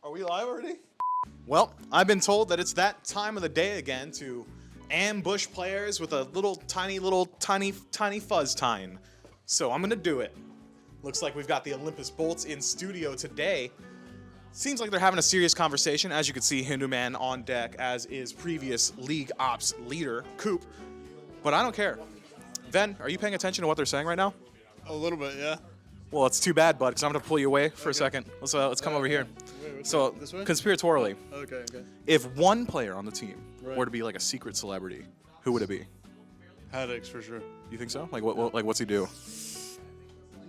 Are we live already? Well, I've been told that it's that time of the day again to ambush players with a little tiny fuzz time. So I'm gonna do it. Looks like we've got the Olympus Bolts in studio today. Seems like they're having a serious conversation. As you can see, Hindu Man on deck, as is previous League Ops leader, Coop. But I don't care. Ven, are you paying attention to what they're saying right now? A little bit, yeah. Well, it's too bad, bud, because I'm going to pull you away for a second. Let's come over here. Wait, So, this way? conspiratorially, Okay. if one player on the team Right. were to be like a secret celebrity, who would it be? Haddix for sure. You think so? Like, what's he do?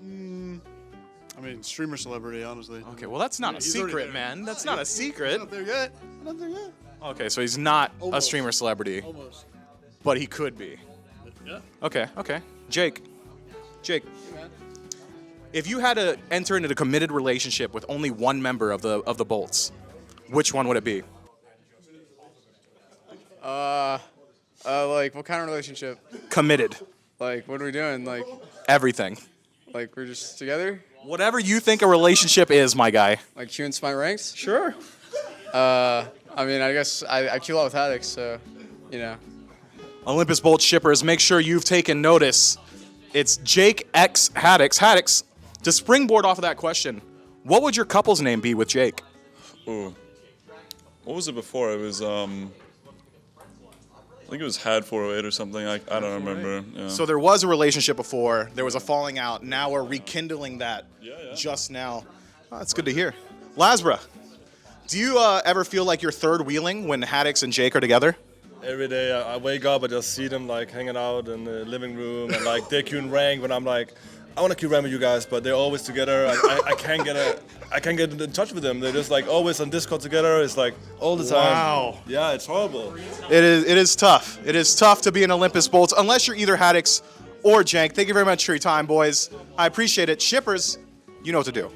I mean, streamer celebrity, honestly. Okay, well, that's not a He's already secret, there. man. That's not a secret. Not there yet. Not there yet. Okay, so he's not a Almost. streamer celebrity, Almost. but he could be. Yeah. Okay. Jake, if you had to enter into a committed relationship with only one member of the Bolts, which one would it be? Like, what kind of relationship? Committed. Like, what are we doing? Everything. Like we're just together? Whatever you think a relationship is, my guy. Like, Q and SMITE ranks? Sure. I mean, I guess I queue a lot with Haddix, so, you know. Olympus Bolt shippers, make sure you've taken notice. It's Jake X Haddix. Haddix, to springboard off of that question, what would your couple's name be with Jake? Ooh. What was it before? It was, I think it was Had 408 or something. I don't remember. Yeah. So there was a relationship before, there was a falling out, now we're rekindling that just now. Oh, that's good to hear. Lasbra, do you ever feel like you're third wheeling when Haddix and Jake are together? Every day I wake up, I just see them like hanging out in the living room and like they're queuing rank when I'm like, I want to queue rank with you guys, but they're always together. I can't get in touch with them. They're just like always on Discord together. It's like all the time. Wow. Yeah, it's horrible. It is tough. It is tough to be an Olympus Bolts unless you're either Haddix or Jank. Thank you very much for your time, boys. I appreciate it. Shippers, you know what to do.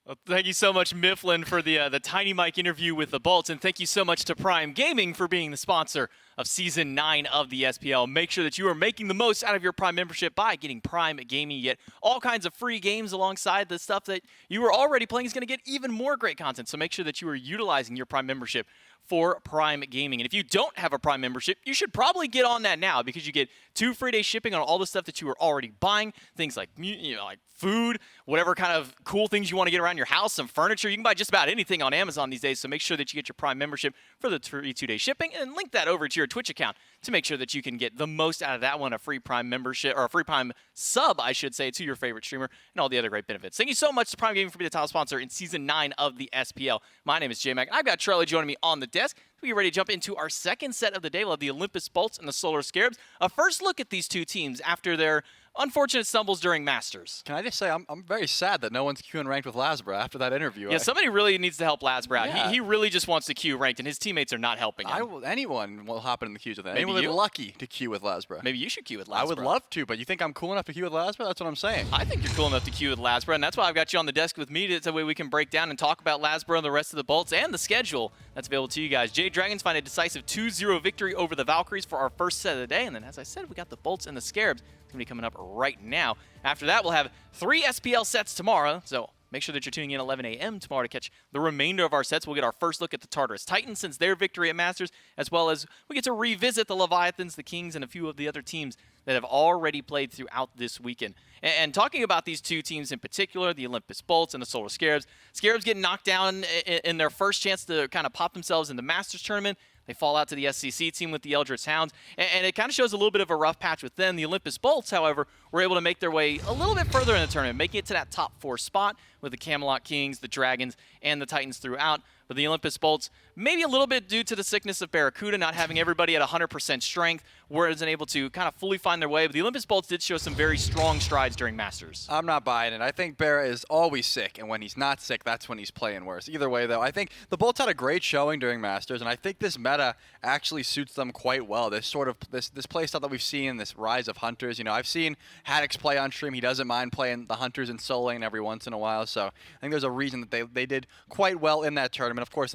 Well, thank you so much, Mifflin, for the Tiny Mike interview with the Bolts, and thank you so much to Prime Gaming for being the sponsor of Season 9 of the SPL. Make sure that you are making the most out of your Prime membership by getting Prime Gaming. You get all kinds of free games alongside the stuff that you were already playing is going to get even more great content, so make sure that you are utilizing your Prime membership for Prime Gaming. And if you don't have a Prime membership, you should probably get on that now because you get 2 free day shipping on all the stuff that you were already buying. Things like, like food, whatever kind of cool things you want to get around your house, some furniture. You can buy just about anything on Amazon these days, so make sure that you get your Prime membership for the free 2-day shipping and link that over to your Twitch account to make sure that you can get the most out of that one, a free Prime membership, or a free Prime sub, I should say, to your favorite streamer and all the other great benefits. Thank you so much to Prime Gaming for being the top sponsor in Season 9 of the SPL. My name is J-Mac, and I've got Charlie joining me on the desk. We are ready to jump into our second set of the day. We'll have the Olympus Bolts and the Solar Scarabs. A first look at these two teams after their unfortunate stumbles during Masters. Can I just say, I'm very sad that no one's queuing ranked with Lasbra after that interview. Yeah, somebody really needs to help Lasbra out. Yeah. He really just wants to queue ranked, and his teammates are not helping him. Anyone will hop in the queues with that. Maybe Anyone you? lucky to queue with Lasbra. Maybe you should queue with Lasbra. I would love to, but you think I'm cool enough to queue with Lasbra? That's what I'm saying. I think you're cool enough to queue with Lasbra, and that's why I've got you on the desk with me, so that way we can break down and talk about Lasbra and the rest of the Bolts and the schedule that's available to you guys. Jade Dragons find a decisive 2-0 victory over the Valkyries for our first set of the day, and then, as I said, we got the Bolts and the Scarabs. It's going to be coming up right now. After that, we'll have 3 SPL sets tomorrow, so make sure that you're tuning in 11 a.m. tomorrow to catch the remainder of our sets. We'll get our first look at the Tartarus Titans since their victory at Masters, as well as we get to revisit the Leviathans, the Kings, and a few of the other teams that have already played throughout this weekend. And talking about these two teams in particular, the Olympus Bolts and the Solar Scarabs, Scarabs getting knocked down in their first chance to kind of pop themselves in the Masters tournament. They fall out to the SCC team with the Eldritch Hounds, and it kind of shows a little bit of a rough patch with them. The Olympus Bolts, however, were able to make their way a little bit further in the tournament, making it to that top 4 spot with the Camelot Kings, the Dragons, and the Titans throughout. But the Olympus Bolts, maybe a little bit due to the sickness of Barracuda, not having everybody at 100% strength, wasn't able to kind of fully find their way. But the Olympus Bolts did show some very strong strides during Masters. I'm not buying it. I think Barra is always sick, and when he's not sick, that's when he's playing worse. Either way, though, I think the Bolts had a great showing during Masters, and I think this meta actually suits them quite well. This sort of this playstyle that we've seen, this rise of Hunters. You know, I've seen Haddix play on stream. He doesn't mind playing the Hunters in solo lane every once in a while, so I think there's a reason that they did quite well in that tournament. tournament. Of course,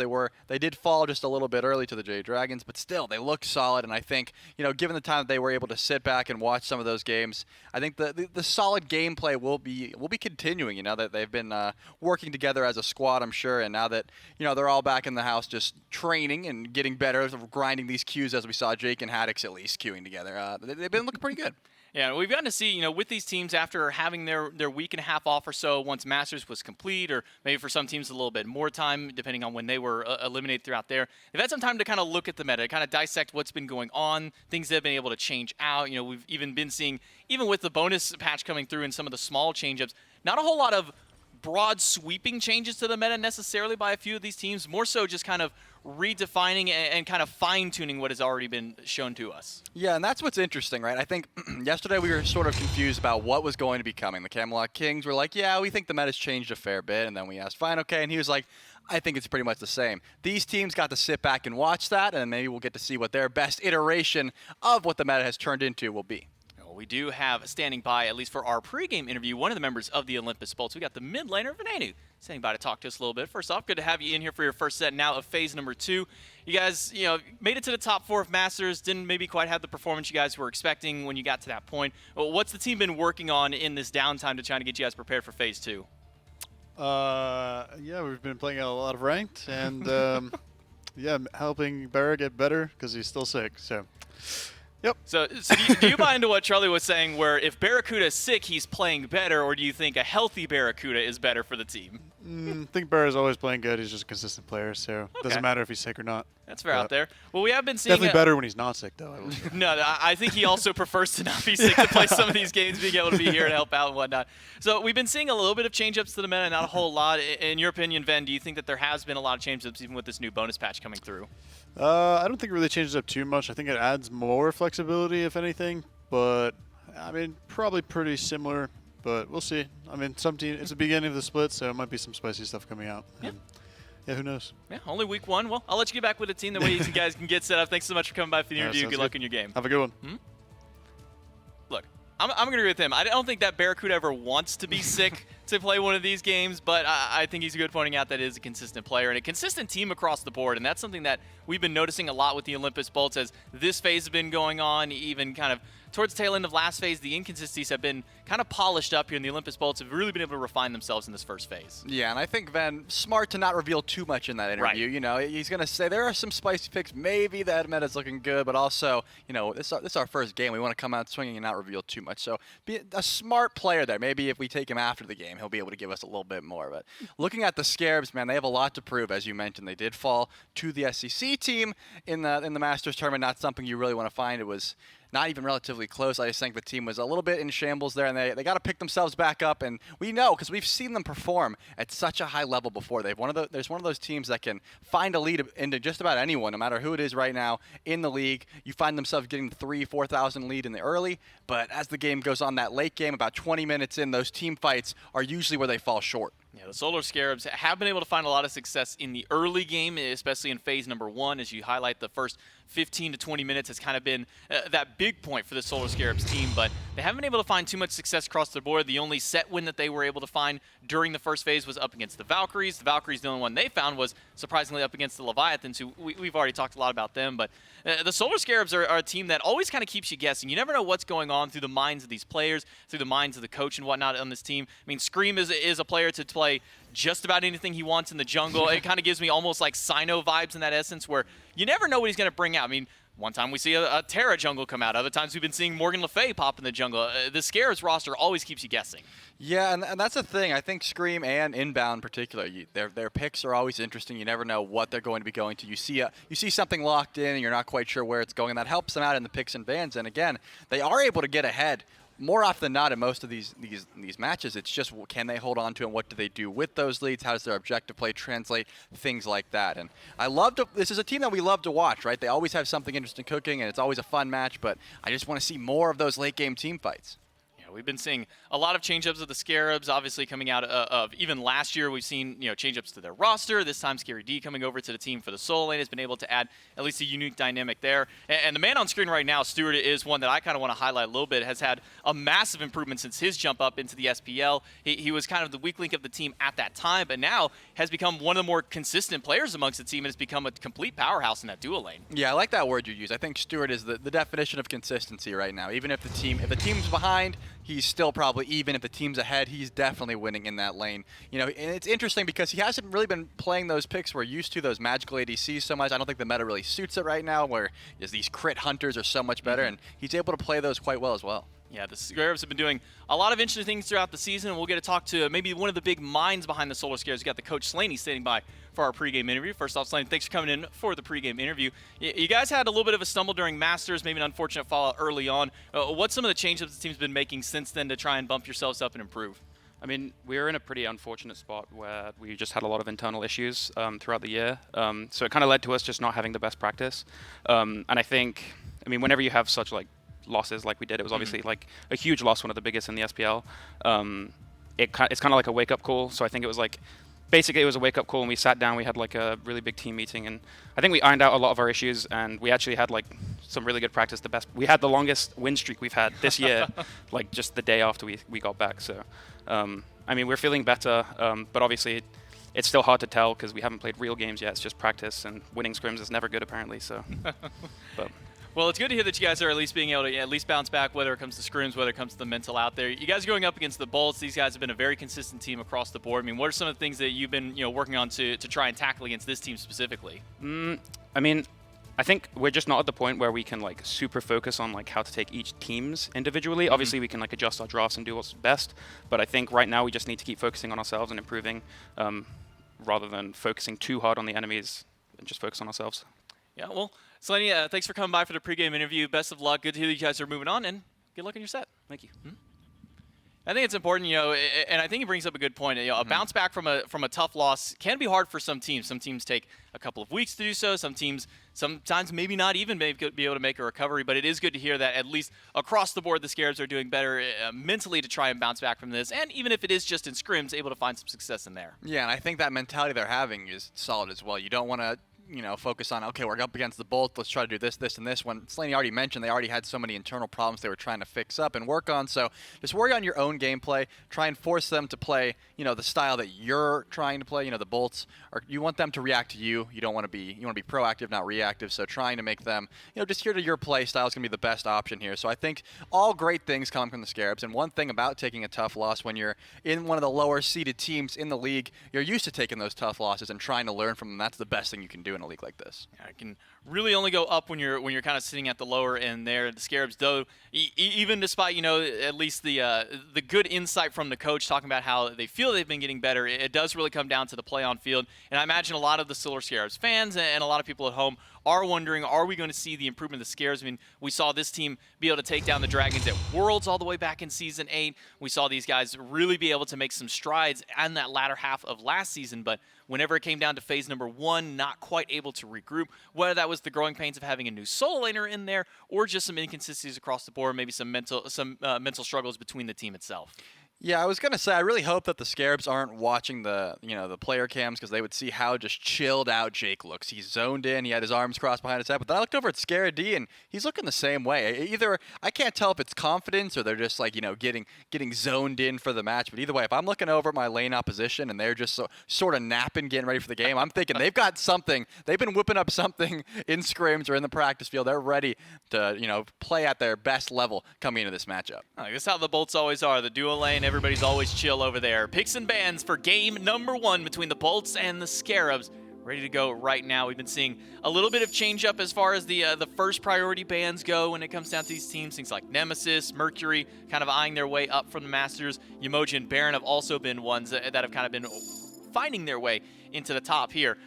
they did fall just a little bit early to the Jade Dragons, but still, they look solid. And I think, given the time that they were able to sit back and watch some of those games, I think the solid gameplay will be continuing. That they've been working together as a squad, I'm sure, and now that they're all back in the house, just training and getting better, grinding these queues as we saw Jake and Haddix at least queuing together. They've been looking pretty good. Yeah, we've gotten to see, with these teams after having their week and a half off or so once Masters was complete, or maybe for some teams a little bit more time, depending on when they were eliminated throughout there. They've had some time to kind of look at the meta, kind of dissect what's been going on, things that have been able to change out. We've even been seeing, even with the bonus patch coming through and some of the small change-ups, not a whole lot of broad sweeping changes to the meta necessarily by a few of these teams, more so just kind of redefining and kind of fine-tuning what has already been shown to us. Yeah, and that's what's interesting, right? I think yesterday we were sort of confused about what was going to be coming. The Camelot Kings were like, yeah, we think the meta's changed a fair bit, and then we asked, fine, okay, and he was like, I think it's pretty much the same. These teams got to sit back and watch that, and maybe we'll get to see what their best iteration of what the meta has turned into will be. We do have standing by, at least for our pregame interview, one of the members of the Olympus Bolts. We got the mid laner, Venenu, standing by to talk to us a little bit. First off, good to have you in here for your first set now of phase number 2. You guys, made it to the top 4 of Masters, didn't maybe quite have the performance you guys were expecting when you got to that point. Well, what's the team been working on in this downtime to try to get you guys prepared for phase 2? Yeah, we've been playing a lot of ranked, and yeah, helping Barra get better because he's still sick. So. Yep. So do you buy into what Charlie was saying, where if Barracuda is sick, he's playing better, or do you think a healthy Barracuda is better for the team? I think Barra's always playing good. He's just a consistent player, so it doesn't matter if he's sick or not. That's fair out there. Well, we have been seeing definitely better when he's not sick, though. No, I think he also prefers to not be sick to play some of these games, being able to be here and help out and whatnot. So we've been seeing a little bit of change-ups to the meta, not a whole lot. In your opinion, Ven, do you think that there has been a lot of change-ups even with this new bonus patch coming through? I don't think it really changes up too much. I think it adds more flexibility, if anything. But, I mean, probably pretty similar. But we'll see. I mean, some team, it's the beginning of the split, so it might be some spicy stuff coming out. Yeah. Yeah, who knows? Yeah, only week 1. Well, I'll let you get back with the team. That way you guys can get set up. Thanks so much for coming by for the interview. Good luck in your game. Have a good one. Look, I'm going to agree with him. I don't think that Barracuda ever wants to be sick to play one of these games, but I think he's good pointing out that it is a consistent player and a consistent team across the board, and that's something that we've been noticing a lot with the Olympus Bolts as this phase has been going on, even kind of towards the tail end of last phase. The inconsistencies have been kind of polished up here, and the Olympus Bolts have really been able to refine themselves in this first phase. Yeah, and I think Van, smart to not reveal too much in that interview. Right. You know, he's going to say there are some spicy picks. Maybe the meta's looking good, but also, you know, this is our first game. We want to come out swinging and not reveal too much. So be a smart player there. Maybe if we take him after the game, he'll be able to give us a little bit more. But looking at the Scarabs, man, they have a lot to prove. As you mentioned, they did fall to the SEC team in the Masters tournament. Not something you really want to find. It was not even relatively close. I just think the team was a little bit in shambles there, and they got to pick themselves back up. And we know because we've seen them perform at such a high level before. There's one of those teams that can find a lead into just about anyone, no matter who it is right now in the league. You find themselves getting the 3,000-4,000 lead in the early, but as the game goes on, that late game, about 20 minutes in, those team fights are usually where they fall short. Yeah, the Solar Scarabs have been able to find a lot of success in the early game, especially in phase number 1. As you highlight, the first 15 to 20 minutes has kind of been that big point for the Solar Scarabs team, but they haven't been able to find too much success across the board. The only set win that they were able to find during the first phase was up against the Valkyries. The Valkyries, the only one they found was surprisingly up against the Leviathans, who we've already talked a lot about them, but the Solar Scarabs are a team that always kind of keeps you guessing. You never know what's going on through the minds of these players, through the minds of the coach and whatnot on this team. I mean, Scream is a player to play just about anything he wants in the jungle. It kind of gives me almost like Sino vibes in that essence, where you never know what he's going to bring out. I mean, one time we see a Terra jungle come out. Other times we've been seeing Morgan Le Fay pop in the jungle. The Scarabs roster always keeps you guessing. Yeah, and that's the thing. I think Scream and Inbound in particular, their picks are always interesting. You never know what they're going to be going to. You see something locked in and you're not quite sure where it's going, and that helps them out in the picks and bans. And again, they are able to get ahead more often than not in most of these matches. It's just, can they hold on to it? What do they do with those leads? How does their objective play translate? Things like that. And this is a team that we love to watch, right? They always have something interesting cooking, and it's always a fun match, but I just want to see more of those late game team fights. We've been seeing a lot of change-ups of the Scarabs, obviously coming out of even last year. We've seen change-ups to their roster. This time, Scary D coming over to the team for the solo lane has been able to add at least a unique dynamic there. And the man on screen right now, Stewart, is one that I kind of want to highlight a little bit. Has had a massive improvement since his jump up into the SPL. He was kind of the weak link of the team at that time, but now has become one of the more consistent players amongst the team and has become a complete powerhouse in that dual lane. Yeah, I like that word you use. I think Stewart is the definition of consistency right now. Even if the team's behind, he's still probably even. If the team's ahead, he's definitely winning in that lane. And it's interesting because he hasn't really been playing those picks we're used to, those magical ADCs so much. I don't think the meta really suits it right now, where these crit hunters are so much better, and he's able to play those quite well as well. Yeah, the Scarabs have been doing a lot of interesting things throughout the season, and we'll get to talk to maybe one of the big minds behind the Solar Scarabs. We got the coach Slaney standing by for our pregame interview. First off, Slaney, thanks for coming in for the pregame interview. You guys had a little bit of a stumble during Masters, maybe an unfortunate fallout early on. What's some of the changes the team's been making since then to try and bump yourselves up and improve? I mean, we were in a pretty unfortunate spot where we just had a lot of internal issues throughout the year. So it kind of led to us just not having the best practice. And I think, whenever you have such losses like we did, it was obviously like a huge loss, one of the biggest in the SPL. It's kind of like a wake-up call. So I think it was basically it was a wake-up call, and we sat down, we had like a really big team meeting, and I think we ironed out a lot of our issues, and we actually had some really good practice. We had the longest win streak we've had this year, just the day after we got back. So we're feeling better, but obviously it's still hard to tell because we haven't played real games yet. It's just practice, and winning scrims is never good apparently. So but well, it's good to hear that you guys are at least being able to at least bounce back, whether it comes to scrims, whether it comes to the mental out there. You guys are going up against the Bolts. These guys have been a very consistent team across the board. What are some of the things that you've been working on to try and tackle against this team specifically? I think we're just not at the point where we can super focus on how to take each teams individually. Obviously, we can adjust our drafts and do what's best, but I think right now we just need to keep focusing on ourselves and improving, rather than focusing too hard on the enemies and just focus on ourselves. Yeah, well, Slaney, thanks for coming by for the pregame interview. Best of luck. Good to hear that you guys are moving on, and good luck in your set. Thank you. I think it's important, and I think he brings up a good point. A bounce back from a tough loss can be hard for some teams. Some teams take a couple of weeks to do so. Some teams sometimes maybe not even be able to make a recovery. But it is good to hear that at least across the board, the Scarabs are doing better mentally to try and bounce back from this. And even if it is just in scrims, able to find some success in there. Yeah, and I think that mentality they're having is solid as well. You don't want to focus on, okay, we're up against the Bolt, let's try to do this, this, and this. When Slaney already mentioned they already had so many internal problems they were trying to fix up and work on. So just worry on your own gameplay. Try and force them to play, the style that you're trying to play. The Bolts, you want them to react to you. You want to be proactive, not reactive. So trying to make them, just here to your play style is going to be the best option here. So I think all great things come from the Scarabs. And one thing about taking a tough loss when you're in one of the lower seeded teams in the league, you're used to taking those tough losses and trying to learn from them. That's the best thing you can do in a league like this. Yeah, it can really only go up when you're kind of sitting at the lower end there. The Scarabs, though, even despite at least the good insight from the coach talking about how they feel they've been getting better, it does really come down to the play on field. And I imagine a lot of the Solar Scarabs fans and a lot of people at home are wondering, are we going to see the improvement of the Scarabs? We saw this team be able to take down the Dragons at Worlds all the way back in Season 8. We saw these guys really be able to make some strides in that latter half of last season, but whenever it came down to phase number 1, not quite able to regroup, whether that was the growing pains of having a new solo laner in there or just some inconsistencies across the board, maybe some mental struggles between the team itself. Yeah, I was going to say, I really hope that the Scarabs aren't watching the player cams because they would see how just chilled out Jake looks. He's zoned in. He had his arms crossed behind his head. But then I looked over at Scarab D, and he's looking the same way. Either I can't tell if it's confidence or they're just getting zoned in for the match. But either way, if I'm looking over at my lane opposition and they're just sort of napping, getting ready for the game, I'm thinking they've got something. They've been whipping up something in scrims or in the practice field. They're ready to play at their best level coming into this matchup. That's how the Bolts always are. The duo lane, everybody's always chill over there. Picks and bans for game number 1 between the Bolts and the Scarabs. Ready to go right now. We've been seeing a little bit of change up as far as the first priority bans go when it comes down to these teams. Things like Nemesis, Mercury, kind of eyeing their way up from the Masters. Yamoji and Baron have also been ones that have kind of been finding their way into the top here.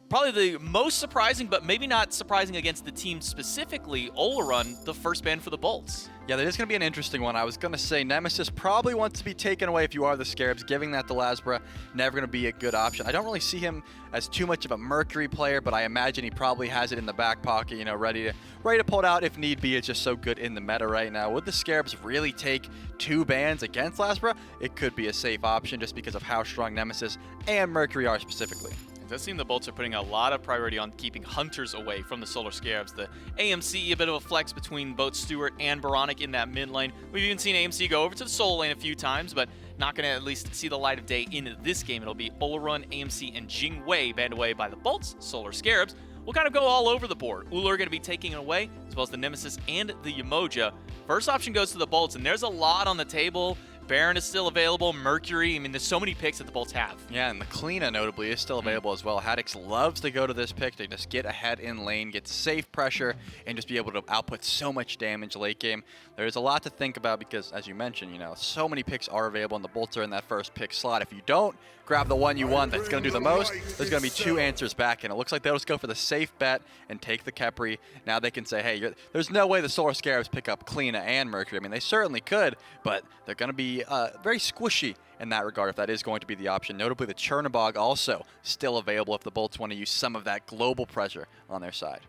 probably the most surprising, but maybe not surprising against the team specifically, Oleron, the first ban for the Bolts. Yeah, that is going to be an interesting one. I was going to say Nemesis probably wants to be taken away if you are the Scarabs. Giving that to Lasbra, never going to be a good option. I don't really see him as too much of a Mercury player, but I imagine he probably has it in the back pocket, you know, ready to pull it out if need be. It's just so good in the meta right now. Would the Scarabs really take 2 bans against Lasbra? It could be a safe option just because of how strong Nemesis and Mercury are specifically. It does seem the Bolts are putting a lot of priority on keeping Hunters away from the Solar Scarabs. The AMC, a bit of a flex between both Stewart and Baronic in that mid lane. We've even seen AMC go over to the solo lane a few times, but not going to at least see the light of day in this game. It'll be Oleron, AMC, and Jing Wei banned away by the Bolts. Solar Scarabs will kind of go all over the board. Ula are going to be taking it away, as well as the Nemesis and the Yamoja. First option goes to the Bolts, and there's a lot on the table. Baron is still available, Mercury. I mean, there's so many picks that the Bolts have. Yeah, and the Kleena notably is still available as well. Haddix loves to go to this pick to just get ahead in lane, get safe pressure, and just be able to output so much damage late game. There's a lot to think about because, as you mentioned, you know, so many picks are available, and the Bolts are in that first pick slot. If you don't grab the one you want that's going to do the most, there's going to be 2 answers back, and it looks like they'll just go for the safe bet and take the Khepri. Now they can say, hey, there's no way the Solar Scarabs pick up Kleena and Mercury. I mean, they certainly could, but they're going to be very squishy in that regard if that is going to be the option. Notably, the Chernobog also still available if the Bolts want to use some of that global pressure on their side.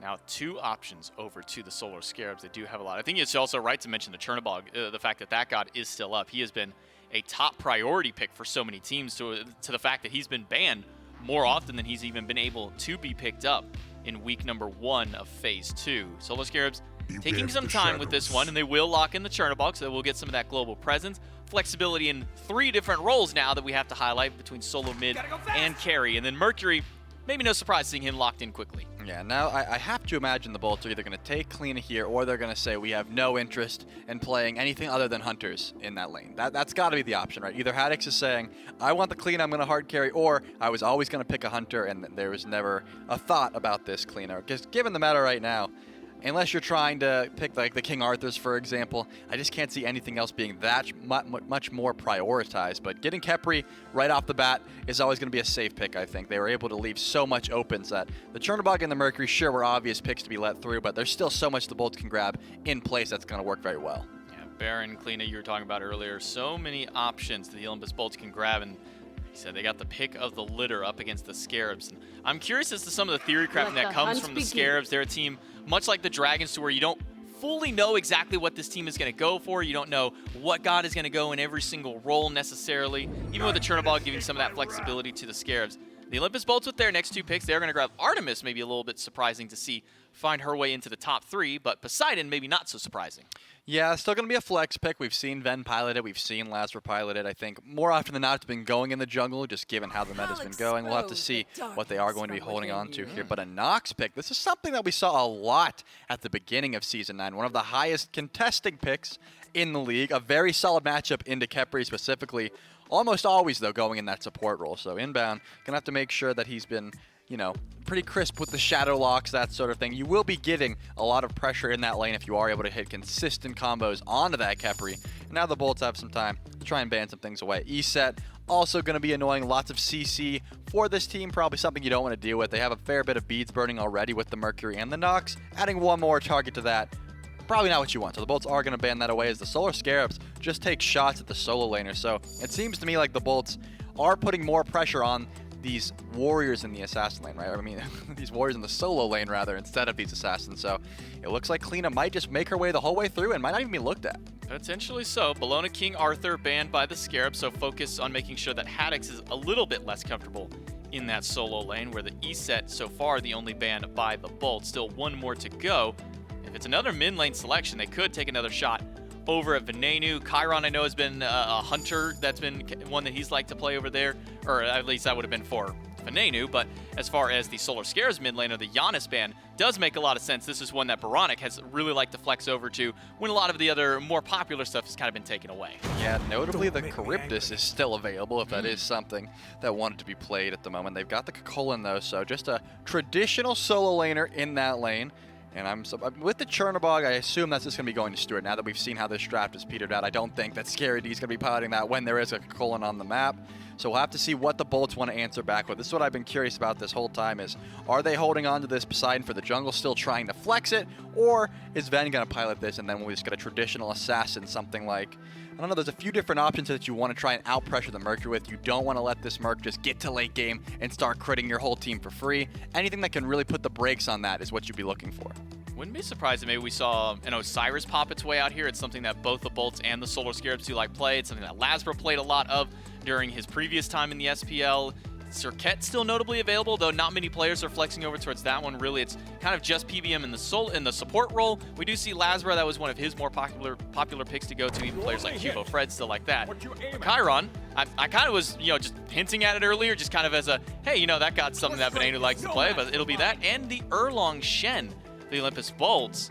Now 2 options over to the Solar Scarabs. They do have a lot. I think it's also right to mention the Chernobog, the fact that that god is still up. He has been a top priority pick for so many teams to the fact that he's been banned more often than he's even been able to be picked up in week number 1 of Phase 2. Solar Scarabs taking some time with this one, and they will lock in the Chernobog, so we'll get some of that global presence. Flexibility in 3 different roles now that we have to highlight between solo, mid, and carry. And then Mercury, maybe no surprise seeing him locked in quickly. Yeah, now I have to imagine the Bolts are either going to take Kleena here or they're going to say we have no interest in playing anything other than Hunters in that lane. That's got to be the option, right? Either Haddix is saying, I want the Kleena, I'm going to hard carry, or I was always going to pick a Hunter and there was never a thought about this Kleena. Because given the meta right now, unless you're trying to pick like the King Arthurs, for example, I just can't see anything else being that much more prioritized. But getting Khepri right off the bat is always going to be a safe pick, I think. They were able to leave so much open so that the Chernobog and the Mercury, sure, were obvious picks to be let through, but there's still so much the Bolts can grab in place that's going to work very well. Yeah, Baron, Kleena, you were talking about earlier. So many options the Olympus Bolts can grab, and he said they got the pick of the litter up against the Scarabs. And I'm curious as to some of the theory crafting that comes from the Scarabs. They're a team much like the Dragons, to where you don't fully know exactly what this team is going to go for. You don't know what god is going to go in every single role necessarily. Even with the Chernobog giving some of that flexibility to the Scarabs. The Olympus Bolts with their next 2 picks, they're going to grab Artemis, maybe a little bit surprising to see find her way into the top 3, but Poseidon maybe not so surprising. Yeah, still going to be a flex pick. We've seen Ven pilot it. We've seen Lasbra pilot it. I think more often than not, it's been going in the jungle, just given how the meta's been going. We'll have to see what they are going to be holding on to here. But a Nox pick, this is something that we saw a lot at the beginning of Season 9. One of the highest contesting picks in the league. A very solid matchup into Khepri specifically. Almost always, though, going in that support role. So inbound, going to have to make sure that he's been, you know, pretty crisp with the shadow locks, that sort of thing. You will be getting a lot of pressure in that lane if you are able to hit consistent combos onto that Khepri. And now the Bolts have some time to try and ban some things away. E-set, also going to be annoying. Lots of CC for this team, probably something you don't want to deal with. They have a fair bit of beads burning already with the Mercury and the Nox. Adding one more target to that, probably not what you want. So the Bolts are going to ban that away as the Solar Scarabs just take shots at the solo laner. So it seems to me like the Bolts are putting more pressure on these warriors in the assassin lane, right? I mean, these warriors in the solo lane, rather, instead of these assassins. So it looks like Kleena might just make her way the whole way through and might not even be looked at. Potentially so. Bellona King Arthur banned by the Scarab, so focus on making sure that Haddix is a little bit less comfortable in that solo lane, where the E-set so far the only ban by the Bolt. Still 1 more to go. If it's another mid lane selection, they could take another shot over at Venenu. Chiron, I know, has been a hunter. That's been one that he's liked to play over there, or at least that would have been for Venenu. But as far as the Solar Scares mid laner, the Giannis ban does make a lot of sense. This is one that Baronic has really liked to flex over to when a lot of the other more popular stuff has kind of been taken away. Yeah, notably the Charybdis is still available if that is something that wanted to be played at the moment. They've got the Kakolin though, so just a traditional solo laner in that lane. And with the Chernobog, I assume that's just going to be going to Stewart. Now that we've seen how this draft has petered out, I don't think that Scary D is going to be piloting that when there is a colon on the map. So we'll have to see what the Bolts want to answer back with. This is what I've been curious about this whole time is, are they holding on to this Poseidon for the jungle, still trying to flex it? Or is Ven going to pilot this and then we'll just get a traditional assassin, something like, I don't know, there's a few different options that you want to try and out-pressure the Mercury with. You don't want to let this Merc just get to late game and start critting your whole team for free. Anything that can really put the brakes on that is what you'd be looking for. Wouldn't be surprised if maybe we saw an Osiris pop its way out here. It's something that both the Bolts and the Solar Scarabs do like play. It's something that Lasbra played a lot of during his previous time in the SPL. Serket still notably available, though not many players are flexing over towards that one. Really, it's kind of just PBM in the support role. We do see Lasbra, that was one of his more popular picks to go to. Even players like Cubo Fred still like that. But Chiron, I kind of was, just hinting at it earlier, just kind of as a, hey, that got something that Venenu likes to play, but it'll be that and the Erlong Shen, the Olympus Bolts.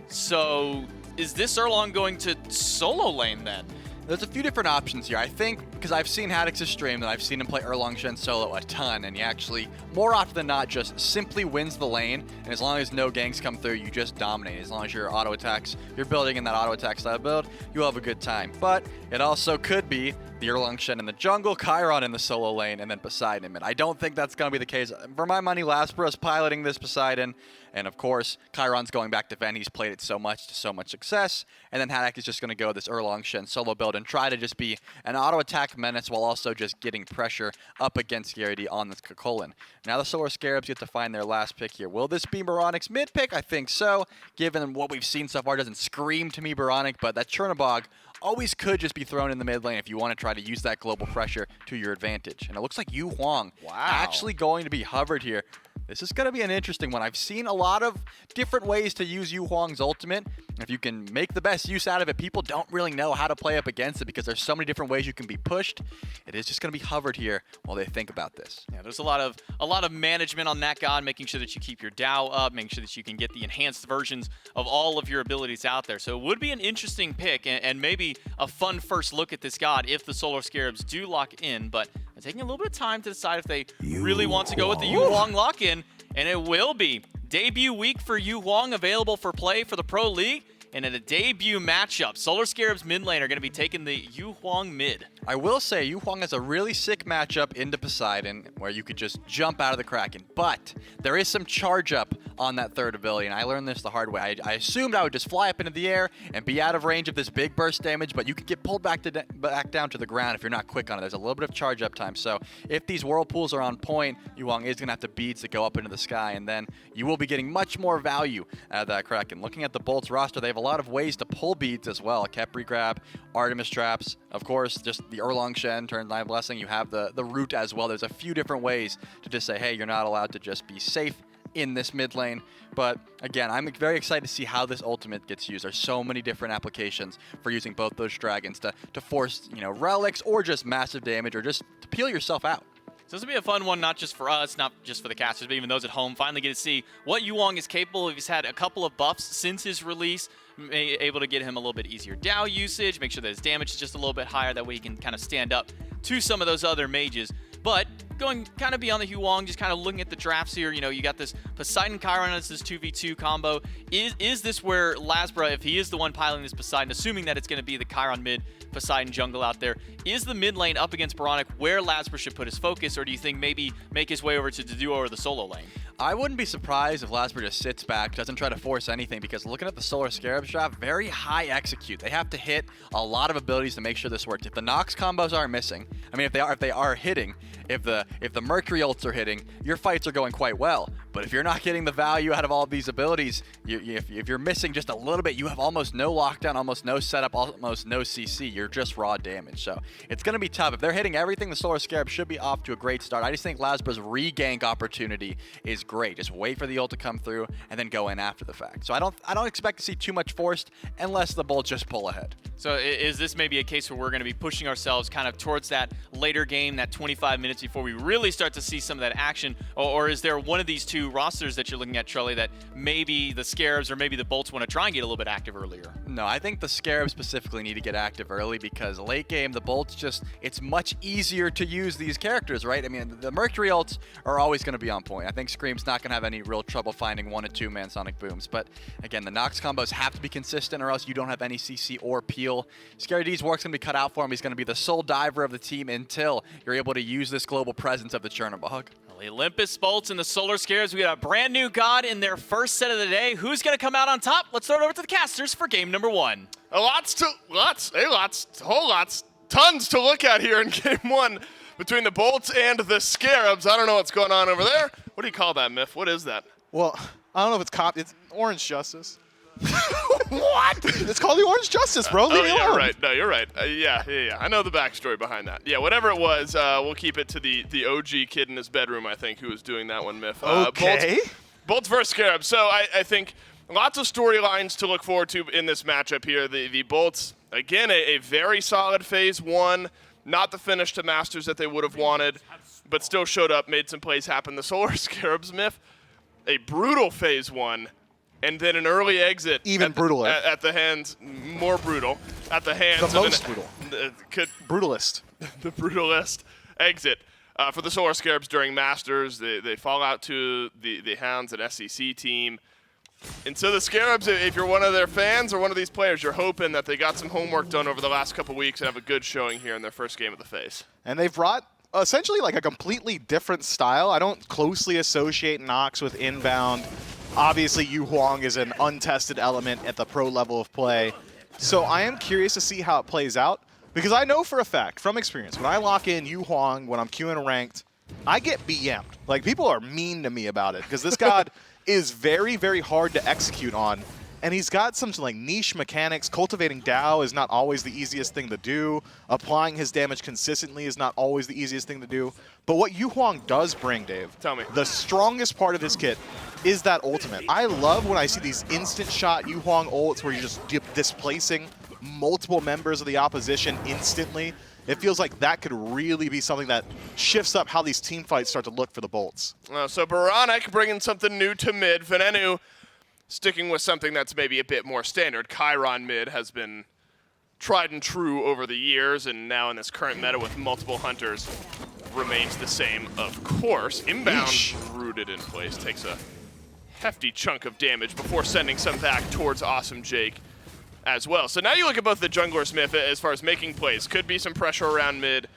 So is this Erlong going to solo lane then? There's a few different options here. I think, because I've seen Haddix's stream and I've seen him play Erlong Shen solo a ton, and he actually, more often than not, just simply wins the lane, and as long as no ganks come through, you just dominate. As long as your auto attacks, you're building in that auto attack style build, you'll have a good time. But it also could be the Erlong Shen in the jungle, Chiron in the solo lane, and then Poseidon in mid. I don't think that's going to be the case. For my money, Lasbra's piloting this Poseidon, and of course, Chiron's going back to Ven. He's played it so much to so much success, and then Haddock is just going to go this Erlong Shen solo build and try to just be an auto attack menace while also just getting pressure up against Scary D on this Kakolin. Now the Solar Scarabs get to find their last pick here. Will this be Baronic's mid pick? I think so, given what we've seen so far. Doesn't scream to me Baronic, but that Chernobog always could just be thrown in the mid lane if you want to try to use that global pressure to your advantage. And it looks like Yu Huang actually going to be hovered here. This is going to be an interesting one. I've seen a lot of different ways to use Yu Huang's ultimate. If you can make the best use out of it, people don't really know how to play up against it because there's so many different ways you can be pushed. It is just going to be hovered here while they think about this. Yeah, there's a lot of management on that god, making sure that you keep your Dow up, making sure that you can get the enhanced versions of all of your abilities out there. So it would be an interesting pick and maybe a fun first look at this god if the Solar Scarabs do lock in, but it's taking a little bit of time to decide if they really want to go with the Yu Huang lock-in, and it will be debut week for Yu Huang, available for play for the Pro League. And in a debut matchup, Solar Scarabs mid lane are going to be taking the Yu Huang mid. I will say, Yu Huang has a really sick matchup into Poseidon where you could just jump out of the Kraken. But there is some charge up on that third ability, and I learned this the hard way. I assumed I would just fly up into the air and be out of range of this big burst damage, but you could get pulled back down to the ground if you're not quick on it. There's a little bit of charge up time. So if these whirlpools are on point, Yu Huang is going to have to beads to go up into the sky, and then you will be getting much more value out of that Kraken. Looking at the Bolts roster, they have a lot of ways to pull beads as well. Kepri grab, Artemis traps, of course, just the Erlong Shen turns 9 blessing. You have the root as well. There's a few different ways to just say, hey, you're not allowed to just be safe in this mid lane. But again, I'm very excited to see how this ultimate gets used. There's so many different applications for using both those dragons to force, relics or just massive damage or just to peel yourself out. So this will be a fun one, not just for us, not just for the casters, but even those at home. Finally get to see what Yu Huang is capable of. He's had a couple of buffs since his release, able to get him a little bit easier Dow usage, make sure that his damage is just a little bit higher, that way he can kind of stand up to some of those other mages. But going kind of beyond the Yu Huang, just kind of looking at the drafts here, you got this Poseidon Chiron as this 2v2 combo. Is this where Lasbra, if he is the one piloting this Poseidon, assuming that it's going to be the Chiron mid, Poseidon jungle out there, is the mid lane up against Baronic where Lasbra should put his focus, or do you think maybe make his way over to the duo or the solo lane? I wouldn't be surprised if Lasbra just sits back, doesn't try to force anything, because looking at the Solar Scarabs draft, very high execute. They have to hit a lot of abilities to make sure this works. If the Nox combos aren't missing, if they are hitting, if the Mercury ults are hitting, your fights are going quite well. But if you're not getting the value out of all of these abilities, if you're missing just a little bit, you have almost no lockdown, almost no setup, almost no CC. You're just raw damage. So it's going to be tough. If they're hitting everything, the Solar Scarab should be off to a great start. I just think Lasbra's re-gank opportunity is great. Just wait for the ult to come through and then go in after the fact. So I don't expect to see too much forced unless the Bolts just pull ahead. So is this maybe a case where we're going to be pushing ourselves kind of towards that later game, that 25 minutes before we really start to see some of that action? Or is there one of these two rosters that you're looking at, Charlie, that maybe the Scarabs or maybe the Bolts want to try and get a little bit active earlier? No, I think the Scarabs specifically need to get active early because late game, the Bolts it's much easier to use these characters, right? I mean, the Mercury ults are always going to be on point. I think Scream's not going to have any real trouble finding 1 or 2 man Sonic Booms. But again, the Nox combos have to be consistent or else you don't have any CC or peel. Scary D's work's going to be cut out for him. He's going to be the sole diver of the team until you're able to use this global presence of the Chernobog. The Olympus Bolts and the Solar Scarabs, we got a brand new god in their first set of the day. Who's going to come out on top? Let's throw it over to the casters for game number 1. Tons to look at here in game 1 between the Bolts and the Scarabs. I don't know what's going on over there. What do you call that, Miff? What is that? Well, I don't know if it's Orange Justice. What? It's called the Orange Justice, bro. Leave me yeah, alone. right. No, you're right. Yeah. I know the backstory behind that. Yeah, whatever it was, we'll keep it to the OG kid in his bedroom, I think, who was doing that one, Miff. Okay. Bolts versus Scarabs. So I think lots of storylines to look forward to in this matchup here. The Bolts, again, a very solid phase 1. Not the finish to Masters that they would have wanted, but still showed up, made some plays happen. The Solar Scarabs, Miff, a brutal phase 1. And then an early exit. Even brutaler. At the hands, more brutal. At the hands The of most brutal. Brutalist. The brutalist exit for the Solar Scarabs during Masters. They fall out to the Hounds, an SEC team. And so the Scarabs, if you're one of their fans or one of these players, you're hoping that they got some homework done over the last couple weeks and have a good showing here in their first game of the phase. And they've brought essentially like a completely different style. I don't closely associate Nox with inbound. Obviously, Yu Huang is an untested element at the pro level of play. So I am curious to see how it plays out, because I know for a fact, from experience, when I lock in Yu Huang, when I'm queuing ranked, I get BM'd. Like, people are mean to me about it, because this god is very, very hard to execute on. And he's got some like niche mechanics. Cultivating Dao is not always the easiest thing to do. Applying his damage consistently is not always the easiest thing to do. But what Yu Huang does bring, Dave, tell me, the strongest part of his kit is that ultimate. I love when I see these instant shot Yu Huang ults where you're just displacing multiple members of the opposition instantly. It feels like that could really be something that shifts up how these team fights start to look for the Bolts. So Baranek bringing something new to mid. Venenu sticking with something that's maybe a bit more standard. Chiron mid has been tried and true over the years, and now in this current meta with multiple hunters remains the same, of course. Inbound rooted in place, takes a hefty chunk of damage before sending some back towards Awesome Jake as well. So now you look at both the jungler Smith as far as making plays. Could be some pressure around mid,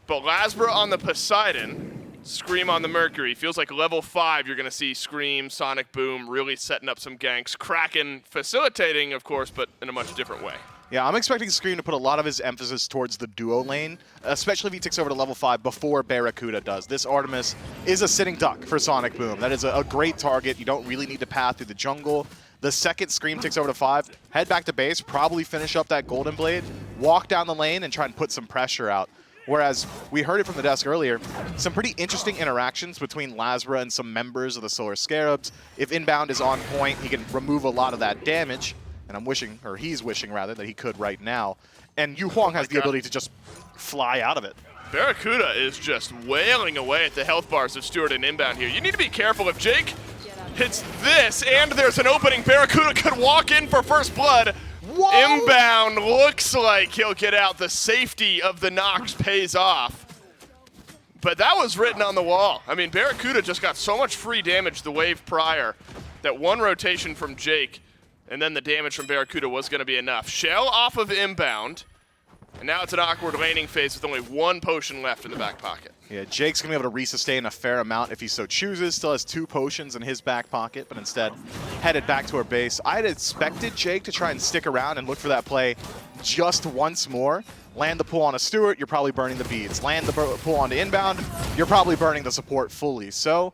but Lasbra on the Poseidon, Scream on the Mercury. Feels like level 5 you're going to see Scream, Sonic Boom really setting up some ganks. Kraken facilitating, of course, but in a much different way. Yeah, I'm expecting Scream to put a lot of his emphasis towards the duo lane, especially if he takes over to level 5 before Barracuda does. This Artemis is a sitting duck for Sonic Boom. That is a great target. You don't really need to path through the jungle. The second Scream takes over to 5, head back to base, probably finish up that Golden Blade, walk down the lane, and try and put some pressure out. Whereas we heard it from the desk earlier, some pretty interesting interactions between Lasbra and some members of the Solar Scarabs. If inbound is on point, he can remove a lot of that damage. And I'm wishing, or he's wishing rather, that he could right now. And Yu Huang has the ability to just fly out of it. Barracuda is just wailing away at the health bars of Stewart and inbound here. You need to be careful. If Jake hits this and there's an opening, Barracuda could walk in for first blood. Whoa. Inbound looks like he'll get out. The safety of the Nox pays off. But that was written on the wall. I mean, Barracuda just got so much free damage the wave prior that one rotation from Jake and then the damage from Barracuda was going to be enough. Shell off of inbound, and now it's an awkward laning phase with only one potion left in the back pocket. Yeah, Jake's going to be able to resustain a fair amount if he so chooses. Still has 2 potions in his back pocket, but instead headed back to our base. I had expected Jake to try and stick around and look for that play just once more. Land the pull on a Stewart, you're probably burning the beads. Land the pull onto inbound, you're probably burning the support fully. So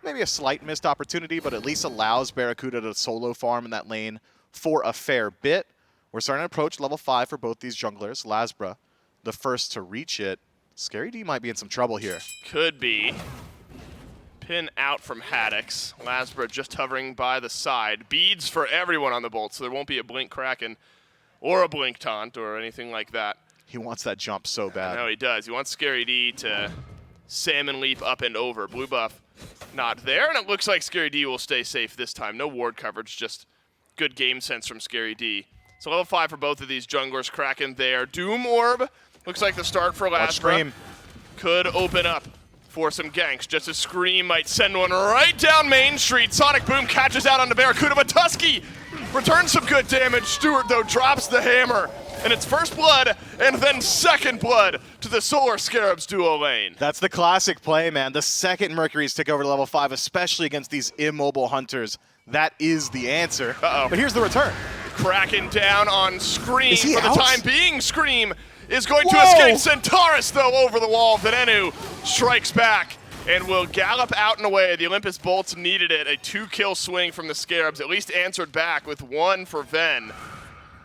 maybe a slight missed opportunity, but at least allows Barracuda to solo farm in that lane for a fair bit. We're starting to approach level 5 for both these junglers. Lasbra, the first to reach it. Scary D might be in some trouble here. Could be. Pin out from Haddix. Lasbra just hovering by the side. Beads for everyone on the Bolt, so there won't be a blink Kraken or a blink taunt or anything like that. He wants that jump so bad. No, he does. He wants Scary D to salmon leap up and over. Blue buff not there, and it looks like Scary D will stay safe this time. No ward coverage, just good game sense from Scary D. So level 5 for both of these junglers. Kraken there. Doom Orb looks like the start for Lasbra. Could open up for some ganks, just as Scream might send one right down Main Street. Sonic Boom catches out onto Barracuda, but Tusky returns some good damage. Stewart, though, drops the hammer. And it's first blood and then second blood to the Solar Scarabs duo lane. That's the classic play, man. The second Mercury's tick over to level 5, especially against these immobile hunters. That is the answer. Uh-oh. But here's the return. Cracking down on Scream Is he for the out? time being. Scream is going to escape. Centaurus, though, over the wall. Venenu strikes back and will gallop out and away. The Olympus Bolts needed it. A 2-kill swing from the Scarabs, at least answered back with 1 for Ven.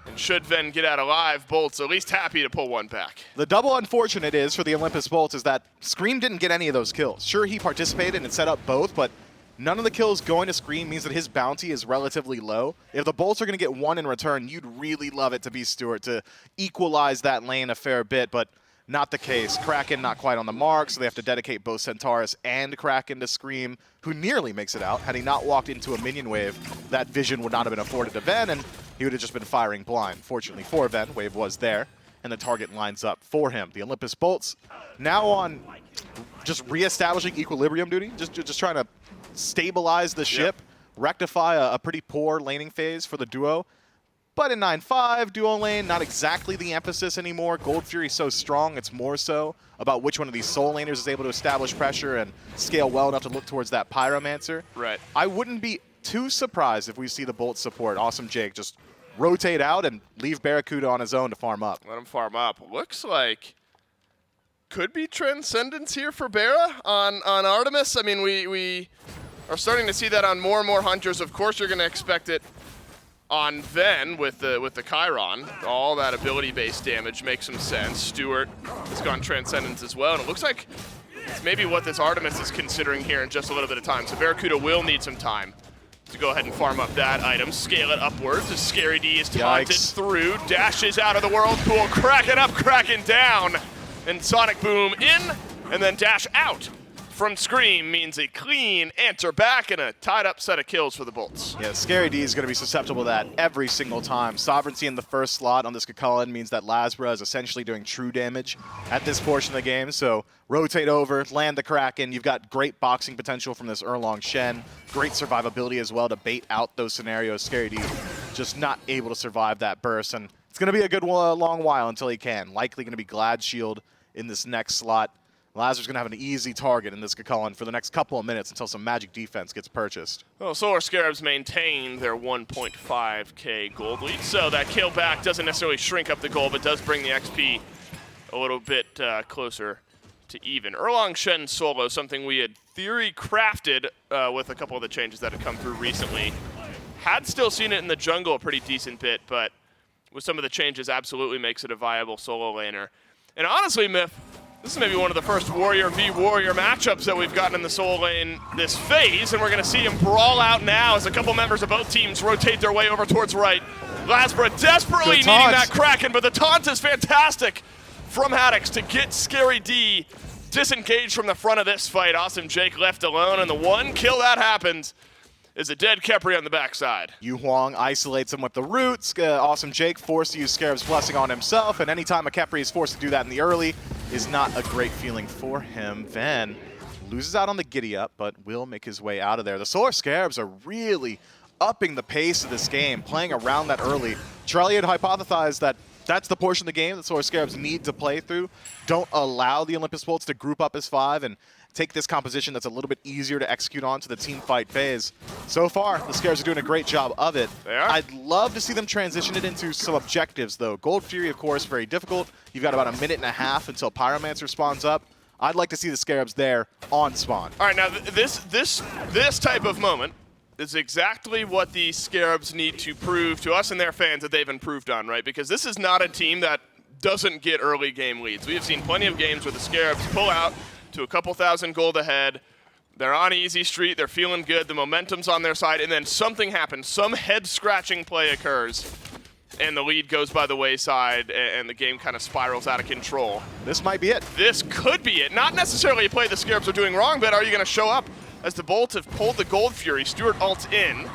And should Ven get out alive, Bolts at least happy to pull one back. The double unfortunate is for the Olympus Bolts is that Scream didn't get any of those kills. Sure, he participated and set up both, but none of the kills going to Scream means that his bounty is relatively low. If the Bolts are going to get 1 in return, you'd really love it to be Stewart to equalize that lane a fair bit, but not the case. Kraken not quite on the mark, so they have to dedicate both Centaurus and Kraken to Scream, who nearly makes it out. Had he not walked into a minion wave, that vision would not have been afforded to Ven, and he would have just been firing blind. Fortunately for Ven, wave was there, and the target lines up for him. The Olympus Bolts now on just reestablishing equilibrium duty, just trying to stabilize the ship, rectify a pretty poor laning phase for the duo. But in 9-5, duo lane, not exactly the emphasis anymore. Gold Fury's so strong, it's more so about which one of these soul laners is able to establish pressure and scale well enough to look towards that Pyromancer. Right. I wouldn't be too surprised if we see the Bolt support, Awesome Jake, just rotate out and leave Barracuda on his own to farm up. Let him farm up. Looks like could be Transcendence here for Barra on Artemis. I mean, we are starting to see that on more and more hunters. Of course, you're going to expect it on Ven with the Chiron. All that ability-based damage makes some sense. Stewart has gone Transcendence as well, and it looks like it's maybe what this Artemis is considering here in just a little bit of time. So Barracuda will need some time to go ahead and farm up that item, scale it upwards as Scary D is taunted through, dashes out of the whirlpool, Kraken up, Kraken down, and Sonic Boom in, and then dash out from Scream means a clean answer back and a tied-up set of kills for the Bolts. Yeah, Scary D is going to be susceptible to that every single time. Sovereignty in the first slot on this Kakullan means that Lasbra is essentially doing true damage at this portion of the game. So rotate over, land the Kraken. You've got great boxing potential from this Erlong Shen. Great survivability as well to bait out those scenarios. Scary D just not able to survive that burst. And it's going to be a good long while until he can. Likely going to be Glad Shield in this next slot. Lazar's going to have an easy target in this Kakullan for the next couple of minutes until some magic defense gets purchased. Well, Solar Scarabs maintain their 1.5k gold lead, so that kill back doesn't necessarily shrink up the gold, but does bring the XP a little bit closer to even. Erlong Shen solo, something we had theory crafted with a couple of the changes that had come through recently. Had still seen it in the jungle a pretty decent bit, but with some of the changes absolutely makes it a viable solo laner. And honestly, Myth, this is maybe one of the first Warrior v Warrior matchups that we've gotten in the solo lane this phase, and we're going to see him brawl out now as a couple members of both teams rotate their way over towards right. Lasbra desperately needing that Kraken, but the taunt is fantastic from Haddix to get Scary D disengaged from the front of this fight. Awesome Jake left alone, and the one kill that happens is a dead Khepri on the backside. Yu Huang isolates him with the roots. Awesome Jake forced to use Scarab's Blessing on himself, and anytime a Khepri is forced to do that in the early is not a great feeling for him. Ven loses out on the giddy up, but will make his way out of there. The Solar Scarabs are really upping the pace of this game, playing around that early. Charlie had hypothesized that that's the portion of the game that Solar Scarabs need to play through. Don't allow the Olympus Bolts to group up as 5 and take this composition that's a little bit easier to execute on to the team fight phase. So far, the Scarabs are doing a great job of it. They are. I'd love to see them transition it into some objectives, though. Gold Fury, of course, very difficult. You've got about a minute and a half until Pyromancer spawns up. I'd like to see the Scarabs there on spawn. All right, now this type of moment is exactly what the Scarabs need to prove to us and their fans that they've improved on, right? Because this is not a team that doesn't get early game leads. We have seen plenty of games where the Scarabs pull out to a couple thousand gold ahead. They're on easy street. They're feeling good. The momentum's on their side, and then something happens. Some head-scratching play occurs, and the lead goes by the wayside, and the game kind of spirals out of control. This might be it. This could be it. Not necessarily a play the Scarabs are doing wrong, but are you going to show up as the Bolts have pulled the Gold Fury? Stuart ults in,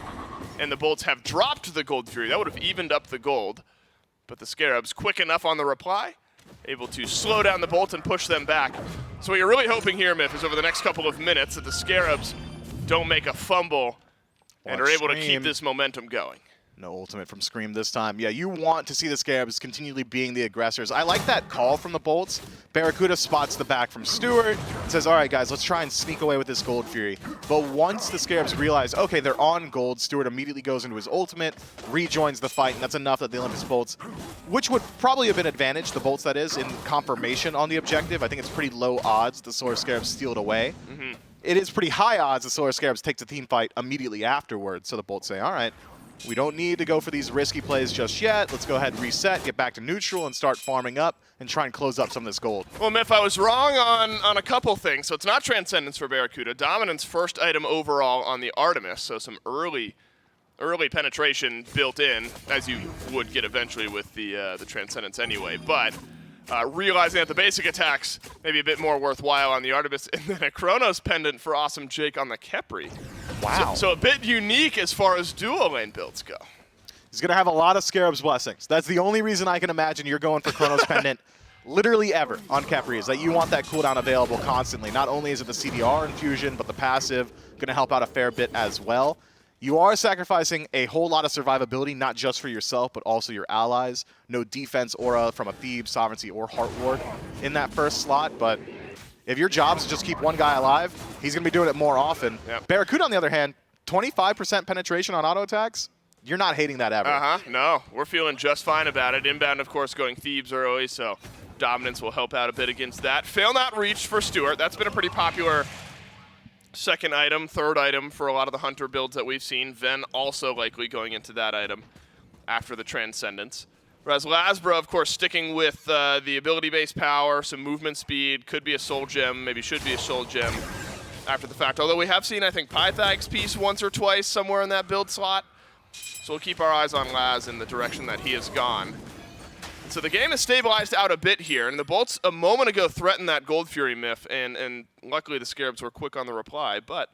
and the Bolts have dropped the Gold Fury. That would have evened up the gold. But the Scarabs, quick enough on the reply, able to slow down the Bolts and push them back. So what you're really hoping here, Myth, is over the next couple of minutes that the Scarabs don't make a fumble and are able to keep this momentum going. No ultimate from Scream this time. Yeah, you want to see the Scarabs continually being the aggressors. I like that call from the Bolts. Barracuda spots the back from Stewart and says, all right, guys, let's try and sneak away with this Gold Fury. But once the Scarabs realize, okay, they're on gold, Stewart immediately goes into his ultimate, rejoins the fight, and that's enough that the Olympus Bolts, which would probably have been advantage, the Bolts that is, in confirmation on the objective. I think it's pretty low odds the Solar Scarabs steal it away. It is pretty high odds the Solar Scarabs take the team fight immediately afterwards. So the Bolts say, all right, we don't need to go for these risky plays just yet. Let's go ahead and reset, get back to neutral, and start farming up and try and close up some of this gold. Well, Myth, I was wrong on a couple things. So it's not Transcendence for Barracuda. Dominance first item overall on the Artemis, so some early penetration built in, as you would get eventually with the Transcendence anyway. But realizing that the basic attacks maybe a bit more worthwhile on the Artemis, and then a Chronos pendant for Awesome Jake on the Khepri. Wow. So a bit unique as far as dual lane builds go. He's going to have a lot of Scarabs blessings. That's the only reason I can imagine you're going for Chronos Pendant literally ever on Khepri, is that you want that cooldown available constantly. Not only is it the CDR infusion, but the passive going to help out a fair bit as well. You are sacrificing a whole lot of survivability, not just for yourself, but also your allies. No defense aura from a Thebes, Sovereignty, or Heart Ward in that first slot, but if your job is to just keep one guy alive, he's going to be doing it more often. Yep. Barracuda, on the other hand, 25% penetration on auto attacks. You're not hating that ever. No, we're feeling just fine about it. Inbound, of course, going Thebes early, so Dominance will help out a bit against that. Fail not reached for Stewart. That's been a pretty popular second item, third item for a lot of the Hunter builds that we've seen. Ven also likely going into that item after the Transcendence. Whereas Lasbra, of course, sticking with the ability-based power, some movement speed, could be a soul gem, maybe should be a soul gem after the fact. Although we have seen, I think, Pythag's piece once or twice somewhere in that build slot. So we'll keep our eyes on Laz in the direction that he has gone. So the game has stabilized out a bit here, and the Bolts a moment ago threatened that Gold Fury myth, and luckily the Scarabs were quick on the reply. But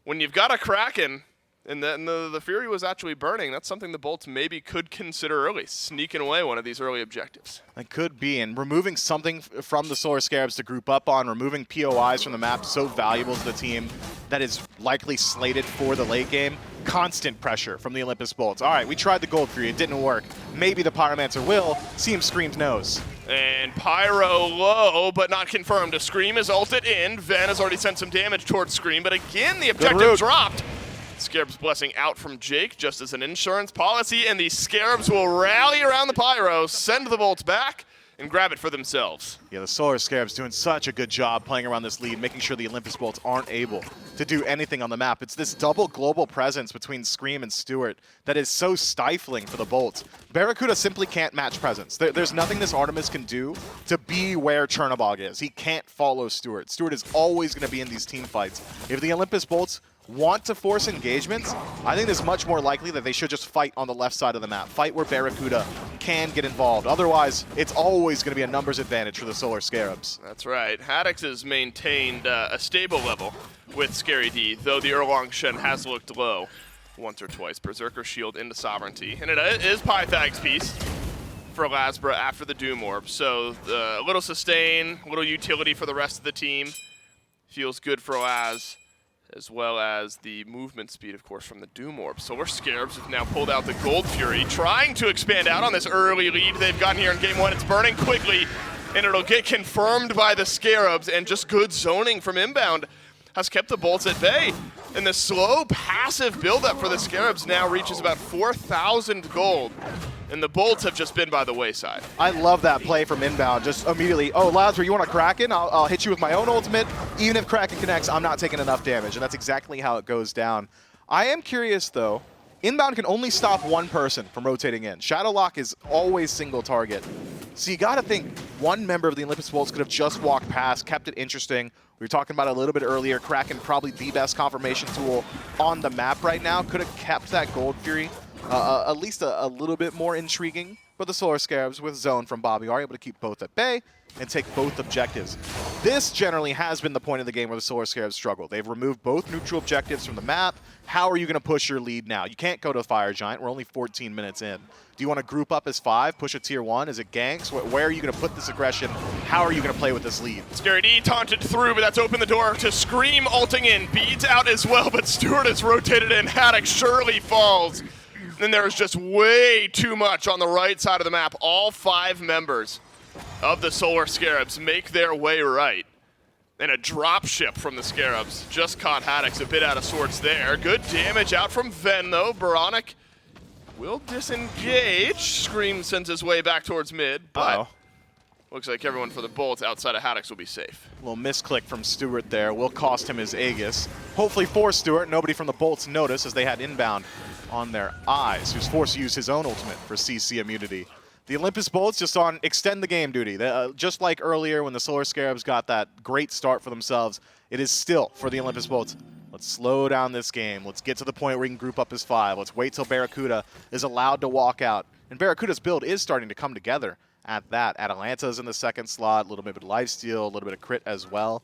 when you've got a Kraken, and the Fury was actually burning, that's something the Bolts maybe could consider early, sneaking away one of these early objectives. It could be, and removing something from the Solar Scarabs to group up on, removing POIs from the map, so valuable to the team that is likely slated for the late game. Constant pressure from the Olympus Bolts. All right, we tried the Gold Fury, it didn't work. Maybe the Pyromancer will. See him Scream's nose. And Pyro low, but not confirmed. A Scream is ulted in. Ven has already sent some damage towards Scream, but again, the objective dropped. Scarabs blessing out from Jake, just as an insurance policy, and the Scarabs will rally around the Pyro, send the Bolts back, and grab it for themselves. Yeah, the Solar Scarabs doing such a good job playing around this lead, making sure the Olympus Bolts aren't able to do anything on the map. It's this double global presence between Scream and Stewart that is so stifling for the Bolts. Barracuda simply can't match presence. There's nothing this Artemis can do to be where Chernobog is. He can't follow Stewart. Stewart is always going to be in these team fights. If the Olympus Bolts want to force engagements, I think it's much more likely that they should just fight on the left side of the map. Fight where Barracuda can get involved. Otherwise, it's always going to be a numbers advantage for the Solar Scarabs. That's right. Haddix has maintained a stable level with Scary D, though the Erlong Shen has looked low once or twice. Berserker Shield into Sovereignty. And it is Pythag's piece for Lasbra after the Doom Orb. So a little sustain, a little utility for the rest of the team. Feels good for Laz, as well as the movement speed, of course, from the Doom Orb. Solar Scarabs have now pulled out the Gold Fury, trying to expand out on this early lead they've gotten here in Game 1. It's burning quickly, and it'll get confirmed by the Scarabs, and just good zoning from Inbound has kept the Bolts at bay. And the slow, passive buildup for the Scarabs now reaches about 4,000 gold. And the Bolts have just been by the wayside. I love that play from Inbound. Just immediately, oh, Lazarus, you want a Kraken? I'll hit you with my own ultimate. Even if Kraken connects, I'm not taking enough damage. And that's exactly how it goes down. I am curious, though. Inbound can only stop one person from rotating in. Shadowlock is always single target. So you got to think one member of the Olympus Bolts could have just walked past, kept it interesting. We were talking about it a little bit earlier. Kraken probably the best confirmation tool on the map right now. Could have kept that Gold Fury at least a little bit more intriguing. But the Solar Scarabs with zone from Bobby are able to keep both at bay and take both objectives. This generally has been the point of the game where the Solar Scarabs struggle. They've removed both neutral objectives from the map. How are you going to push your lead now? You can't go to the Fire Giant. We're only 14 minutes in. Do you want to group up as 5, push a tier 1? Is it ganks? Where are you going to put this aggression? How are you going to play with this lead? Scary D taunted through, but that's opened the door to Scream ulting in. Beads out as well, but Stewart is rotated in. Haddock surely falls. Then there's just way too much on the right side of the map. All 5 members of the Solar Scarabs make their way right. And a drop ship from the Scarabs just caught Haddox a bit out of sorts there. Good damage out from Ven, though. Baronic will disengage. Scream sends his way back towards mid, but looks like everyone for the Bolts outside of Haddox will be safe. A little misclick from Stewart there will cost him his Aegis. Hopefully for Stewart, nobody from the Bolts noticed as they had inbound on their eyes, who's forced to use his own ultimate for CC immunity. The Olympus Bolts just on extend the game duty. Just like earlier when the Solar Scarabs got that great start for themselves, it is still for the Olympus Bolts. Let's slow down this game. Let's get to the point where we can group up as 5. Let's wait till Barracuda is allowed to walk out. And Barracuda's build is starting to come together at that. Atalanta's in the second slot, a little bit of lifesteal, a little bit of crit as well.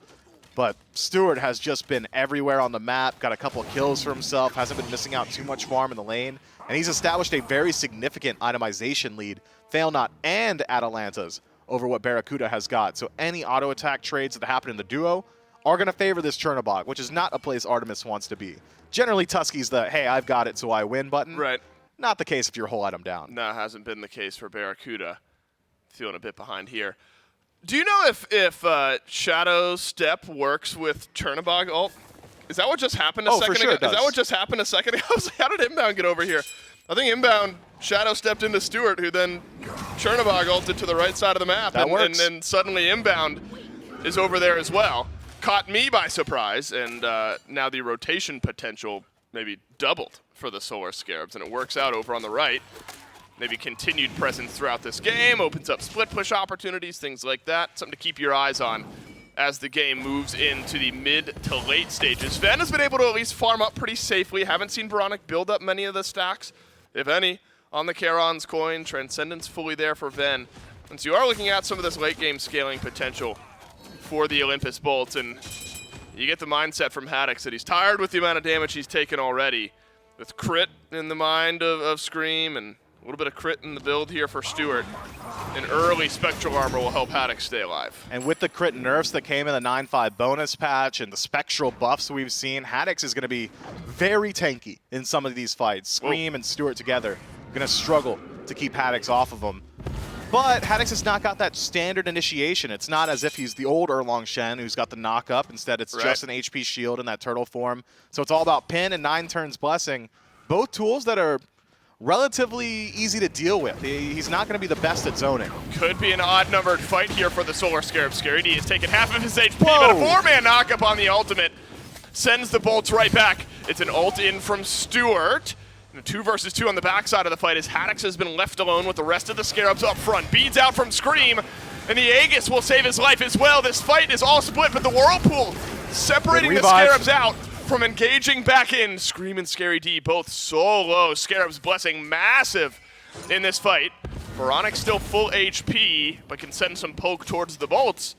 But Stewart has just been everywhere on the map, got a couple of kills for himself, hasn't been missing out too much farm in the lane, and he's established a very significant itemization lead, Failnaught and Atalanta's, over what Barracuda has got. So any auto attack trades that happen in the duo are going to favor this Chernobog, which is not a place Artemis wants to be. Generally, Tusky's the, hey, I've got it, so I win button. Right. Not the case if you're whole item down. No, hasn't been the case for Barracuda. Feeling a bit behind here. Do you know if Shadow Step works with Chernobog ult? Is that what just happened a second ago? Is that what just happened a second ago? I was like, how did Inbound get over here? I think Inbound Shadow stepped into Stewart, who then Chernobog ulted to the right side of the map. And then suddenly Inbound is over there as well. Caught me by surprise, and now the rotation potential maybe doubled for the Solar Scarabs, and it works out over on the right. Maybe continued presence throughout this game, opens up split push opportunities, things like that. Something to keep your eyes on as the game moves into the mid to late stages. Ven has been able to at least farm up pretty safely. Haven't seen Baronic build up many of the stacks, if any, on the Charon's coin. Transcendence fully there for Ven. And so you are looking at some of this late game scaling potential for the Olympus Bolts, and you get the mindset from Haddox that he's tired with the amount of damage he's taken already. With crit in the mind of Scream and a little bit of crit in the build here for Stewart. An early Spectral Armor will help Haddox stay alive. And with the crit nerfs that came in the 9.5 bonus patch and the Spectral buffs we've seen, Haddox is going to be very tanky in some of these fights. Scream and Stewart together going to struggle to keep Haddox off of him. But Haddox has not got that standard initiation. It's not as if he's the old Erlong Shen who's got the knock-up. Instead, it's just an HP shield in that turtle form. So it's all about pin and 9 turns blessing. Both tools that are relatively easy to deal with. He's not going to be the best at zoning. Could be an odd-numbered fight here for the Solar Scarab. Scary D has taken half of his HP, but a 4-man knock-up on the ultimate sends the bolts right back. It's an ult in from Stewart. And a 2 versus 2 on the backside of the fight as Haddox has been left alone with the rest of the Scarabs up front. Beads out from Scream, and the Aegis will save his life as well. This fight is all split, but the Whirlpool separating the Scarabs out from engaging back in. Scream and Scary D both so low. Scarabs Blessing massive in this fight. Baronic still full HP, but can send some poke towards the bolts.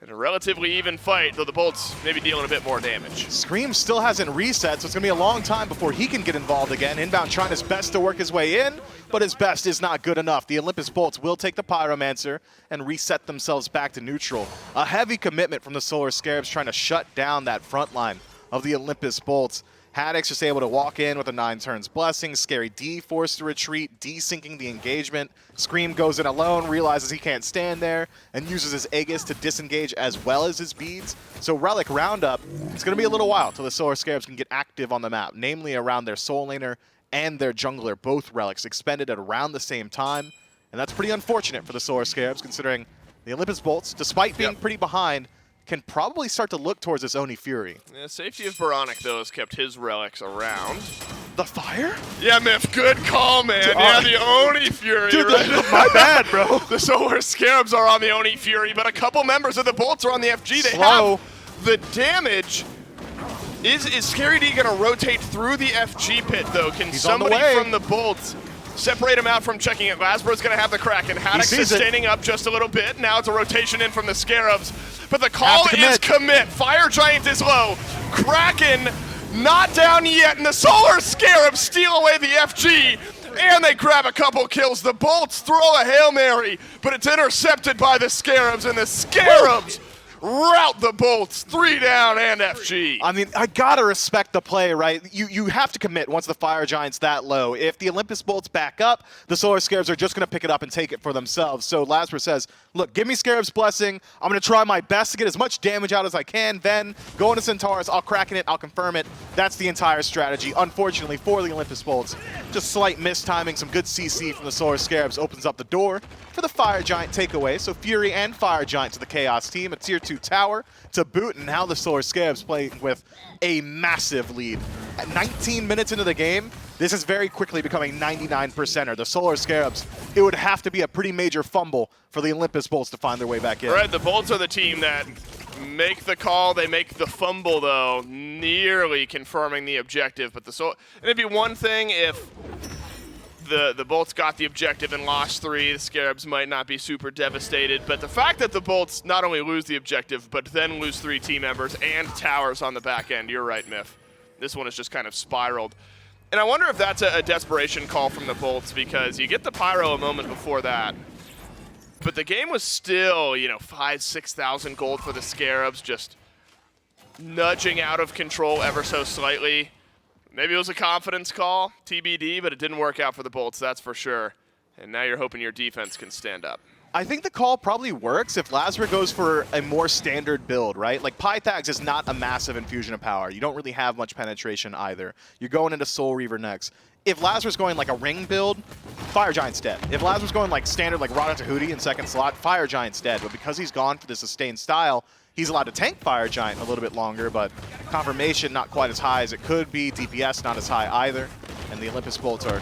In a relatively even fight, though the bolts maybe dealing a bit more damage. Scream still hasn't reset, so it's going to be a long time before he can get involved again. Inbound trying his best to work his way in, but his best is not good enough. The Olympus Bolts will take the Pyromancer and reset themselves back to neutral. A heavy commitment from the Solar Scarabs trying to shut down that front line of the Olympus Bolts. Haddox just able to walk in with a 9 turns blessing. Scary D forced to retreat, desyncing the engagement. Scream goes in alone, realizes he can't stand there, and uses his Aegis to disengage as well as his beads. So Relic Roundup, it's going to be a little while till the Solar Scarabs can get active on the map, namely around their Soul Laner and their Jungler, both relics expended at around the same time. And that's pretty unfortunate for the Solar Scarabs, considering the Olympus Bolts, despite being pretty behind, can probably start to look towards this Oni Fury. Yeah, safety of Baronic, though, has kept his relics around. The fire? Yeah, Miff, good call, man. Yeah, the Oni Fury. Dude, right? my bad, bro. The Solar Scarabs are on the Oni Fury, but a couple members of the Bolts are on the FG. They Slow. have the damage. Is Scary D gonna rotate through the FG pit though? Can He's on the somebody way. from the Bolts separate him out from checking it? Lasbro's gonna have the Kraken. Haddox is standing up just a little bit. Now it's a rotation in from the Scarabs. But the call is commit. Fire Giant is low. Kraken not down yet, and the Solar Scarabs steal away the FG. And they grab a couple kills. The Bolts throw a Hail Mary, but it's intercepted by the Scarabs, and the Scarabs rout the Bolts. 3 down and FG. I mean, I gotta respect the play, right? You have to commit once the Fire Giant's that low. If the Olympus Bolts back up, the Solar Scarabs are just gonna pick it up and take it for themselves. So Lazarus says, look, give me Scarab's Blessing. I'm gonna try my best to get as much damage out as I can. Then go into Centaurus, I'll Kraken it, I'll confirm it. That's the entire strategy. Unfortunately for the Olympus Bolts, just slight mistiming, some good CC from the Solar Scarabs opens up the door for the Fire Giant takeaway. So Fury and Fire Giant to the Chaos team, a tier 2 tower to boot, and now the Solar Scarabs playing with a massive lead. At 19 minutes into the game, this is very quickly becoming 99%er. The Solar Scarabs, it would have to be a pretty major fumble for the Olympus Bolts to find their way back in. Right, the Bolts are the team that make the call, they make the fumble though, nearly confirming the objective. But and it'd be one thing if the Bolts got the objective and lost 3, the Scarabs might not be super devastated, but the fact that the Bolts not only lose the objective, but then lose 3 team members and towers on the back end, you're right, Miff. This one has just kind of spiraled. And I wonder if that's a desperation call from the Bolts, because you get the Pyro a moment before that, but the game was still, 5,000-6,000 gold for the Scarabs, just nudging out of control ever so slightly. Maybe it was a confidence call, TBD, but it didn't work out for the Bolts, that's for sure. And now you're hoping your defense can stand up. I think the call probably works if Lazarus goes for a more standard build, right? Like, Pythags is not a massive infusion of power. You don't really have much penetration either. You're going into Soul Reaver next. If Lazarus going like a ring build, Fire Giant's dead. If Lazarus going like standard like Rada Tahuti in second slot, Fire Giant's dead. But because he's gone for the sustained style, he's allowed to tank Fire Giant a little bit longer, but confirmation not quite as high as it could be. DPS not as high either. And the Olympus Bolts are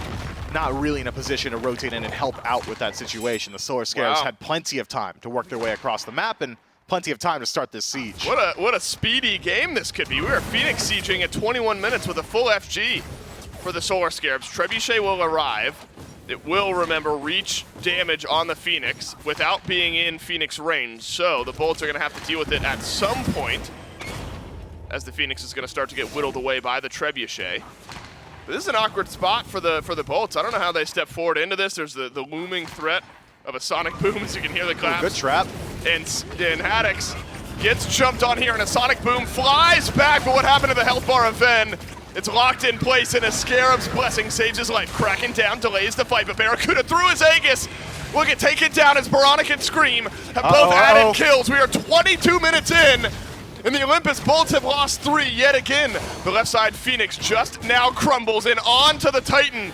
not really in a position to rotate in and help out with that situation. The Solar Scarabs had plenty of time to work their way across the map and plenty of time to start this siege. What a speedy game this could be. We are Phoenix sieging at 21 minutes with a full FG for the Solar Scarabs. Trebuchet will arrive. It will, remember, reach damage on the Phoenix without being in Phoenix range. So the Bolts are going to have to deal with it at some point, as the Phoenix is going to start to get whittled away by the Trebuchet. This is an awkward spot for the Bolts. I don't know how they step forward into this. There's the looming threat of a Sonic Boom, as you can hear the claps. Good trap. And Haddox gets jumped on here, and a Sonic Boom flies back, but what happened to the health bar of Ven? It's locked in place, and a Scarab's Blessing saves his life. Cracking down, delays the fight, but Barracuda through his Aegis will get taken down as Baronic and Scream have both added kills. We are 22 minutes in, and the Olympus Bolts have lost 3 yet again. The left side Phoenix just now crumbles, and on to the Titan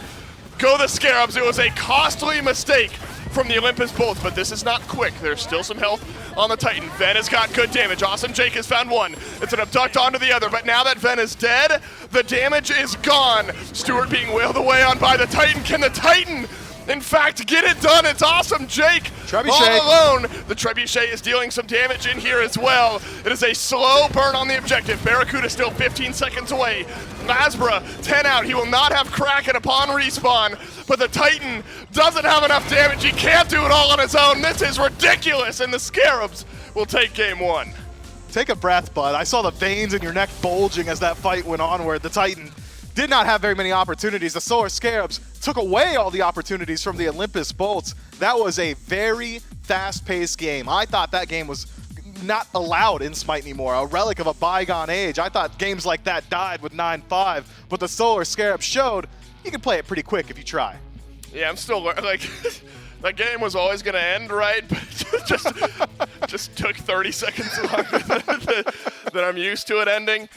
go the Scarabs. It was a costly mistake from the Olympus Bolts, but this is not quick. There's still some health on the Titan. Ven has got good damage. Awesome Jake has found one. It's an abduct onto the other, but now that Ven is dead, the damage is gone. Stewart being wailed away on by the Titan. Can the Titan, in fact, get it done? It's Awesome Jake all alone. The Trebuchet is dealing some damage in here as well. It is a slow burn on the objective. Barracuda still 15 seconds away. Masbra, 10 out. He will not have Kraken upon respawn, but the Titan doesn't have enough damage. He can't do it all on his own. This is ridiculous, and the Scarabs will take game 1. Take a breath, bud. I saw the veins in your neck bulging as that fight went on, where the Titan did not have very many opportunities. The Solar Scarabs took away all the opportunities from the Olympus Bolts. That was a very fast-paced game. I thought that game was not allowed in SMITE anymore, a relic of a bygone age. I thought games like that died with 9-5, but the Solar Scarabs showed you can play it pretty quick if you try. Yeah, I'm still like that game was always going to end right, but just took 30 seconds longer than I'm used to it ending.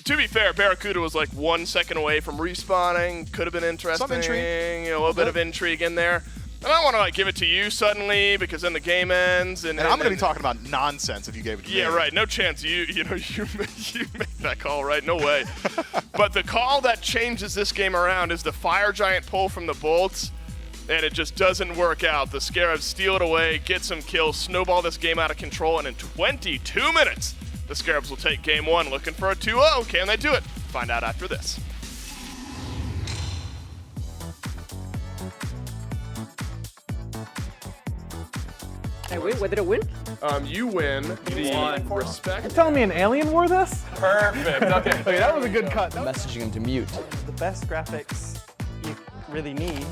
To be fair, Barracuda was like 1 second away from respawning. Could have been interesting. Some intrigue. A little bit of intrigue in there. And I don't want to like give it to you suddenly, because then the game ends. And I'm going to be talking about nonsense if you gave it to me. Yeah, right. No chance. You make that call, right? No way. But the call that changes this game around is the Fire Giant pull from the Bolts, and it just doesn't work out. The Scarabs steal it away, get some kills, snowball this game out of control, and in 22 minutes, The Scarabs will take game 1, looking for a 2-0. Can they do it? Find out after this. Hey, wait, what did it win? You win the respect. You're telling me an alien wore this? Perfect. Okay. Okay, that was a good cut. Messaging him to mute. The best graphics you really need,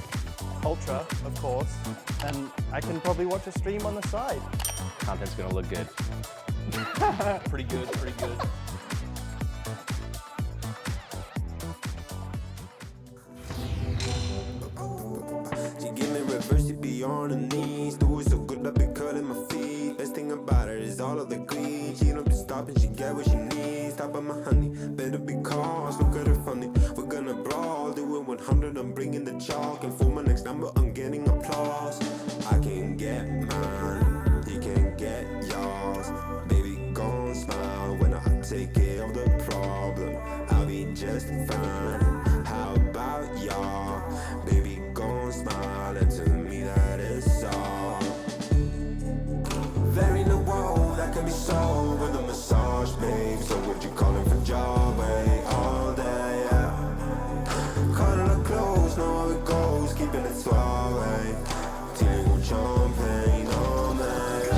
ultra, of course, and I can probably watch a stream on the side. Content's gonna look good. Pretty good, pretty good. She give me reverse, she be on her knees. Do it so good, I be curling my feet. Best thing about her is all of the greed. She don't be stopping, she get what she needs. Top of my honey, better be cautious. Look at her funny, we're gonna brawl. Do it 100, I'm bringing the chalk. And for my next number, I'm getting applause. I can get mine, you can get yours. Baby, gon' smile when I take care of the problem. I'll be just fine. How about y'all? Baby, gon' smile, and to me that is all. There ain't no world that can be solved with a massage, babe. So what you calling for job, way all day, yeah. Cuddle her close, know how it goes, keeping it suave. Dealing with champagne all night.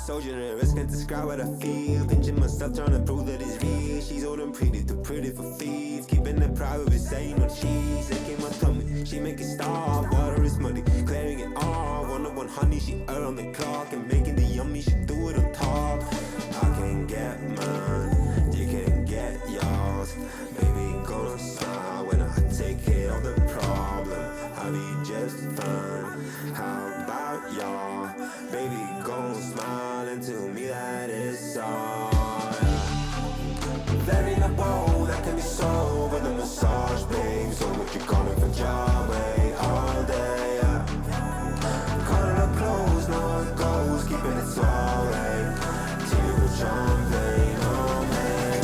So generous, can't describe what I feel. Pinching myself, trying to prove that it's real. She's old and pretty, too pretty for thieves. Keeping it private, but saying no cheese. Licking my tummy, she make it stop. Water is muddy, clearing it off. 101 honey, she on the clock. And making the yummy, she do it on top. I can get mine, you can get yours. Baby, gonna smile when I take care of the problem. I'll be just fine. How about y'all? Baby, gon' smile and tell me that it's all. There ain't a bowl that can be solved with a massage, babe. So what you calling for job, way all day, yeah. Cuddle her close, know how it goes, keeping it suave. Dealing with champagne all night.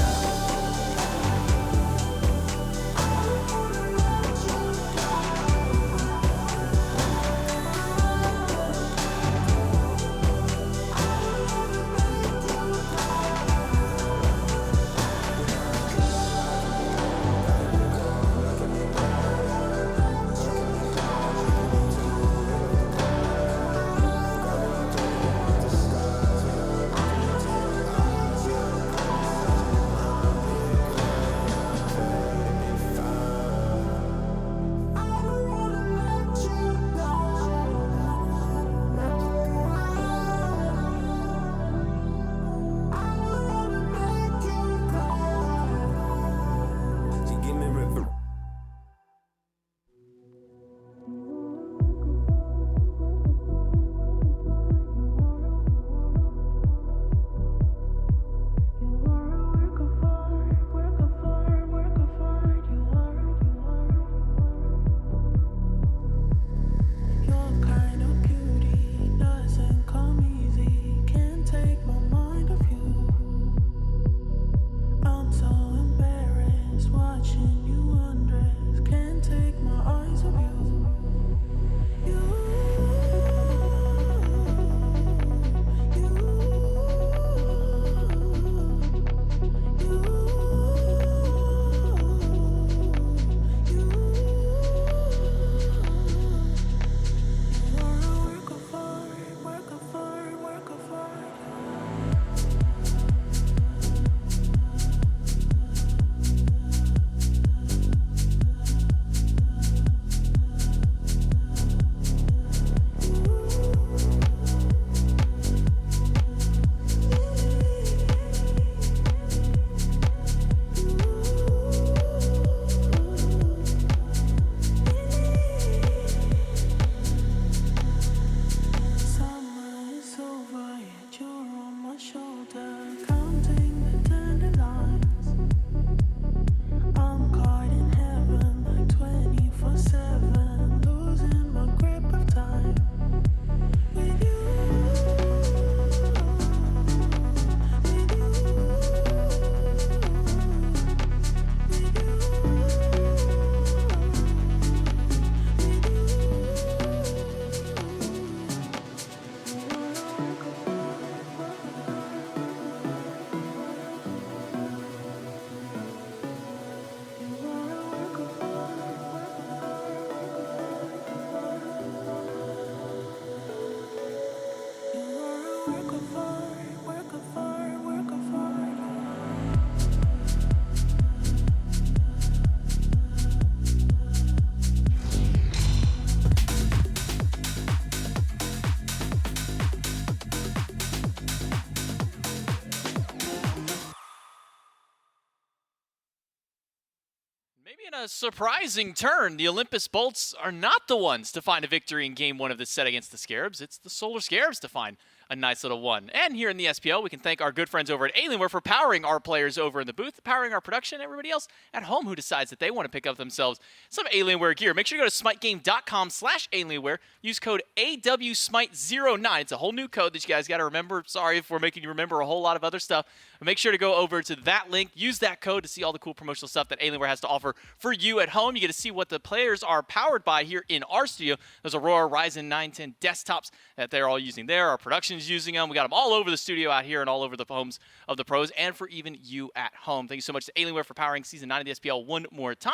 Maybe in a surprising turn, the Olympus Bolts are not the ones to find a victory in Game 1 of this set against the Scarabs. It's the Solar Scarabs to find a nice little one. And here in the SPL, we can thank our good friends over at Alienware for powering our players over in the booth, powering our production, and everybody else at home who decides that they want to pick up themselves some Alienware gear. Make sure you go to smitegame.com/Alienware. Use code AWSMITE09. It's a whole new code that you guys got to remember. Sorry if we're making you remember a whole lot of other stuff. But make sure to go over to that link. Use that code to see all the cool promotional stuff that Alienware has to offer for you at home. You get to see what the players are powered by here in our studio. Those Aurora Ryzen 910 desktops that they're all using there. Our production's using them. We got them all over the studio out here and all over the homes of the pros and for even you at home. Thank you so much to Alienware for powering Season 9 of the SPL one more time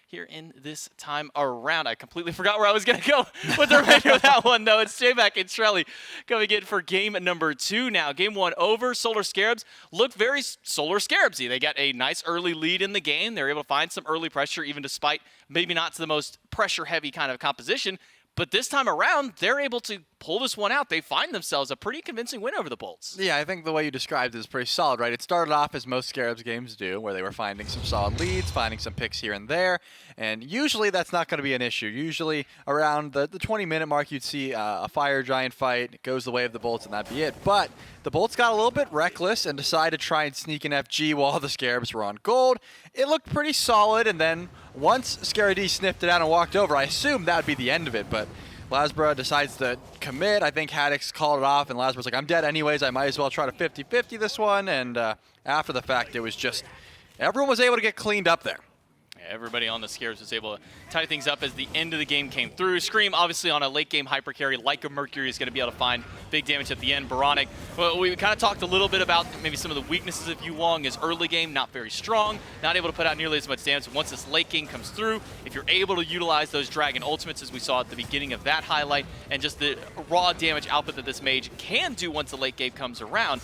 here in this time around. I completely forgot where I was going to go with the remainder of that one, though. It's J-Mac and Trelly coming in for game number 2 now. Game 1 over. Solar Scarabs looked very Solar Scarabsy. They got a nice early lead in the game. They're able to find some early pressure, even despite maybe not to the most pressure-heavy kind of composition. But this time around, they're able to pull this one out. They find themselves a pretty convincing win over the Bolts. Yeah, I think the way you described it is pretty solid, right? It started off as most Scarabs games do, where they were finding some solid leads, finding some picks here and there, and usually that's not going to be an issue. Usually around the 20-minute mark, you'd see a Fire Giant fight. It goes the way of the Bolts, and that'd be it. But the Bolts got a little bit reckless and decided to try and sneak an FG while the Scarabs were on gold. It looked pretty solid, and then once Scarady sniffed it out and walked over, I assumed that would be the end of it, but Lasbra decides to commit. I think Haddix called it off, and Lasbra's like, I'm dead anyways. I might as well try to 50-50 this one. And after the fact, it was just everyone was able to get cleaned up there. Everybody on the Scarabs was able to tie things up as the end of the game came through. Scream, obviously, on a late-game hyper carry like a Mercury is going to be able to find big damage at the end. Baronic, well, we kind of talked a little bit about maybe some of the weaknesses of Yuwong. His early game, not very strong, not able to put out nearly as much damage. Once this late game comes through, if you're able to utilize those Dragon Ultimates, as we saw at the beginning of that highlight, and just the raw damage output that this mage can do once the late game comes around,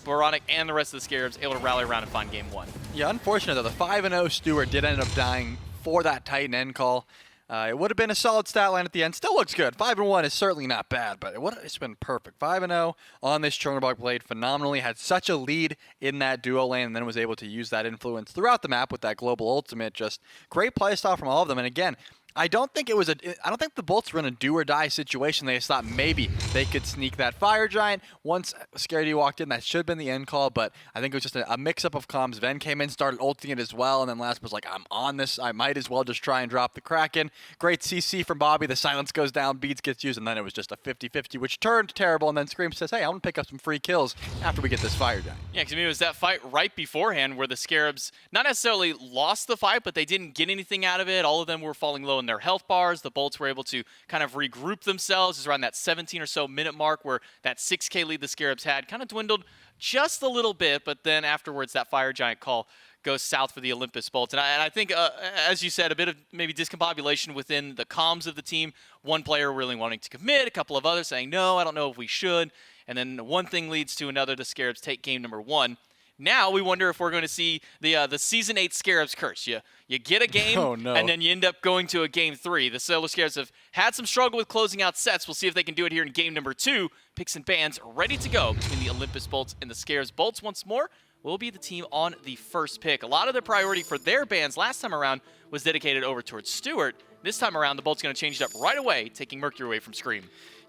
Baronic and the rest of the Scarabs able to rally around and find game 1. Yeah, unfortunate though. The 5-0 Stewart did end up dying for that Titan end call. It would have been a solid stat line at the end. Still looks good. 5-1 is certainly not bad, but it's been perfect. 5-0 on this Chernobog played phenomenally. Had such a lead in that duo lane, and then was able to use that influence throughout the map with that global ultimate. Just great play style from all of them. And again, I don't think the Bolts were in a do or die situation. They just thought maybe they could sneak that Fire Giant. Once Scaredy walked in, that should have been the end call, but I think it was just a mix-up of comms. Ven came in, started ulting it as well, and then last was like, I'm on this. I might as well just try and drop the Kraken. Great CC from Bobby. The silence goes down, beads gets used, and then it was just a 50-50, which turned terrible, and then Scream says, hey, I want to pick up some free kills after we get this Fire Giant. Yeah, because I mean, it was that fight right beforehand where the Scarabs not necessarily lost the fight, but they didn't get anything out of it. All of them were falling low in their health bars. The Bolts were able to kind of regroup themselves. It was around that 17 or so minute mark where that 6K lead the Scarabs had kind of dwindled just a little bit, but then afterwards that Fire Giant call goes south for the Olympus Bolts. And I think, as you said, a bit of maybe discombobulation within the comms of the team. One player really wanting to commit, a couple of others saying, no, I don't know if we should. And then one thing leads to another. The Scarabs take game number 1. Now we wonder if we're going to see the Season 8 Scarabs curse. You get a game, and then you end up going to a game 3. The Solar Scarabs have had some struggle with closing out sets. We'll see if they can do it here in game number 2. Picks and bans ready to go between the Olympus Bolts and the Scarabs. Bolts once more will be the team on the first pick. A lot of the priority for their bans last time around was dedicated over towards Stewart. This time around, the Bolts going to change it up right away, taking Mercury away from Scream.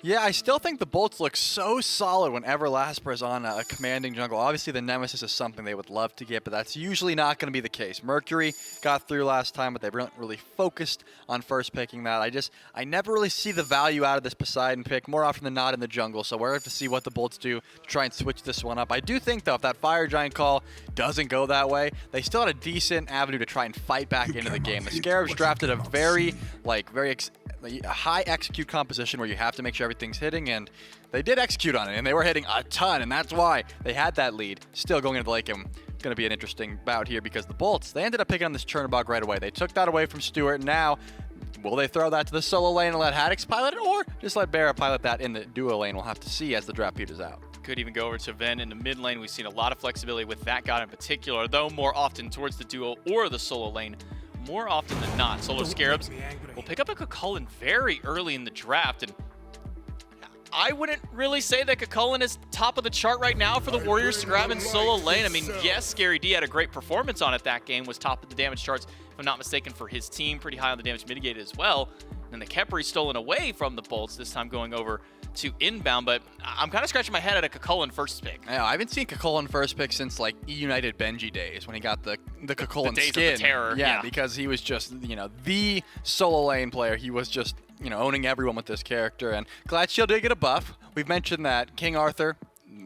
Yeah, I still think the Bolts look so solid whenever Lasper is on a commanding jungle. Obviously, the Nemesis is something they would love to get, but that's usually not going to be the case. Mercury got through last time, but they weren't really focused on first picking that. I never really see the value out of this Poseidon pick, more often than not in the jungle, so we're going to see what the Bolts do to try and switch this one up. I do think, though, if that Fire Giant call doesn't go that way, they still had a decent avenue to try and fight back into the game. The Scarabs drafted a very high execute composition where you have to make sure everything's hitting, and they did execute on it, and they were hitting a ton, and that's why they had that lead. Still going into the late game, it's going to be an interesting bout here because the Bolts, they ended up picking on this Chernobog right away. They took that away from Stewart, and now Will they throw that to the solo lane and let Haddix pilot it, or just let Barra pilot that in the duo lane? We'll have to see as the draft peters out. Could even go over to Ven in the mid lane. We've seen a lot of flexibility with that god in particular, though more often towards the duo or the solo lane. More often than not, Solar Scarabs will pick up a Cucullin very early in the draft, and I wouldn't really say that Cucullin is top of the chart right now for the Warriors to grab in solo lane. I mean, yes, Scary D had a great performance on it that game, was top of the damage charts, if I'm not mistaken, for his team, pretty high on the damage mitigated as well. And the Khepri stolen away from the Bolts, this time going over to inbound, but I'm kind of scratching my head at a Cucullin first pick. I haven't seen Cucullin first pick since like E-United Benji days when he got the Cucullin days skin. of the terror. Yeah, because he was just, the solo lane player. He was just, owning everyone with this character. And Glad Shield did get a buff. We've mentioned that King Arthur,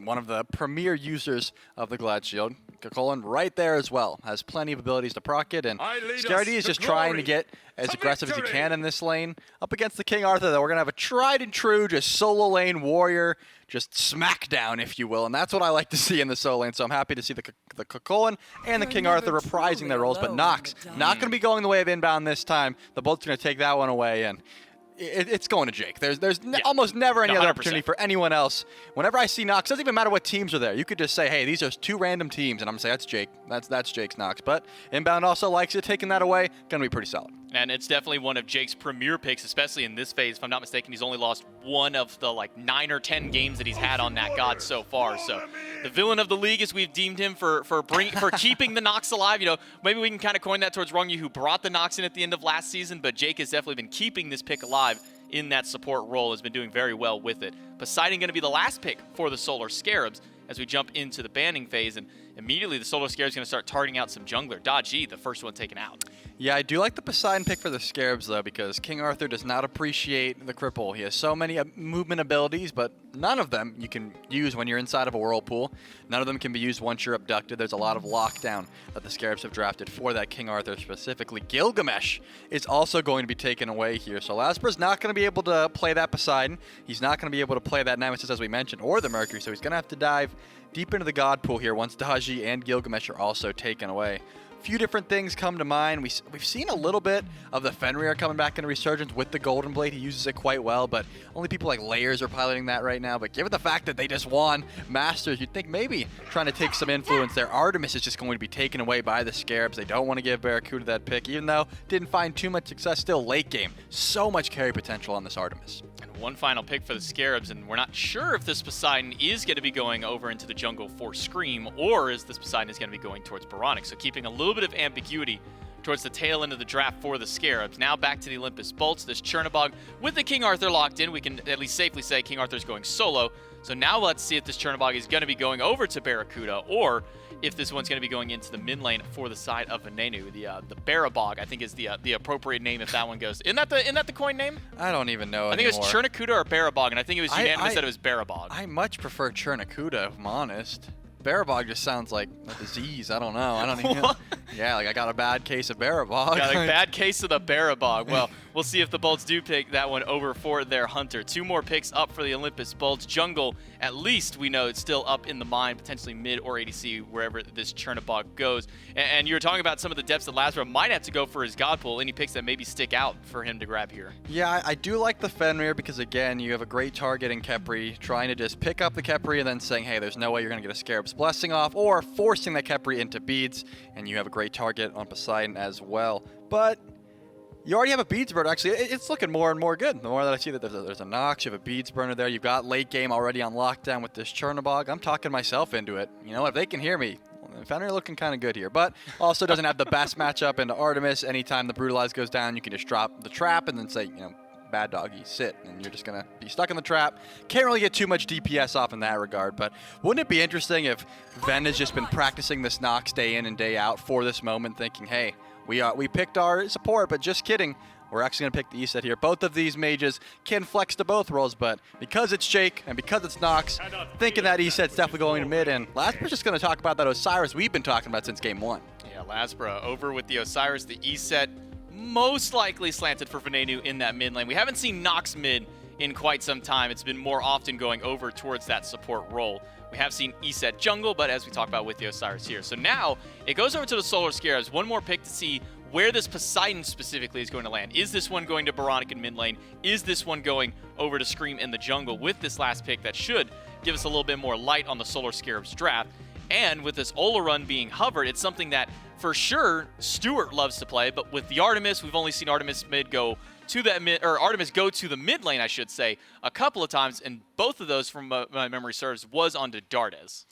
one of the premier users of the Glad Shield, Cucullin right there as well, has plenty of abilities to proc it, and Scardy is just trying to get as aggressive as he can in this lane. Up against the King Arthur, though, we're going to have a tried and true just solo lane warrior, just smackdown, if you will, and that's what I like to see in the solo lane, so I'm happy to see the Cucullin and the King Arthur reprising their roles, but Nox not going to be going the way of inbound this time. The Bolt's going to take that one away, and it's going to Jake. There's almost never any other opportunity for anyone else. Whenever I see Nox, doesn't even matter what teams are there. You could just say, hey, these are two random teams, and I'm going to say, that's Jake. That's Jake's Nox. But inbound also likes it. Taking that away, going to be pretty solid. And it's definitely one of Jake's premier picks, especially in this phase. If I'm not mistaken, he's only lost one of the 9 or 10 games that he's had on that god so far. So the villain of the league, as we've deemed him, for keeping the Nox alive. Maybe we can kind of coin that towards Rongyu, who brought the Nox in at the end of last season, but Jake has definitely been keeping this pick alive in that support role, has been doing very well with it. Poseidon going to be the last pick for the Solar Scarabs as we jump into the banning phase, and immediately the Solar Scarabs going to start targeting out some jungler. Daji, the first one taken out. Yeah, I do like the Poseidon pick for the Scarabs, though, because King Arthur does not appreciate the cripple. He has so many movement abilities, but none of them you can use when you're inside of a whirlpool. None of them can be used once you're abducted. There's a lot of lockdown that the Scarabs have drafted for that King Arthur specifically. Gilgamesh is also going to be taken away here, so Lasper's not going to be able to play that Poseidon. He's not going to be able to play that Nemesis, as we mentioned, or the Mercury, so he's going to have to dive deep into the God pool here once Daji and Gilgamesh are also taken away. Few different things come to mind. We've seen a little bit of the Fenrir coming back into Resurgence with the Golden Blade. He uses it quite well, but only people like Layers are piloting that right now. But given the fact that they just won Masters, you'd think maybe trying to take some influence there. Artemis is just going to be taken away by the Scarabs. They don't want to give Barracuda that pick, even though didn't find too much success. Still late game. So much carry potential on this Artemis. And one final pick for the Scarabs, and we're not sure if this Poseidon is going to be going over into the jungle for Scream, or is this Poseidon is going to be going towards Baronic. So keeping a little bit of ambiguity towards the tail end of the draft for the Scarabs. Now back to the Olympus Bolts. This Chernobog with the King Arthur locked in. We can at least safely say King Arthur's going solo. So now let's see if this Chernobog is going to be going over to Barracuda, or if this one's going to be going into the mid lane for the side of Venenu. The Barabog, I think, is the appropriate name if that one goes. Isn't that the coin name? I don't even know I think anymore. It was Chernacuda or Barabog, and I think it was unanimous that it was Barabog. I much prefer Chernacuda, if I'm honest. Barabog just sounds like a disease. I don't know. I don't even. Yeah, like I got a bad case of Barabog. Got a bad case of the Barabog. Well, we'll see if the Bolts do pick that one over for their Hunter. 2 more picks up for the Olympus Bolts. Jungle, at least we know it's still up in the mine, potentially mid or ADC, wherever this Chernobog goes. And you were talking about some of the depths that Lazarus might have to go for his God Pool. Any picks that maybe stick out for him to grab here? Yeah, I do like the Fenrir because, again, you have a great target in Khepri, trying to just pick up the Khepri and then saying, hey, there's no way you're going to get a Scarab's Blessing off, or forcing that Khepri into beads, and you have a great target on Poseidon as well. But you already have a Beads Burner. Actually, it's looking more and more good. The more that I see that there's a Nox, you have a Beads Burner there. You've got late game already on lockdown with this Chernobog. I'm talking myself into it. You know, if they can hear me, Fenrir looking kind of good here, but also doesn't have the best matchup into Artemis. Anytime the Brutalize goes down, you can just drop the trap and then say, you know, bad doggy, sit, and you're just going to be stuck in the trap. Can't really get too much DPS off in that regard, but wouldn't it be interesting if Ven has just been practicing this Nox day in and day out for this moment, thinking, hey, we picked our support, but just kidding. We're actually going to pick the E-set here. Both of these mages can flex to both roles, but because it's Jake and because it's Nox, thinking that E-set's definitely going to mid, and Lasper's just going to talk about that Osiris we've been talking about since game 1. Yeah, Laspera over with the Osiris, the E-set, most likely slanted for Venenu in that mid lane. We haven't seen Nox mid in quite some time. It's been more often going over towards that support role. We have seen E-set jungle, but as we talk about with the Osiris here. So now it goes over to the Solar Scarabs. One more pick to see where this Poseidon specifically is going to land. Is this one going to Baronic in mid lane? Is this one going over to Scream in the jungle with this last pick that should give us a little bit more light on the Solar Scarabs draft? And with this Ola being hovered, it's something that for sure Stuart loves to play, but with the Artemis, we've only seen Artemis go to the mid lane, I should say, a couple of times, and both of those, from my memory serves, was onto Dardes.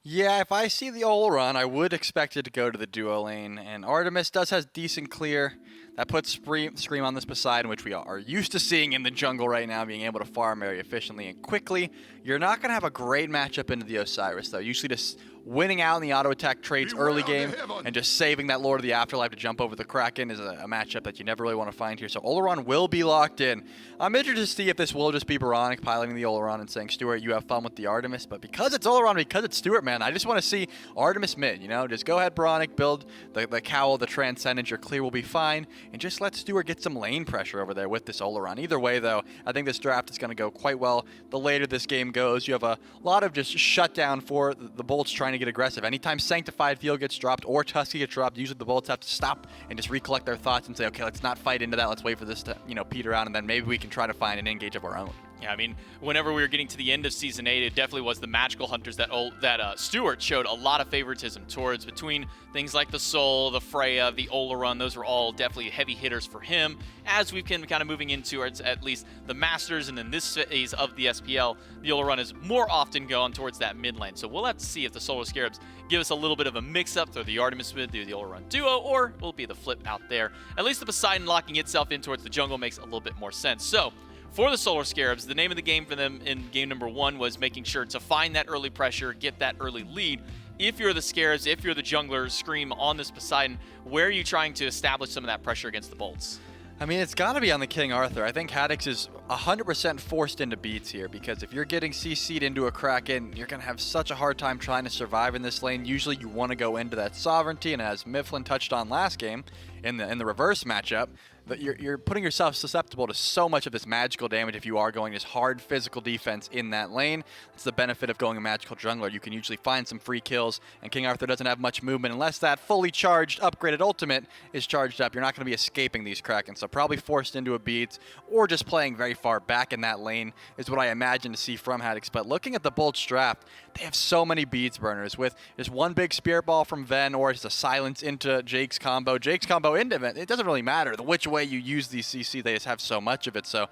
Yeah, if I see the Oleron, I would expect it to go to the duo lane, and Artemis does have decent clear. That puts Scream on this Poseidon, which we are used to seeing in the jungle right now, being able to farm very efficiently and quickly. You're not going to have a great matchup into the Osiris, though. Usually just winning out in the auto attack trades early game and just saving that Lord of the Afterlife to jump over the Kraken is a matchup that you never really want to find here. So Oleron will be locked in. I'm interested to see if this will just be Baronic piloting the Oleron and saying, Stuart, you have fun with the Artemis. But because it's Oleron, because it's Stuart, man, I just want to see Artemis mid. Just go ahead, Baronic, build the Cowl, the Transcendence. Your clear will be fine. And just let Stuart get some lane pressure over there with this Oleron. Either way, though, I think this draft is going to go quite well. The later this game goes, you have a lot of just shutdown for the Bolts trying to get aggressive. Anytime Sanctified Field gets dropped or Tusky gets dropped, usually the Bolts have to stop and just recollect their thoughts and say, okay, let's not fight into that. Let's wait for this to, peter out, and then maybe we can try to find an engage of our own. Yeah, I mean, whenever we were getting to the end of Season 8, it definitely was the magical hunters that Stuart showed a lot of favoritism towards, between things like the Soul, the Freya, the Oleron. Those were all definitely heavy hitters for him. As we've been kind of moving into at least the Masters and then this phase of the SPL, the Oleron is more often going towards that mid lane. So we'll have to see if the Solar Scarabs give us a little bit of a mix-up through the Artemis mid, through the Oleron duo, or will be the flip out there. At least the Poseidon locking itself in towards the jungle makes a little bit more sense. So for the Solar Scarabs, the name of the game for them in game number 1 was making sure to find that early pressure, get that early lead. If you're the Scarabs, if you're the jungler, Scream on this Poseidon, where are you trying to establish some of that pressure against the Bolts? I mean, it's got to be on the King Arthur. I think Haddix is 100% forced into beats here, because if you're getting CC'd into a Kraken, you're going to have such a hard time trying to survive in this lane. Usually you want to go into that sovereignty, and as Mifflin touched on last game, in the reverse matchup, that you're putting yourself susceptible to so much of this magical damage if you are going this hard physical defense in that lane. That's the benefit of going a magical jungler. You can usually find some free kills, and King Arthur doesn't have much movement unless that fully charged, upgraded ultimate is charged up. You're not going to be escaping these Kraken, so probably forced into a beat or just playing very far back in that lane is what I imagine to see from Haddix. But looking at the Bolts draft, they have so many beads burners with just one big Spirit Ball from Ven or just a silence into Jake's combo. Jake's combo into Ven, it doesn't really matter which way you use these CC, they just have so much of it. So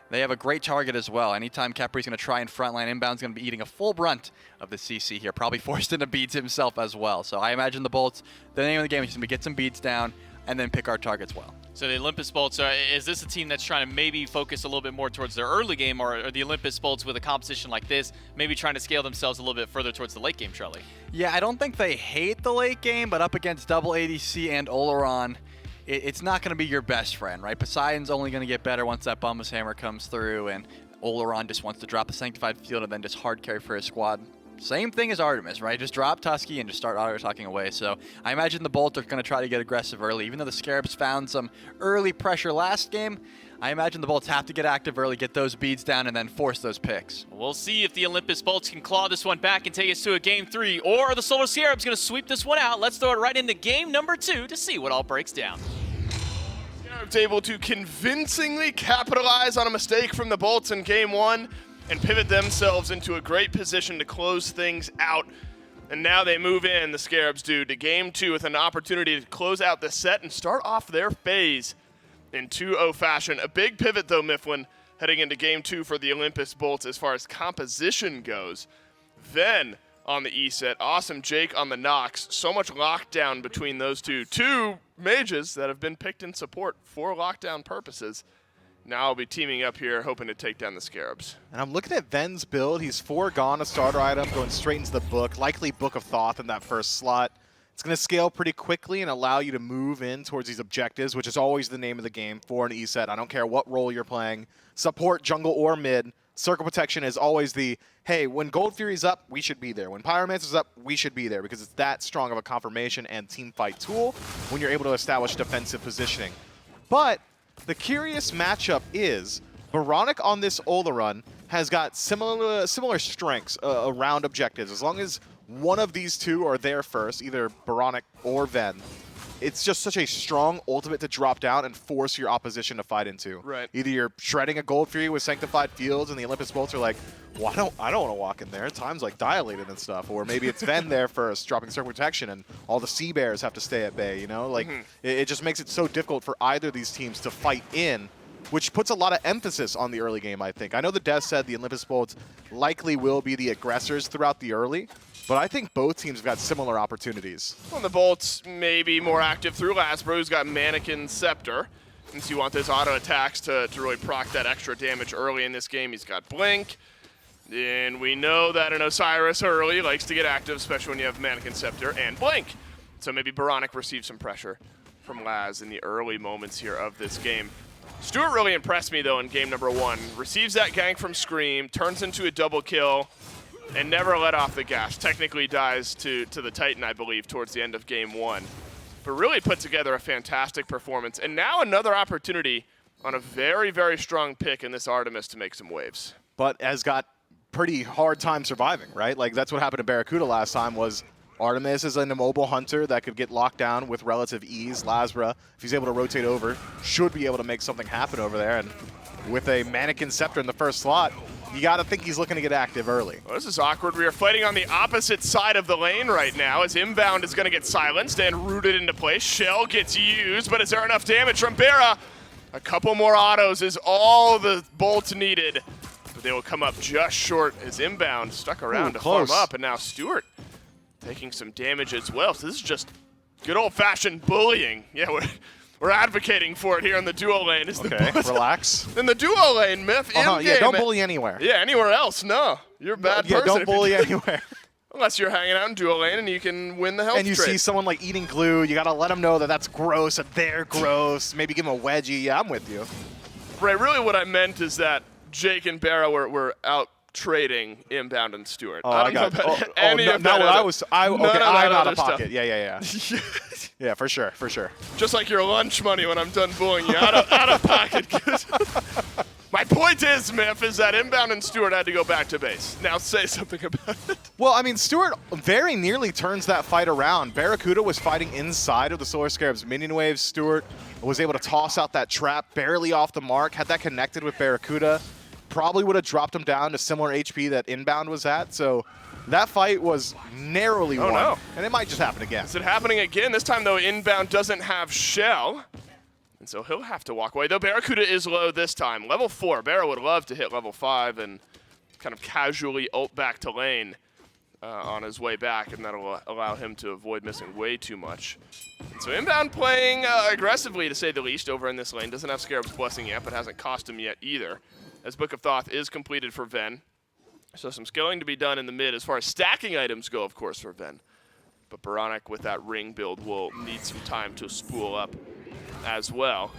they have a great target as well. Anytime Capri's going to try and frontline inbound's going to be eating a full brunt of the CC here, probably forced into beads himself as well. So I imagine the Bolts, the name of the game is just going to get some beads down and then pick our targets well. So the Olympus Bolts, is this a team that's trying to maybe focus a little bit more towards their early game, or are the Olympus Bolts with a composition like this maybe trying to scale themselves a little bit further towards the late game, Trelly? Yeah, I don't think they hate the late game, but up against double ADC and Oleron, it's not going to be your best friend, right? Poseidon's only going to get better once that Bombus Hammer comes through, and Oleron just wants to drop the Sanctified Field and then just hard carry for his squad. Same thing as Artemis, right? Just drop Tusky and just start auto-attacking away. So I imagine the Bolt are going to try to get aggressive early. Even though the Scarabs found some early pressure last game, I imagine the Bolts have to get active early, get those beads down, and then force those picks. We'll see if the Olympus Bolts can claw this one back and take us to a game 3, or are the Solar Scarabs going to sweep this one out? Let's throw it right into game number 2 to see what all breaks down. Scarabs able to convincingly capitalize on a mistake from the Bolts in game 1 and pivot themselves into a great position to close things out. And now they move in, the Scarabs do, to game 2 with an opportunity to close out the set and start off their phase in 2-0 fashion. A big pivot, though, Mifflin, heading into game 2 for the Olympus Bolts as far as composition goes. Then, on the E set, awesome Jake on the Nox. So much lockdown between those two mages that have been picked in support for lockdown purposes. Now I'll be teaming up here, hoping to take down the Scarabs. And I'm looking at Ven's build. He's foregone a starter item, going straight into the book, likely Book of Thoth in that first slot. It's going to scale pretty quickly and allow you to move in towards these objectives, which is always the name of the game for an E-set. I don't care what role you're playing, support, jungle, or mid. Circle Protection is always the, hey, when Gold Fury's up, we should be there. When Pyromancer's up, we should be there, because it's that strong of a confirmation and team fight tool when you're able to establish defensive positioning. But the curious matchup is Baronic on this Oleron has got similar strengths around objectives. As long as one of these two are there first, either Baronic or Ven, it's just such a strong ultimate to drop down and force your opposition to fight into. Right. Either you're shredding a gold Fury with Sanctified Fields and the Olympus bolts are like, well, I don't want to walk in there. Time's like dilated and stuff. Or maybe it's Ven there first, dropping Circle Protection, and all the Sea Bears have to stay at bay, you know? Like, it just makes it so difficult for either of these teams to fight in, which puts a lot of emphasis on the early game, I think. I know the Dev said the Olympus bolts likely will be the aggressors throughout the early, but I think both teams have got similar opportunities. Well, the bolts may be more active through Lasbro, who's got Mannequin Scepter. Since you want those auto attacks to really proc that extra damage early in this game, he's got Blink. And we know that an Osiris early likes to get active, especially when you have Mannequin Scepter and Blink. So maybe Baronic receives some pressure from Laz in the early moments here of this game. Stuart really impressed me, though, in game number 1. Receives that gank from Scream, turns into a double kill, and never let off the gas. Technically dies to the Titan, I believe, towards the end of game 1. But really put together a fantastic performance. And now another opportunity on a very, very strong pick in this Artemis to make some waves. But has got pretty hard time surviving, right? Like, that's what happened to Barracuda last time was Artemis is an immobile hunter that could get locked down with relative ease. Lasbra, if he's able to rotate over, should be able to make something happen over there. And with a Mannequin Scepter in the first slot, you got to think he's looking to get active early. Well, this is awkward. We are fighting on the opposite side of the lane right now as Inbound is going to get silenced and rooted into place. Shell gets used, but is there enough damage from Barra? A couple more autos is all the bolts needed. But they will come up just short as Inbound stuck around to farm up. And now Stuart taking some damage as well. So this is just good old-fashioned bullying. Yeah, we're advocating for it here in the duo lane. Okay, relax. In the duo lane, Myth, in-game. Yeah, don't bully anywhere. Yeah, anywhere else, no. You're a bad person. Yeah, don't bully anywhere. Unless you're hanging out in duo lane and you can win the health And you trade. see someone like eating glue, you got to let them know that that's gross, that they're gross. Maybe give them a wedgie. Yeah, I'm with you. Right, really what I meant is that Jake and Barra were out trading Inbound and Stewart. Oh, I don't know about any of that. Not what None of that I'm out other of pocket. stuff. Yeah. Yeah, for sure, for sure. Just like your lunch money when I'm done bullying you out of pocket. My point is, Myth, is that Inbound and Stewart had to go back to base. Now say something about it. Well, I mean, Stewart very nearly turns that fight around. Barracuda was fighting inside of the Solar Scarabs minion waves. Stewart was able to toss out that trap barely off the mark. Had that connected with Barracuda, probably would have dropped him down to similar HP that Inbound was at. So that fight was narrowly won. No. And it might just happen again. Is it happening again? This time, though, Inbound doesn't have Shell. And so he'll have to walk away. Though Barracuda is low this time. Level 4. Barra would love to hit level 5 and kind of casually ult back to lane on his way back, and that'll allow him to avoid missing way too much. And so Inbound playing aggressively, to say the least, over in this lane. Doesn't have Scarab's Blessing yet, but hasn't cost him yet either, as Book of Thoth is completed for Ven. So some skilling to be done in the mid as far as stacking items go, of course, for Ven. But Baronic with that ring build will need some time to spool up as well.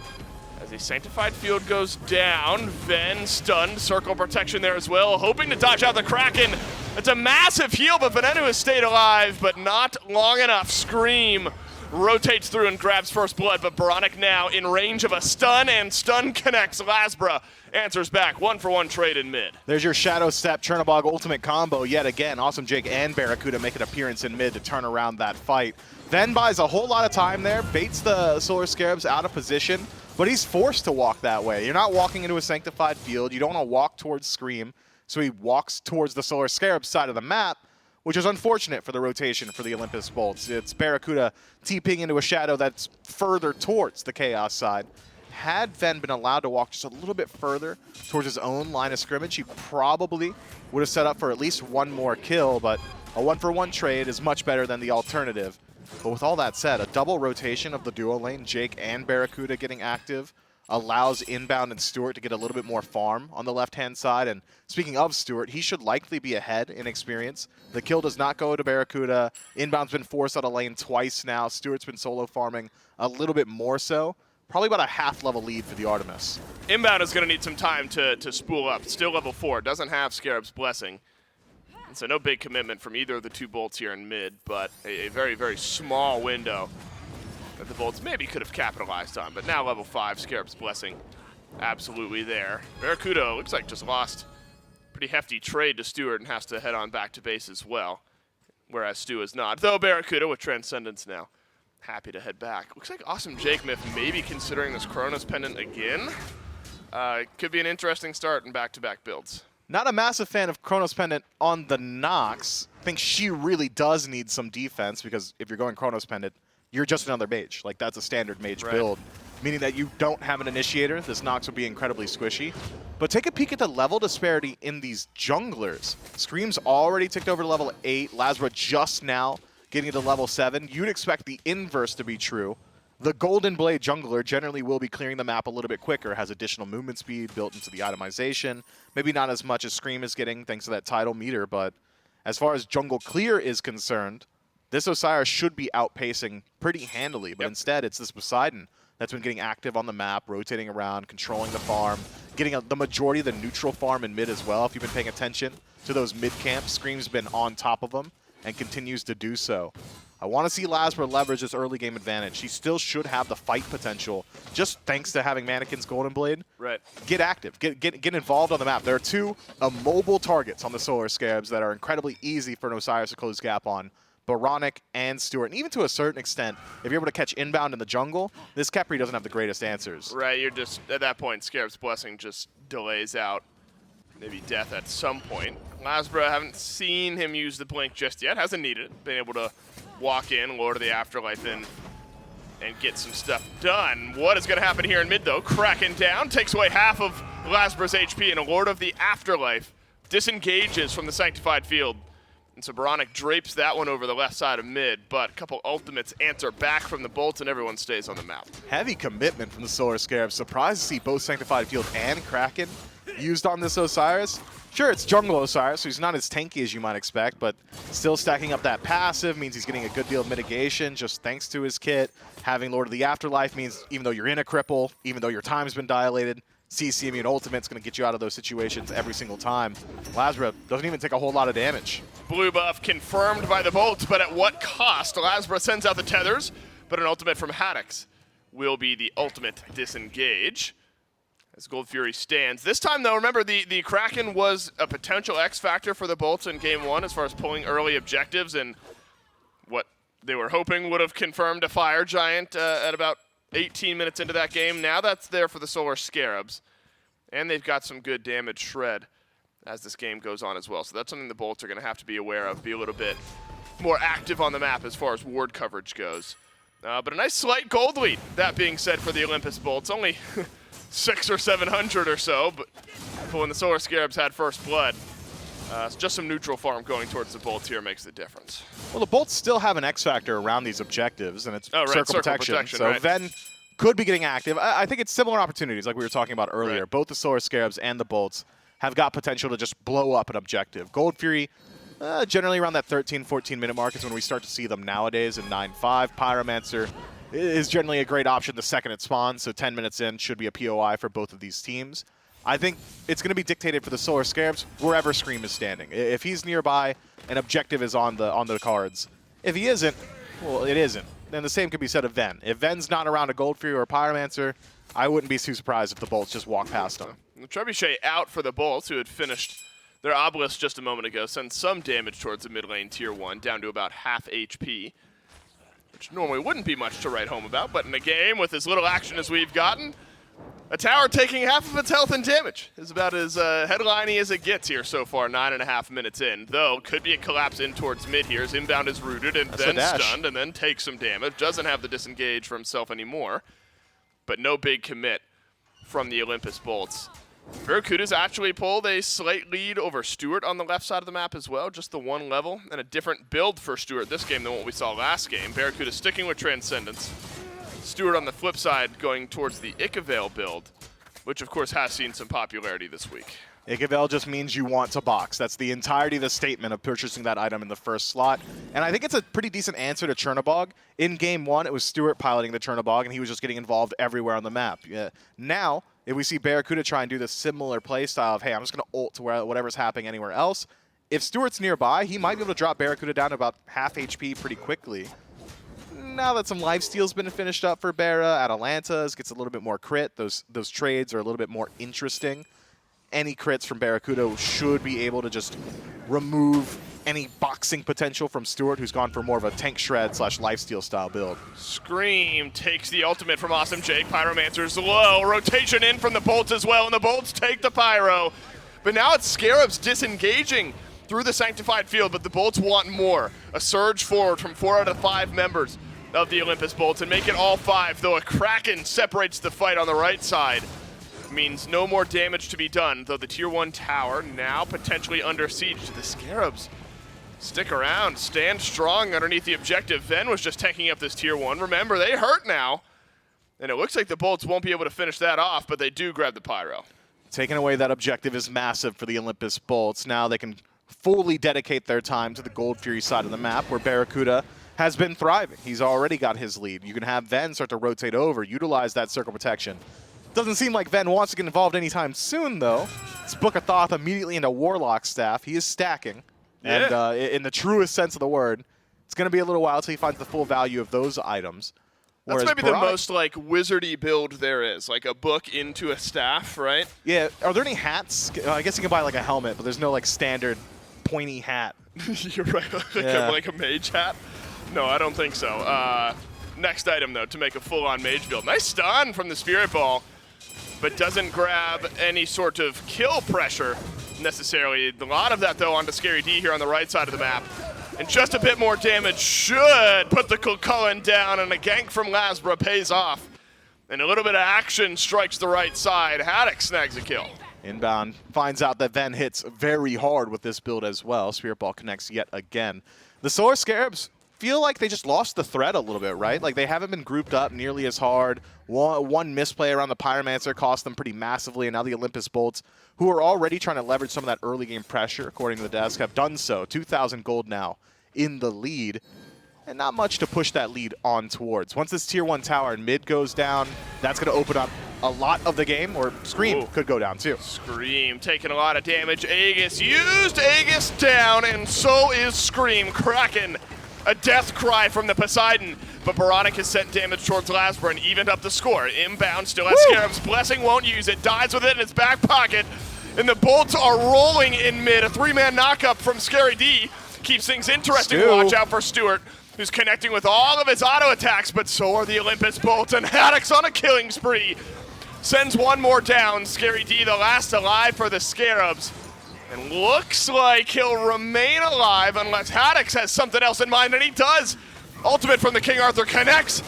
As a Sanctified Field goes down, Ven stunned, circle protection there as well, hoping to dodge out the Kraken. It's a massive heal, but Venenu has stayed alive, but not long enough. Scream rotates through and grabs first blood, but Baronic now in range of a stun, and stun connects. Lasbra answers back, 1-for-1 trade in mid. There's your Shadow Step Chernobog ultimate combo yet again. Awesome Jake and Barracuda make an appearance in mid to turn around that fight. Then buys a whole lot of time there, baits the Solar Scarabs out of position, but he's forced to walk that way. You're not walking into a Sanctified Field. You don't want to walk towards Scream, so he walks towards the Solar Scarab side of the map, which is unfortunate for the rotation for the Olympus bolts. It's Barracuda TPing into a Shadow that's further towards the Chaos side. Had Ven been allowed to walk just a little bit further towards his own line of scrimmage, he probably would have set up for at least one more kill, but a 1-for-1 trade is much better than the alternative. But with all that said, a double rotation of the duo lane, Jake and Barracuda getting active, allows Inbound and Stewart to get a little bit more farm on the left-hand side. And speaking of Stewart, he should likely be ahead in experience. The kill does not go to Barracuda. Inbound's been forced out of lane twice now. Stewart's been solo farming a little bit more so. Probably about a half-level lead for the Artemis. Inbound is going to need some time to spool up. Still level 4, doesn't have Scarab's Blessing. And so no big commitment from either of the two bolts here in mid, but a very, very small window that the bolts maybe could have capitalized on. But now level 5, Scarab's Blessing absolutely there. Barracuda looks like just lost pretty hefty trade to Stewart and has to head on back to base as well, whereas Stu is not. Though Barracuda with Transcendence now happy to head back. Looks like Awesome Jake Myth may be considering this Chronos Pendant again. Could be an interesting start in back-to-back builds. Not a massive fan of Chronos Pendant on the Nox. I think she really does need some defense because if you're going Chronos Pendant, you're just another mage. Like, that's a standard mage build, meaning that you don't have an initiator. This Nox would be incredibly squishy. But take a peek at the level disparity in these junglers. Scream's already ticked over to level 8. Lazra just now getting to level 7. You'd expect the inverse to be true. The Golden Blade jungler generally will be clearing the map a little bit quicker, has additional movement speed built into the itemization. Maybe not as much as Scream is getting thanks to that tidal meter, but as far as jungle clear is concerned, this Osiris should be outpacing pretty handily, but instead it's this Poseidon that's been getting active on the map, rotating around, controlling the farm, getting the majority of the neutral farm in mid as well. If you've been paying attention to those mid camps, Scream's been on top of them and continues to do so. I want to see Lazra leverage this early game advantage. She still should have the fight potential, just thanks to having Mannequin's Golden Blade. Right. Get active. Get involved on the map. There are two immobile targets on the Solar Scarabs that are incredibly easy for an Osiris to close gap on. Baronic and Stewart. And even to a certain extent, if you're able to catch inbound in the jungle, this Khepri doesn't have the greatest answers. Right, you're just, at that point, Scarab's Blessing just delays out maybe death at some point. Lazra, haven't seen him use the blink just yet. Hasn't needed it. Been able to walk in, Lord of the Afterlife in, and get some stuff done. What is going to happen here in mid, though? Kraken down, takes away half of Lazra's HP, and a Lord of the Afterlife disengages from the Sanctified Field. And so Baronic drapes that one over the left side of mid, but a couple ultimates answer back from the bolts, and everyone stays on the map. Heavy commitment from the Solar Scarab. Surprised to see both Sanctified Field and Kraken used on this Osiris. Sure, it's jungle Osiris, so he's not as tanky as you might expect, but still stacking up that passive means he's getting a good deal of mitigation just thanks to his kit. Having Lord of the Afterlife means even though you're in a cripple, even though your time's been dilated, CC immune ultimate's going to get you out of those situations every single time. Lazra doesn't even take a whole lot of damage. Blue buff confirmed by the bolts, but at what cost? Lazra sends out the tethers, but an ultimate from Haddix will be the ultimate disengage as Gold Fury stands. This time, though, remember, the Kraken was a potential X factor for the bolts in Game 1 as far as pulling early objectives, and what they were hoping would have confirmed a Fire Giant at about 18 minutes into that game. Now that's there for the Solar Scarabs, and they've got some good damage shred as this game goes on as well. So that's something the bolts are going to have to be aware of, be a little bit more active on the map as far as ward coverage goes. But a nice slight gold lead, that being said, for the Olympus bolts. Only 600 or 700 or so, but when the Solar Scarabs had first blood, just some neutral farm going towards the bolts here makes the difference. Well, the bolts still have an X factor around these objectives, and it's circle protection. So right. Ven could be getting active. I think it's similar opportunities like we were talking about earlier. Right. Both the Solar Scarabs and the bolts have got potential to just blow up an objective. Gold Fury, generally around that 13, 14-minute mark is when we start to see them nowadays in 9-5. Pyromancer is generally a great option the second it spawns, so 10 minutes in should be a POI for both of these teams. I think it's going to be dictated for the Solar Scarabs wherever Scream is standing. If he's nearby, an objective is on the cards. If he isn't, well, it isn't. And the same could be said of Ven. If Ven's not around a Gold Fury or a Pyromancer, I wouldn't be too surprised if the bolts just walk past him. The Trebuchet out for the bolts, who had finished their obelisk just a moment ago, sends some damage towards the mid lane tier 1, down to about half HP, which normally wouldn't be much to write home about, but in a game with as little action as we've gotten, a tower taking half of its health and damage is about as headline-y as it gets here so far, 9.5 minutes in. Though, could be a collapse in towards mid here as inbound is rooted and then stunned and then takes some damage. Doesn't have the disengage for himself anymore, but no big commit from the Olympus bolts. Barracuda's actually pulled a slight lead over Stewart on the left side of the map as well, just the one level, and a different build for Stewart this game than what we saw last game. Barracuda sticking with Transcendence. Stewart on the flip side going towards the Icavale build, which of course has seen some popularity this week. Icavale just means you want to box. That's the entirety of the statement of purchasing that item in the first slot. And I think it's a pretty decent answer to Chernobog. In Game 1, it was Stewart piloting the Chernobog, and he was just getting involved everywhere on the map. Now, if we see Barracuda try and do this similar play style of, hey, I'm just going to ult to whatever's happening anywhere else, if Stewart's nearby, he might be able to drop Barracuda down to about half HP pretty quickly. Now that some lifesteal's been finished up for Barra, Atalanta's gets a little bit more crit. Those trades are a little bit more interesting. any crits from Barracuda should be able to just remove any boxing potential from Stewart, who's gone for more of a tank shred / lifesteal style build. Scream takes the ultimate from Awesome Jake. Pyromancer's low. Rotation in from the Bolts as well, and the Bolts take the Pyro. But now it's Scarabs disengaging through the Sanctified Field, but the Bolts want more. A surge forward from 4 out of 5 members of the Olympus Bolts and make it all 5, though a Kraken separates the fight on the right side. Means no more damage to be done, though the Tier 1 tower now potentially under siege. The Scarabs stick around, stand strong underneath the objective. Ven was just tanking up this Tier 1. Remember, they hurt now. And it looks like the Bolts won't be able to finish that off, but they do grab the Pyro. Taking away that objective is massive for the Olympus Bolts. Now they can fully dedicate their time to the Gold Fury side of the map, where Barracuda has been thriving. He's already got his lead. You can have Ven start to rotate over, utilize that circle protection. Doesn't seem like Ven wants to get involved anytime soon, though. It's Book of Thoth immediately into Warlock Staff. He is stacking. Yeah. And in the truest sense of the word, it's going to be a little while until he finds the full value of those items. That's Whereas maybe the most like wizardy build there is, like a book into a staff, right? Yeah. Are there any hats? I guess you can buy like a helmet, but there's no like standard pointy hat. You're right, like a mage hat. No, I don't think so. Next item though, to make a full-on mage build. Nice stun from the Spirit Ball, but doesn't grab any sort of kill pressure necessarily. A lot of that though onto Scary D here on the right side of the map. And just a bit more damage should put the Cullen down, and a gank from Lasbra pays off. And a little bit of action strikes the right side. Haddock snags a kill. Inbound finds out that Ven hits very hard with this build as well. Spirit Ball connects yet again. The Solar Scarabs feel like they just lost the thread a little bit, right? Like they haven't been grouped up nearly as hard. One misplay around the Pyromancer cost them pretty massively, and now the Olympus Bolts, who are already trying to leverage some of that early game pressure, according to the desk, have done so. 2,000 gold now in the lead, and not much to push that lead on towards. Once this Tier 1 tower in mid goes down, that's going to open up a lot of the game, or Scream could go down too. Scream taking a lot of damage. Aegis used, Aegis down, and so is Scream. Kraken, a death cry from the Poseidon, but Baronic has sent damage towards Lasbra and evened up the score. Inbound still has Scarabs. Blessing won't use it, dies with it in his back pocket, and the Bolts are rolling in mid. A 3-man knockup from Scary D keeps things interesting. Watch out for Stewart, who's connecting with all of his auto attacks, but so are the Olympus Bolts, and Haddock's on a killing spree. Sends one more down. Scary D, the last alive for the Scarabs. And looks like he'll remain alive unless Haddock has something else in mind, and he does. Ultimate from the King Arthur connects,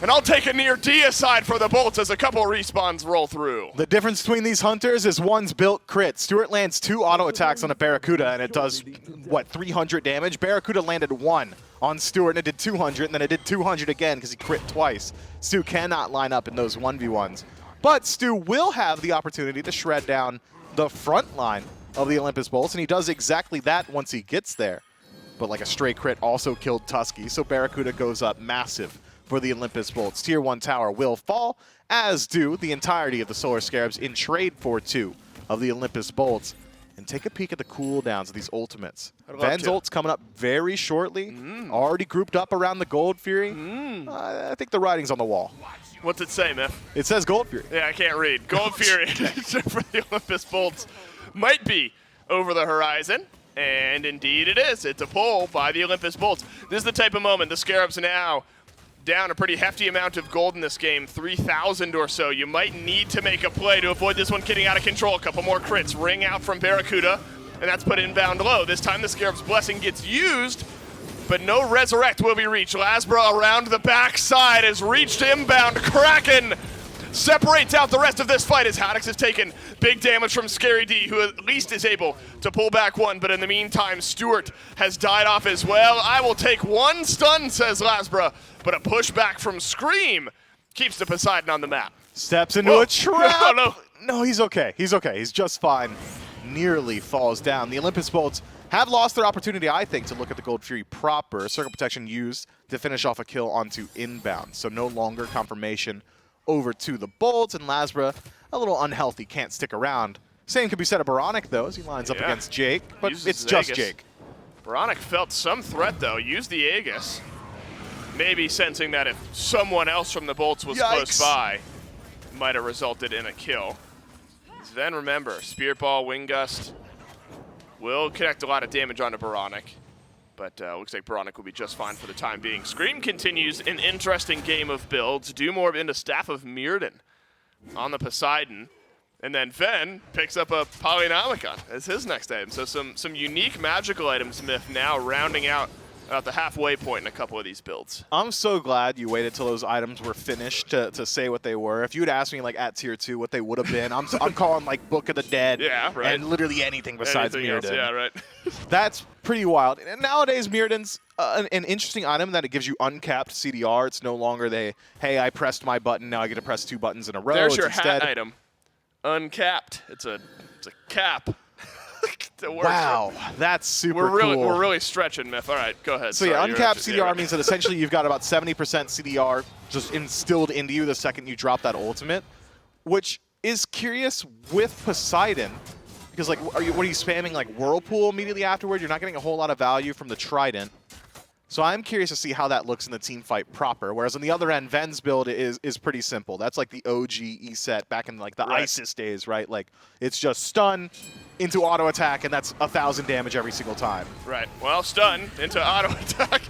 and I'll take a near D aside for the Bolts as a couple respawns roll through. The difference between these hunters is one's built crit. Stewart lands 2 auto attacks on a Barracuda, and it does, what, 300 damage? Barracuda landed 1 on Stewart, and it did 200, and then it did 200 again because he crit twice. Stu cannot line up in those 1v1s. But Stu will have the opportunity to shred down the front line of the Olympus Bolts, and he does exactly that once he gets there. But like a stray crit also killed Tusky, so Barracuda goes up massive for the Olympus Bolts. Tier 1 tower will fall, as do the entirety of the Solar Scarabs in trade for 2 of the Olympus Bolts. And take a peek at the cooldowns of these ultimates. Ven's ult's coming up very shortly, already grouped up around the Gold Fury. I think the writing's on the wall. What's it say, Miff? It says Gold Fury. Yeah, I can't read. Gold Fury for the Olympus Bolts might be over the horizon. And indeed it is. It's a pull by the Olympus Bolts. This is the type of moment. The Scarabs now down a pretty hefty amount of gold in this game, 3,000 or so. You might need to make a play to avoid this one getting out of control. A couple more crits ring out from Barracuda, and that's put inbound low. This time the Scarab's Blessing gets used, but no Resurrect will be reached. Lasbra around the backside has reached inbound. Kraken separates out the rest of this fight as Haddox has taken big damage from Scary D, who at least is able to pull back 1, but in the meantime, Stewart has died off as well. I will take 1 stun, says Lasbra, but a pushback from Scream keeps the Poseidon on the map. Steps into a trap. No. No, he's okay. He's okay. He's just fine. Nearly falls down. The Olympus Bolts have lost their opportunity, I think, to look at the Gold Fury proper. Circle Protection used to finish off a kill onto inbound, so no longer confirmation over to the Bolts, and Lasbra, a little unhealthy, can't stick around. Same could be said of Baronic, though, as he lines up against Jake, but it's just Jake. Baronic felt some threat, though. Used the Aegis. Maybe sensing that if someone else from the Bolts was close by, might have resulted in a kill. Then remember, Spirit Ball, Wing Gust will connect a lot of damage onto Baronic. But looks like Baronic will be just fine for the time being. Scream continues an interesting game of builds. Dumore into Staff of Mirrodin on the Poseidon. And then Ven picks up a Polynomicon as his next item. So some unique magical items, Myth, now rounding out about the halfway point in a couple of these builds. I'm so glad you waited till those items were finished to say what they were. If you had asked me like at tier 2 what they would have been, I'm calling like Book of the Dead and literally anything besides Mirrodin. Yeah, right. That's pretty wild. And nowadays, Mirrodin's an interesting item that it gives you uncapped CDR. It's no longer hey, I pressed my button, now I get to press 2 buttons in a row. There's it's your instead, hat item. Uncapped. It's a cap. Wow, that's super cool. We're really stretching, Myth. All right, go ahead. So yeah, uncapped CDR means that essentially you've got about 70% CDR just instilled into you the second you drop that ultimate, which is curious with Poseidon, because like, what are you spamming like Whirlpool immediately afterward? You're not getting a whole lot of value from the Trident. So I'm curious to see how that looks in the team fight proper. Whereas on the other end, Ven's build is pretty simple. That's like the OG E set back in like the ISIS days, right? Like it's just stun into auto attack, and that's 1,000 damage every single time. Right. Well, stun into auto attack.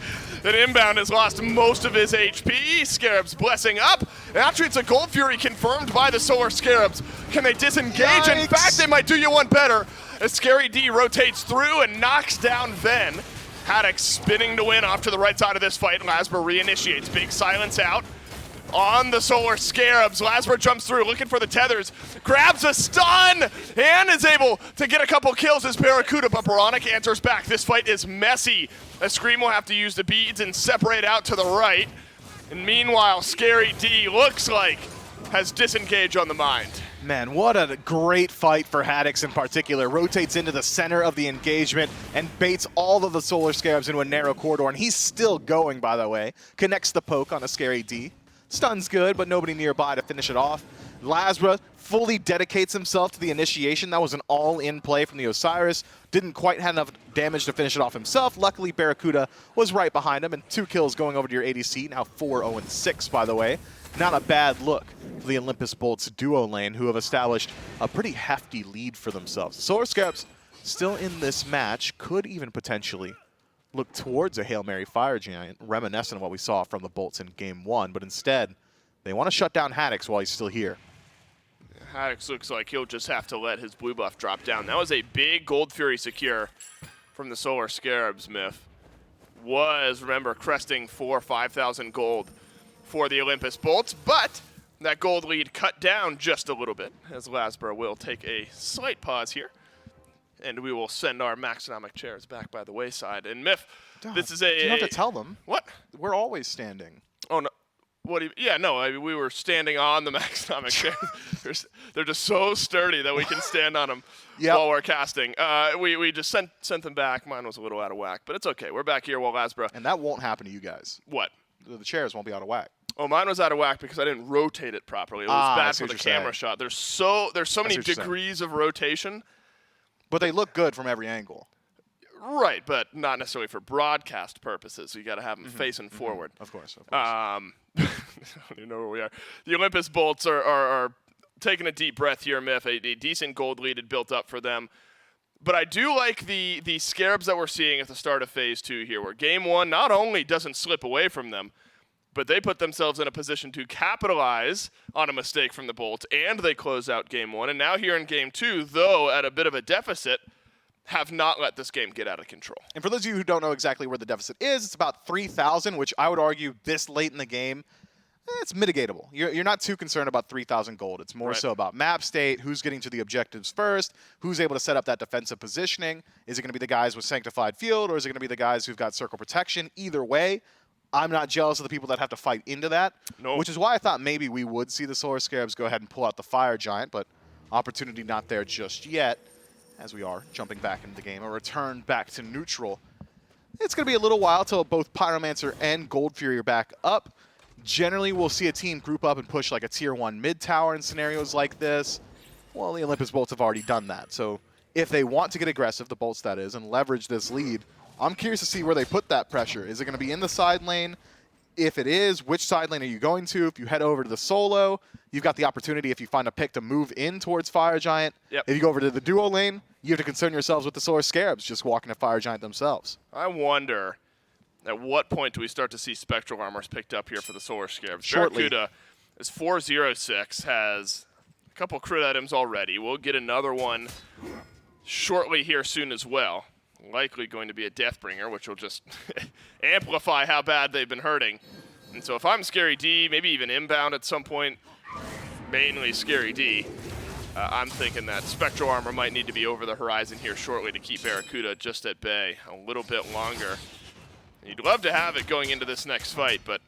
Then Inbound has lost most of his HP. Scarabs blessing up. And actually, it's a Gold Fury confirmed by the Solar Scarabs. Can they disengage? Yikes. In fact, they might do you one better. As Scary D rotates through and knocks down Ven. Haddock spinning to win off to the right side of this fight. Lasber reinitiates. Big silence out on the Solar Scarabs. Lasber jumps through, looking for the tethers. Grabs a stun and is able to get a couple kills as Barracuda, but Baronic answers back. This fight is messy. A Scream will have to use the beads and separate out to the right. And meanwhile, Scary D looks like has disengage on the mind. Man, what a great fight for Haddox in particular. Rotates into the center of the engagement and baits all of the Solar Scarabs into a narrow corridor. And he's still going, by the way. Connects the poke on a Scary D. Stun's good, but nobody nearby to finish it off. Lasbra fully dedicates himself to the initiation. That was an all-in play from the Osiris. Didn't quite have enough damage to finish it off himself. Luckily, Barracuda was right behind him, and 2 kills going over to your ADC. Now 4-0-6, by the way. Not a bad look for the Olympus Bolts duo lane, who have established a pretty hefty lead for themselves. The Solar Scarabs still in this match, could even potentially look towards a Hail Mary Fire Giant, reminiscent of what we saw from the Bolts in Game 1, but instead, they want to shut down Haddox while he's still here. Haddox looks like he'll just have to let his blue buff drop down. That was a big Gold Fury secure from the Solar Scarabs, Myth. Remember, cresting 4,000 or 5,000 gold for the Olympus Bolts, but that gold lead cut down just a little bit, as Lasbra will take a slight pause here. And we will send our Maxonomic chairs back by the wayside. And Myth, this is a... You don't have to tell them. What? We're always standing. Oh, no. What do you, yeah, no, I mean, we were standing on the Maxonomic chairs. They're just so sturdy that we can stand on them while we're casting. We just sent them back. Mine was a little out of whack, but it's okay. We're back here while Lasbra... And that won't happen to you guys. What? The chairs won't be out of whack. Oh, mine was out of whack because I didn't rotate it properly. It was bad for the camera shot. There's so many degrees of rotation. But they look good from every angle. Right, but not necessarily for broadcast purposes. So you got to have them facing forward. Of course. I don't even know where we are. The Olympus Bolts are taking a deep breath here, Myth. A decent gold lead had built up for them. But I do like the Scarabs that we're seeing at the start of Phase 2 here, where Game 1 not only doesn't slip away from them, but they put themselves in a position to capitalize on a mistake from the Bolts, and they close out Game 1. And now here in Game 2, though at a bit of a deficit, have not let this game get out of control. And for those of you who don't know exactly where the deficit is, it's about 3,000, which I would argue this late in the game, it's mitigatable. You're not too concerned about 3,000 gold. It's more so about map state, who's getting to the objectives first, who's able to set up that defensive positioning. Is it going to be the guys with Sanctified Field, or is it going to be the guys who've got Circle Protection? Either way, I'm not jealous of the people that have to fight into that, which is why I thought maybe we would see the Solar Scarabs go ahead and pull out the Fire Giant, but opportunity not there just yet, as we are jumping back into the game. A return back to neutral. It's going to be a little while till both Pyromancer and Gold Fury are back up. Generally, we'll see a team group up and push like a Tier 1 mid tower in scenarios like this. Well, the Olympus Bolts have already done that. So if they want to get aggressive, the Bolts that is, and leverage this lead, I'm curious to see where they put that pressure. Is it going to be in the side lane? If it is, which side lane are you going to? If you head over to the solo, you've got the opportunity, if you find a pick, to move in towards Fire Giant. Yep. If you go over to the duo lane, you have to concern yourselves with the Solar Scarabs just walking to Fire Giant themselves. I wonder at what point do we start to see Spectral Armors picked up here for the Solar Scarabs. Shortly. Barracuda is 406, has a couple crit items already. We'll get another one shortly here soon as well. Likely going to be a Deathbringer, which will just amplify how bad they've been hurting. And so if I'm Scary D, maybe even inbound at some point, mainly Scary D, I'm thinking that Spectral Armor might need to be over the horizon here shortly to keep Barracuda just at bay a little bit longer. You'd love to have it going into this next fight, but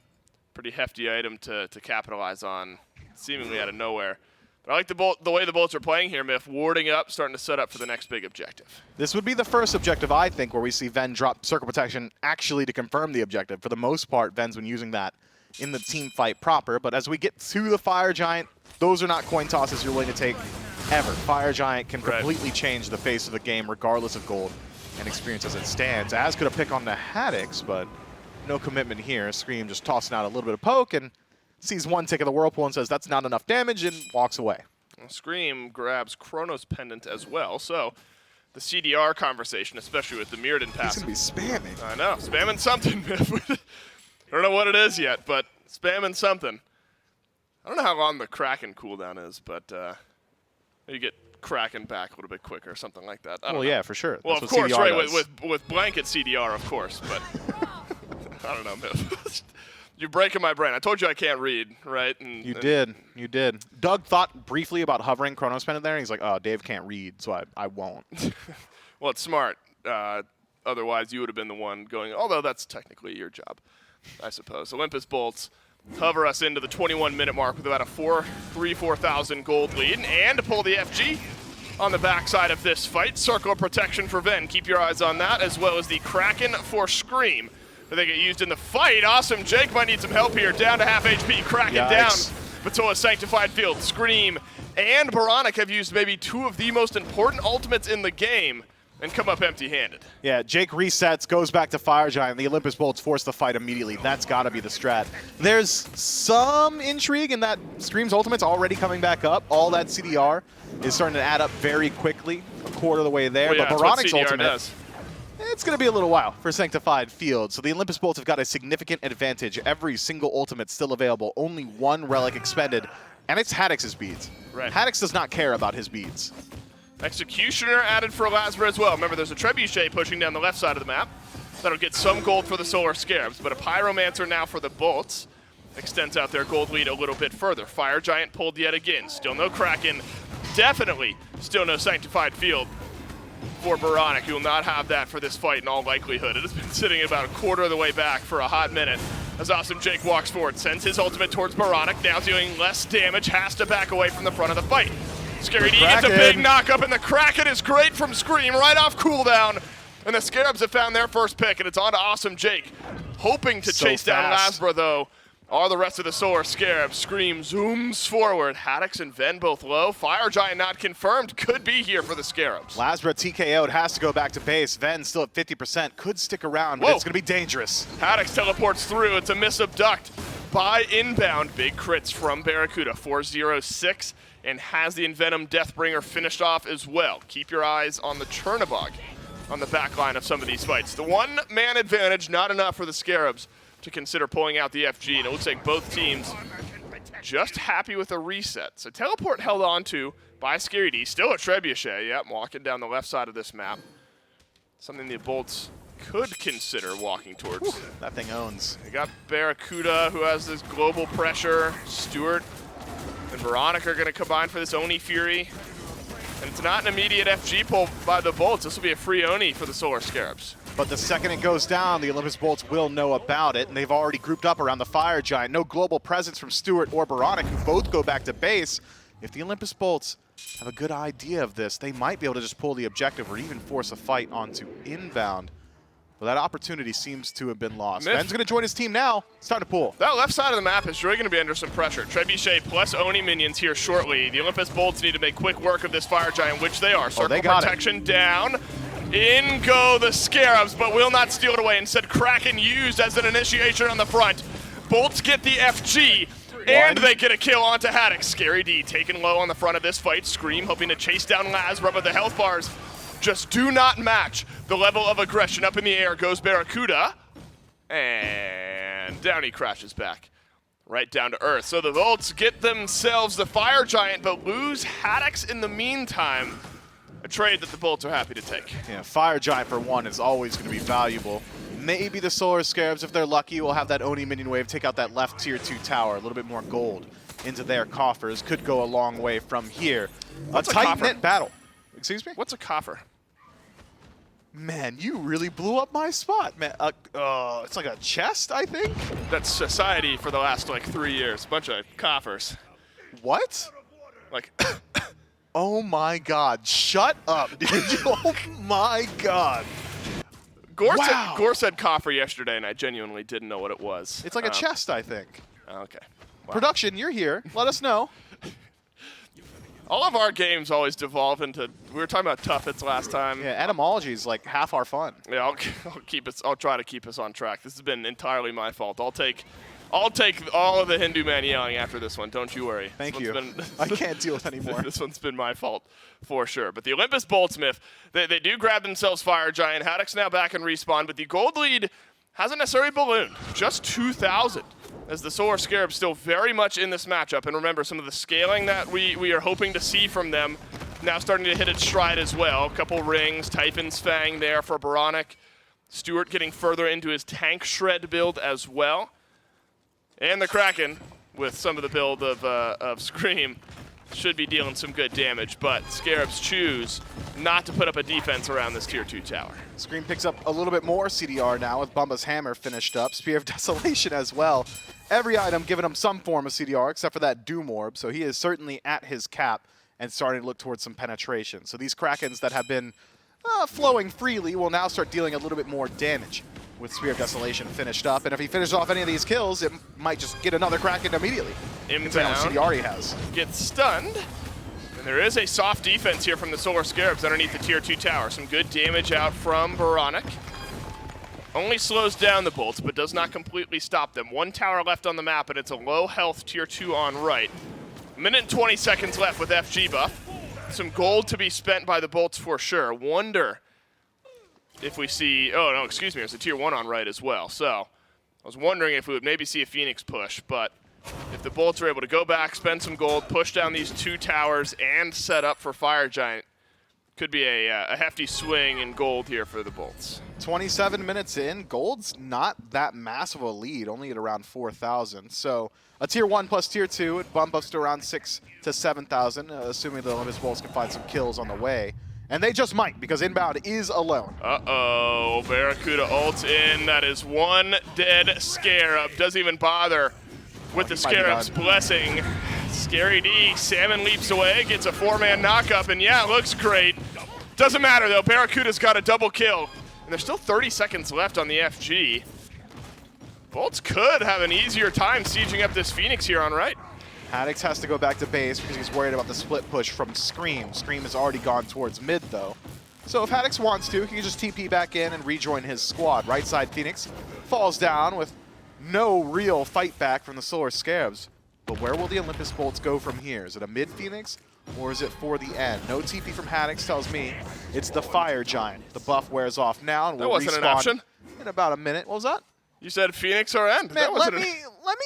pretty hefty item to capitalize on, seemingly out of nowhere. But I like the way the Bolts are playing here, Myth, warding up, starting to set up for the next big objective. This would be the first objective, I think, where we see Ven drop Circle Protection actually to confirm the objective. For the most part, Ven's been using that in the team fight proper. But as we get to the Fire Giant, those are not coin tosses you're willing to take ever. Fire Giant can completely change the face of the game regardless of gold and experience as it stands. Az could have picked on the Haddix, but no commitment here. Scream just tossing out a little bit of poke and sees one tick of the Whirlpool and says that's not enough damage and walks away. Well, Scream grabs Chronos Pendant as well, so the CDR conversation, especially with the Mirrodin passive. He's going to be spamming. I know, spamming something. I don't know what it is yet, but spamming something. I don't know how long the Kraken cooldown is, but you get Kraken back a little bit quicker or something like that. I don't know. Yeah, for sure. Well, That's of course, CDR right, does. with blanket CDR, of course, but I don't know, man. You're breaking my brain. I told you I can't read, right? And, You did. Doug thought briefly about hovering Chronos Pendant there, and he's like, oh, Dave can't read, so I won't. Well, it's smart. Otherwise, you would have been the one going, although that's technically your job, I suppose. Olympus Bolts hover us into the 21-minute mark with about a 4,000 gold lead, and to pull the FG on the backside of this fight. Circle of Protection for Ven. Keep your eyes on that, as well as the Kraken for Scream. They get used in the fight. Awesome Jake might need some help here. Down to half HP. Kraken down. Batoa Sanctified Field. Scream and Baronic have used maybe two of the most important ultimates in the game and come up empty-handed. Yeah, Jake resets, goes back to Fire Giant. The Olympus Bolts force the fight immediately. That's got to be the strat. There's some intrigue in that Scream's ultimate's already coming back up. All that CDR is starting to add up very quickly. A quarter of the way there. Well, yeah, but that's Baronic's what CDR ultimate, does. it's going to be a little while for Sanctified Field. So the Olympus Bolts have got a significant advantage. Every single ultimate still available. Only one relic expended, and it's Haddix's beads. Right. Haddix does not care about his beads. Executioner added for Lasbra as well. Remember, there's a Trebuchet pushing down the left side of the map. That'll get some gold for the Solar Scarabs, but a Pyromancer now for the Bolts extends out their gold lead a little bit further. Fire Giant pulled yet again. Still no Kraken. Definitely still no Sanctified Field for Baronic. You will not have that for this fight in all likelihood. It has been sitting about a quarter of the way back for a hot minute. As Awesome Jake walks forward, sends his ultimate towards Baronic, now dealing less damage, has to back away from the front of the fight. Scary D gets a big knock-up, and the Kraken is great from Scream, right off cooldown. And the Scarabs have found their first pick, and it's on to Awesome Jake. Hoping to chase down Lasbra, though, are the rest of the Solar Scarabs. Scream zooms forward. Haddix and Ven both low. Fire Giant not confirmed. Could be here for the Scarabs. Lasbra TKO'd, has to go back to base. Ven still at 50%, could stick around, but it's going to be dangerous. Haddix teleports through. It's a misabduct by inbound. Big crits from Barracuda. 406, and has the Envenom Deathbringer finished off as well. Keep your eyes on the Chernobog on the back line of some of these fights. The one-man advantage, not enough for the Scarabs to consider pulling out the FG, and it looks like both teams just happy with a reset. So teleport held on to by Scary D, still a Trebuchet, yep, walking down the left side of this map. Something the Bolts could consider walking towards. That thing owns. They got Barracuda, who has this global pressure. Stewart and Veronica are gonna combine for this Oni Fury. And it's not an immediate FG pull by the Bolts. This will be a free Oni for the Solar Scarabs. But the second it goes down, the Olympus Bolts will know about it, and they've already grouped up around the Fire Giant. No global presence from Stewart or Baronic, who both go back to base. If the Olympus Bolts have a good idea of this, they might be able to just pull the objective or even force a fight onto inbound. But that opportunity seems to have been lost. Ben's going to join his team now. It's time to pull. That left side of the map is really going to be under some pressure. Trebuchet plus Oni minions here shortly. The Olympus Bolts need to make quick work of this Fire Giant, which they are. Circle protection down. In go the Scarabs, but will not steal it away. Instead, Kraken used as an initiation on the front. Bolts get the FG, and they get a kill onto Haddix. Scary D taken low on the front of this fight. Scream hoping to chase down Lazbra, but the health bars just do not match the level of aggression. Up in the air goes Barracuda, and down he crashes back. Right down to earth. So the Volts get themselves the Fire Giant, but lose Haddix in the meantime. A trade that the Bolts are happy to take. Yeah, Fire Giant for one is always going to be valuable. Maybe the Solar Scarabs, if they're lucky, will have that Oni minion wave take out that left tier 2 tower. A little bit more gold into their coffers. Could go a long way from here. What's a tight-knit battle. Excuse me? What's a coffer? Man, you really blew up my spot, man. It's like a chest, I think? That's society for the last, like, 3 years. Bunch of coffers. What? Like... Oh my God! Shut up, dude! Oh my God! Gore said coffer yesterday, and I genuinely didn't know what it was. It's like a chest, I think. Okay. Wow. Production, you're here. Let us know. All of our games always devolve into. We were talking about tuffets last time. Yeah, etymology is like half our fun. Yeah, I'll try to keep us on track. This has been entirely my fault. I'll take all of the Hindu man yelling after this one. Don't you worry. Thank you. I can't deal with any more. This one's been my fault for sure. But the Olympus Boltsmith, they do grab themselves Fire Giant. Haddix now back in respawn, but the gold lead hasn't necessarily ballooned. Just 2,000. As the Solar Scarab still very much in this matchup. And remember, some of the scaling that we are hoping to see from them now starting to hit its stride as well. A couple rings, Typhon's Fang there for Baronic. Stewart getting further into his Tank Shred build as well. And the Kraken, with some of the build of Scream, should be dealing some good damage, but Scarabs choose not to put up a defense around this tier 2 tower. Scream picks up a little bit more CDR now with Bumba's Hammer finished up. Spear of Desolation as well. Every item giving him some form of CDR except for that Doom Orb, so he is certainly at his cap and starting to look towards some penetration. So these Krakens that have been flowing freely will now start dealing a little bit more damage with Spear of Desolation finished up. And if he finishes off any of these kills, it might just get another Kraken immediately. Inbound. CDR he has. Gets stunned. And there is a soft defense here from the Solar Scarabs underneath the tier 2 tower. Some good damage out from Baronic. Only slows down the bolts, but does not completely stop them. One tower left on the map, and it's a low health tier 2 on right. Minute and 20 seconds left with FG buff. Some gold to be spent by the bolts for sure. Wonder if we see, oh no, excuse me, there's a tier 1 on right as well. So I was wondering if we would maybe see a Phoenix push, but if the bolts are able to go back, spend some gold, push down these 2 towers, and set up for Fire Giant, could be a hefty swing in gold here for the bolts. 27 minutes in, gold's not that massive a lead, only at around 4,000. So a tier 1 plus tier 2 would bump us to around 6,000 to 7,000, assuming the Olympus Bolts can find some kills on the way. And they just might, because inbound is alone. Uh-oh, Barracuda ults in. That is one dead Scarab. Doesn't even bother with the Scarab's blessing. Scary D, Salmon leaps away, gets a 4-man knockup, and yeah, it looks great. Doesn't matter though, Barracuda's got a double kill. And there's still 30 seconds left on the FG. Bolts could have an easier time sieging up this Phoenix here on right. Haddix has to go back to base because he's worried about the split push from Scream. Scream has already gone towards mid, though. So if Haddix wants to, he can just TP back in and rejoin his squad. Right side Phoenix falls down with no real fight back from the Solar Scarabs. But where will the Olympus Bolts go from here? Is it a mid Phoenix, or is it for the end? No TP from Haddix tells me it's the Fire Giant. The buff wears off now, and we'll wasn't an option. In about a minute. What was that? You said Phoenix or end. Man, let me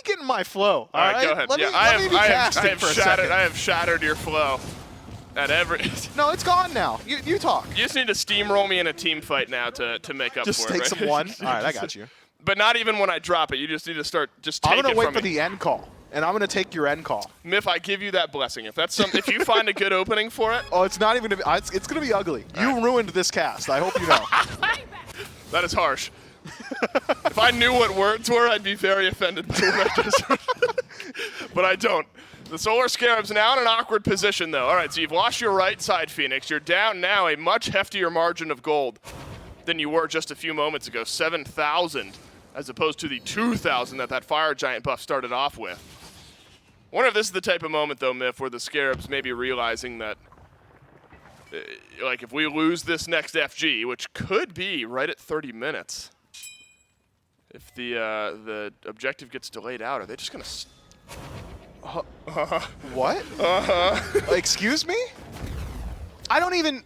get in my flow. All right, go ahead. Let me I have shattered your flow at every. No, it's gone now. You talk. You just need to steamroll me in a team fight now to make up just for it. Just take some one. All right, I got you. But not even when I drop it. You just need to start just take it from me. I'm gonna wait for the end call, and I'm gonna take your end call. Miff, I give you that blessing. If you find a good opening for it. Oh, it's not even. It's gonna be ugly. You ruined this cast. I hope you know. That is harsh. If I knew what words were, I'd be very offended by what but I don't. The Solar Scarab's now in an awkward position, though. All right, so you've lost your right side, Phoenix. You're down now a much heftier margin of gold than you were just a few moments ago, 7,000, as opposed to the 2,000 that Fire Giant buff started off with. I wonder if this is the type of moment, though, Miff, where the Scarabs may be realizing that, like, if we lose this next FG, which could be right at 30 minutes, If the objective gets delayed out, are they just gonna? What? Excuse me? I don't even.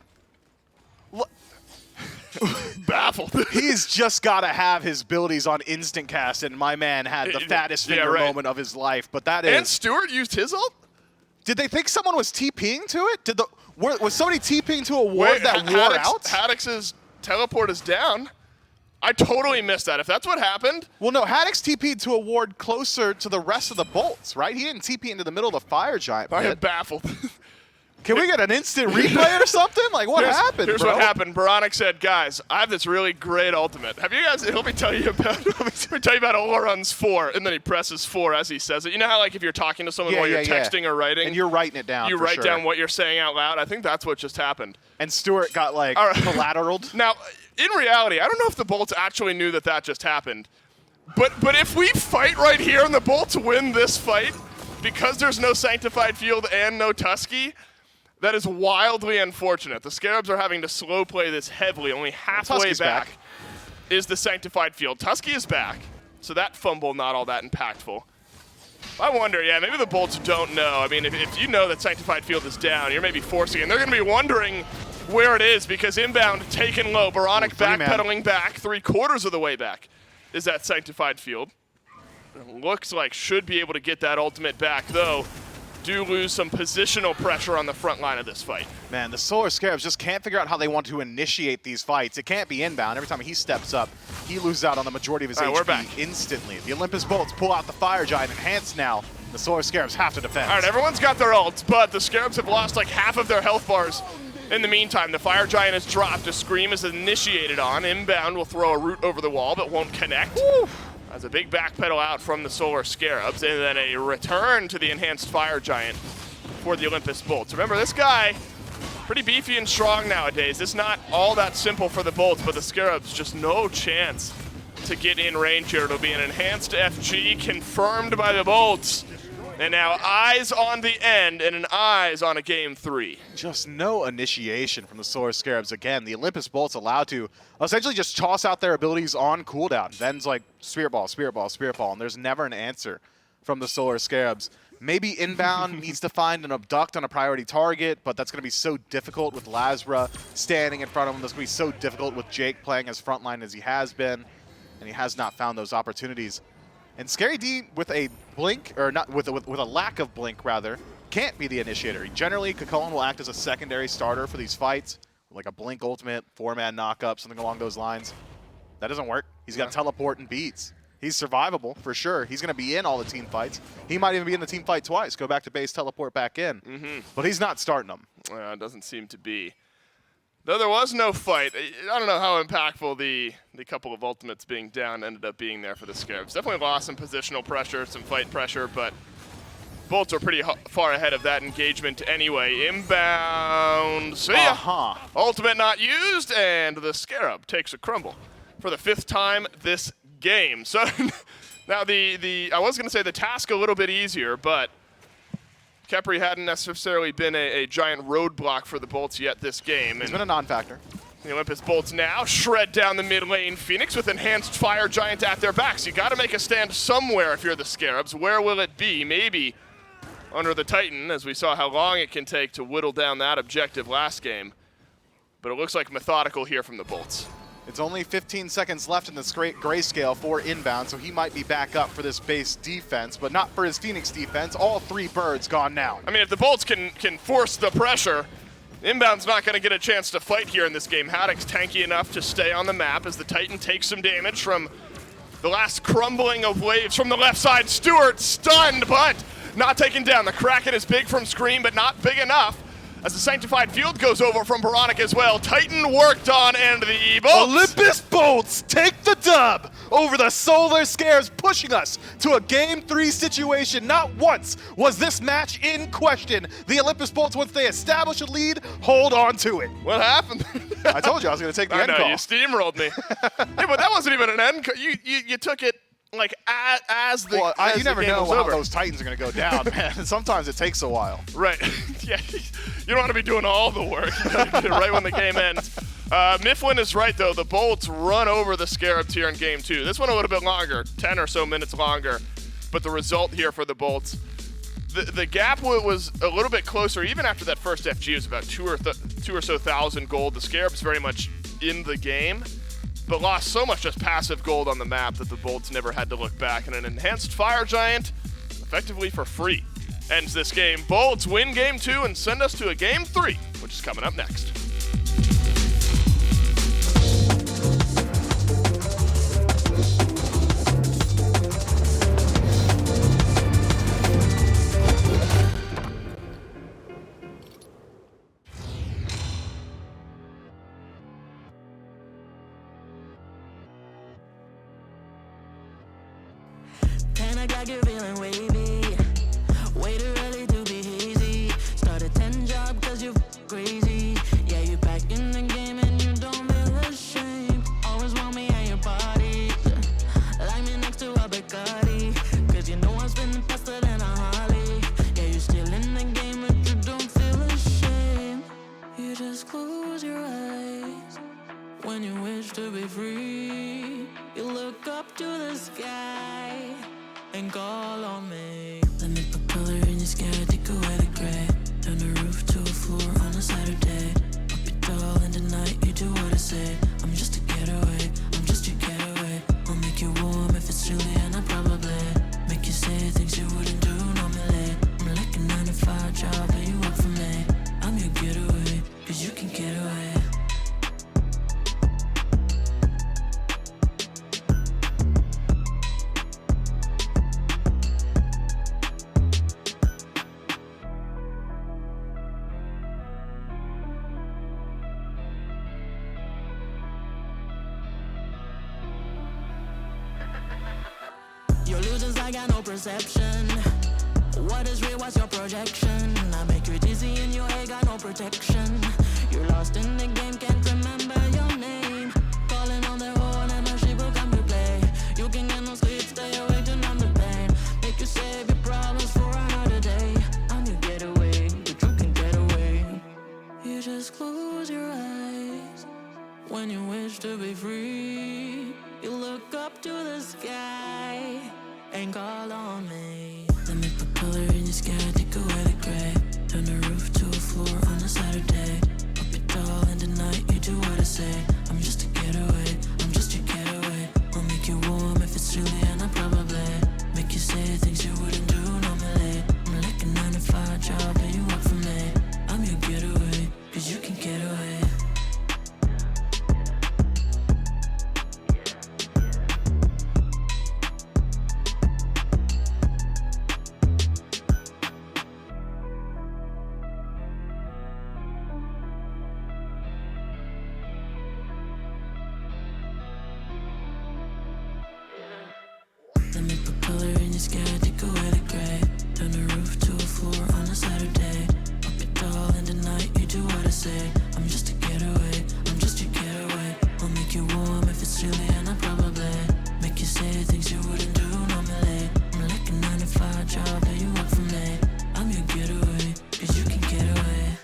Baffled. He's just got to have his abilities on instant cast, and my man had the fattest finger moment of his life. But that is. And Stewart used his ult? Did they think someone was TPing to it? Was somebody TPing to a ward that wore out? Haddix's teleport is down. I totally missed that. If that's what happened. Well, no, Haddix TP'd to a ward closer to the rest of the bolts, right? He didn't TP into the middle of the fire giant. I am baffled. Can we get an instant replay or something? Like, what happened, Here's bro? what happened. Baronic said, guys, I have this really great ultimate. Have you guys, let me tell you about Olorun's 4, and then he presses 4 as he says it. You know how, like, if you're talking to someone while you're texting or writing? And you're writing it down, you write down what you're saying out loud. I think that's what just happened. And Stewart got, like, collateraled. Now, in reality, I don't know if the Bolts actually knew that that just happened. But if we fight right here and the Bolts win this fight, because there's no Sanctified Field and no Tusky, that is wildly unfortunate. The Scarabs are having to slow play this heavily. Only halfway back is the Sanctified Field. Tusky is back, so that fumble not all that impactful. I wonder, maybe the Bolts don't know. I mean, if you know that Sanctified Field is down, you're maybe forcing it. And they're going to be wondering where it is because inbound taken low. Baronic backpedaling back, 3/4 of the way back is that Sanctified Field. It looks like should be able to get that ultimate back, though. Do lose some positional pressure on the front line of this fight. Man, the Solar Scarabs just can't figure out how they want to initiate these fights. It can't be inbound. Every time he steps up, he loses out on the majority of his HP we're back. instantly. The Olympus Bolts pull out the Fire Giant, enhanced now. The Solar Scarabs have to defend. All right, everyone's got their ults, but the Scarabs have lost like half of their health bars. In the meantime, the Fire Giant is dropped. A Scream is initiated on. Inbound will throw a root over the wall, but won't connect. Woo! As a big backpedal out from the Solar Scarabs, and then a return to the enhanced Fire Giant for the Olympus Bolts. Remember, this guy, pretty beefy and strong nowadays. It's not all that simple for the Bolts, but the Scarabs just no chance to get in range here. It'll be an enhanced FG confirmed by the Bolts. And now eyes on the end and an eyes on a game 3. Just no initiation from the Solar Scarabs again. The Olympus Bolts allowed to essentially just toss out their abilities on cooldown. Then's like Spirit Ball, Spirit Ball, Spirit Ball, and there's never an answer from the Solar Scarabs. Maybe inbound needs to find an abduct on a priority target, but that's going to be so difficult with Lazra standing in front of him. That's going to be so difficult with Jake playing as frontline as he has been, and he has not found those opportunities. And Scary D with a blink, or not with a lack of blink rather, can't be the initiator. Generally, Kakoan will act as a secondary starter for these fights, like a blink ultimate, 4-man knockup, something along those lines. That doesn't work. He's got teleport and beats. He's survivable for sure. He's going to be in all the team fights. He might even be in the team fight twice. Go back to base, teleport back in. But he's not starting them. It doesn't seem to be. Though there was no fight, I don't know how impactful the couple of ultimates being down ended up being there for the Scarabs. Definitely lost some positional pressure, some fight pressure, but Bolts are pretty far ahead of that engagement anyway. Inbound, see ya. Ultimate not used, and the Scarab takes a crumble for the 5th time this game. So now I was going to say the task a little bit easier, but Khepri hadn't necessarily been a giant roadblock for the Bolts yet this game. He's been a non-factor. The Olympus Bolts now shred down the mid lane. Phoenix with enhanced Fire Giant at their backs. You got to make a stand somewhere if you're the Scarabs. Where will it be? Maybe under the Titan, as we saw how long it can take to whittle down that objective last game. But it looks like methodical here from the Bolts. It's only 15 seconds left in this great grayscale for inbound, so he might be back up for this base defense, but not for his Phoenix defense. All 3 birds gone now. I mean, if the Bolts can force the pressure, inbound's not going to get a chance to fight here in this game. Haddock's tanky enough to stay on the map as the Titan takes some damage from the last crumbling of waves from the left side. Stewart stunned, but not taken down. The Kraken is big from Scream, but not big enough. As the Sanctified Field goes over from Baronic as well. Titan worked on, and the Bolts. Olympus Bolts take the dub over the Solar Scarabs, pushing us to a Game 3 situation. Not once was this match in question. The Olympus Bolts, once they establish a lead, hold on to it. What happened? I told you I was going to take the end call. You steamrolled me. Yeah, but that wasn't even an end call. You took it like as the Well, as you the never game know was how over. those Titans are going to go down, man. Sometimes it takes a while. Right. Yeah. You don't want to be doing all the work. You gotta do it right when the game ends. Mifflin is right, though. The Bolts run over the Scarabs here in game 2. This one a little bit longer, 10 or so minutes longer. But the result here for the Bolts, the gap was a little bit closer. Even after that first FG, it was about 2 or so thousand gold. The Scarabs very much in the game, but lost so much just passive gold on the map that the Bolts never had to look back. And an enhanced Fire Giant, effectively for free, ends this game. Bolts win game 2 and send us to a game 3, which is coming up next. You're feeling wavy, way too early to be hazy. Start a 10 job cause you're crazy. Yeah, you back in the game and you don't feel ashamed. Always want me at your party, like me next to a Bacardi. Cause you know I'm spinning faster than a Harley. Yeah, you're still in the game but you don't feel ashamed. You just close your eyes when you wish to be free. You look up to the sky and call on me. Let me put color in your sky, take away the gray. Turn the roof to a floor on a Saturday. Up your doll and tonight you do what I say. I'm just a getaway, I'm just your getaway. I'll make you warm if it's chilly and I probably make you say things you wouldn't do normally. I'm like a 9 to 5 job, but you work for me. I'm your getaway, cause you can get away. I got no perception. What is real, what's your projection? I make you dizzy in your head, got no protection. You're lost in the game, can't remember your name. Calling on the horn and no sheep will come to play. You can get no sleep, stay awake to numb the pain. Make you save your problems for another day. I'm your getaway, but you can get away. You just close your eyes when you wish to be free. You look up to the sky and call on me. Let me put color in your sky, take away the gray. Turn the roof to a floor on a Saturday. Up your doll and tonight you do what I say. I'm just a getaway, I'm just your getaway. I'll make you warm if it's chilly and I probably make you say things you wouldn't do normally. I'm like a 9 to 5 job, but you work for me. I'm your getaway, cause you can get away. Let me put color in your sky, take away the gray. Turn the roof to a floor on a Saturday. Up your doll and tonight you do what I say. I'm just a getaway, I'm just your getaway. I'll make you warm if it's chilly and I probably make you say things you wouldn't do normally. I'm like a 9 to 5 job, but you work for me. I'm your getaway, cause you can get away.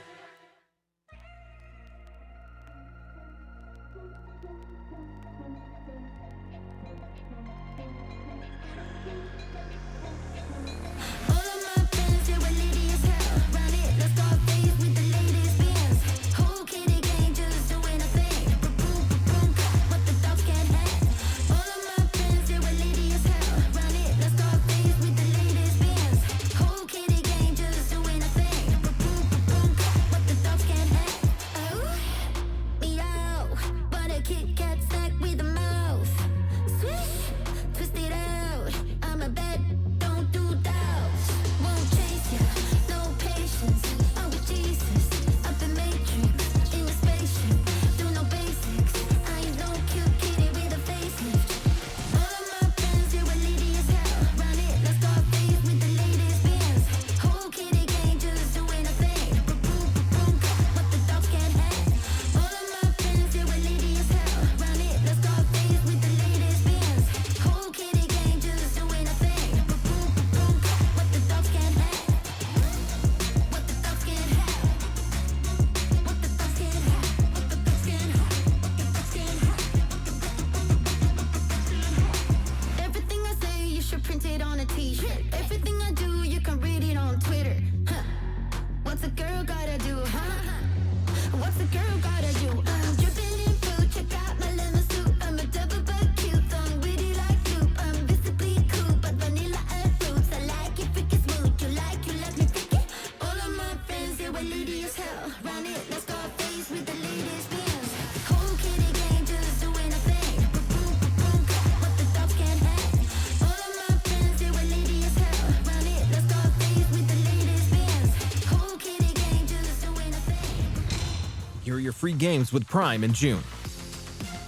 free games with Prime in June.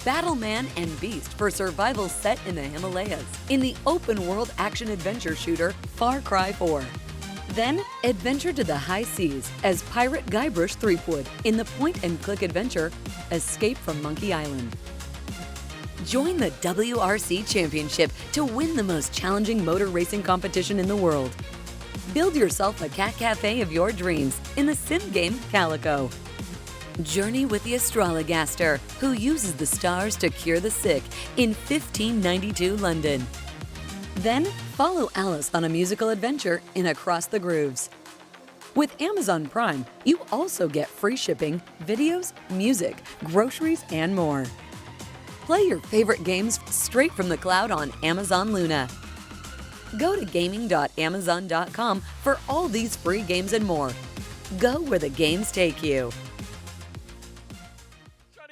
Battle Man and Beast for survival set in the Himalayas in the open-world action-adventure shooter Far Cry 4. Then, adventure to the high seas as Pirate Guybrush Threepwood in the point-and-click adventure Escape from Monkey Island. Join the WRC Championship to win the most challenging motor racing competition in the world. Build yourself a cat cafe of your dreams in the sim game Calico. Journey with the astrologaster who uses the stars to cure the sick in 1592 London. Then follow Alice on a musical adventure in Across the Grooves. With Amazon Prime, you also get free shipping, videos, music, groceries, and more. Play your favorite games straight from the cloud on Amazon Luna. Go to gaming.amazon.com for all these free games and more. Go where the games take you.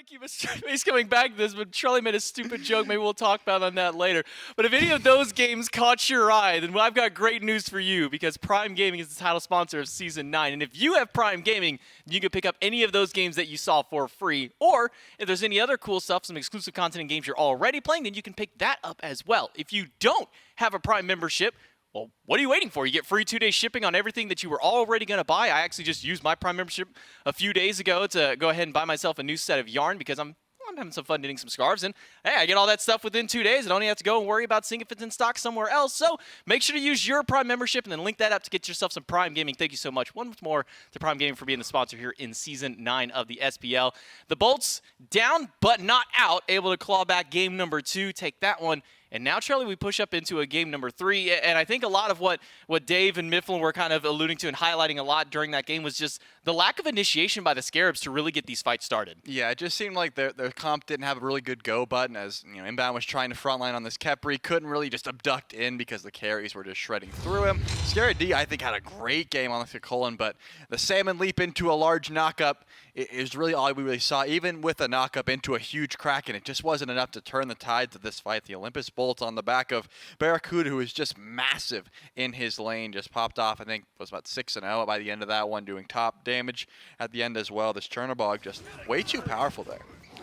Keep a straight face coming back to this, but Charlie made a stupid joke. Maybe we'll talk about on that later. But if any of those games caught your eye, then I've got great news for you, because Prime Gaming is the title sponsor of Season 9. And if you have Prime Gaming, you can pick up any of those games that you saw for free. Or if there's any other cool stuff, some exclusive content and games you're already playing, then you can pick that up as well. If you don't have a Prime membership, well, what are you waiting for? You get free 2-day shipping on everything that you were already going to buy. I actually just used my Prime membership a few days ago to go ahead and buy myself a new set of yarn, because I'm having some fun knitting some scarves, and hey, I get all that stuff within 2 days. I don't even have to go and worry about seeing if it's in stock somewhere else. So make sure to use your Prime membership and then link that up to get yourself some Prime Gaming. Thank you so much once more to Prime Gaming for being the sponsor here in Season 9 of the SPL. The Bolts down but not out, able to claw back game number 2, take that one. And now, Charlie, we push up into a game number 3. And I think a lot of what Dave and Mifflin were kind of alluding to and highlighting a lot during that game was just the lack of initiation by the Scarabs to really get these fights started. Yeah, it just seemed like their comp didn't have a really good go button, as Inbound was trying to frontline on this Kepri, couldn't really just abduct in because the carries were just shredding through him. Scarab D, I think, had a great game on the Colin, but the Salmon leap into a large knockup is really all we really saw. Even with a knockup into a huge Kraken, it just wasn't enough to turn the tides of this fight. The Olympus Bolt on the back of Barracuda, who is just massive in his lane, just popped off. I think was about 6-0 by the end of that one, doing top damage at the end as well. This Chernobog just way too powerful there.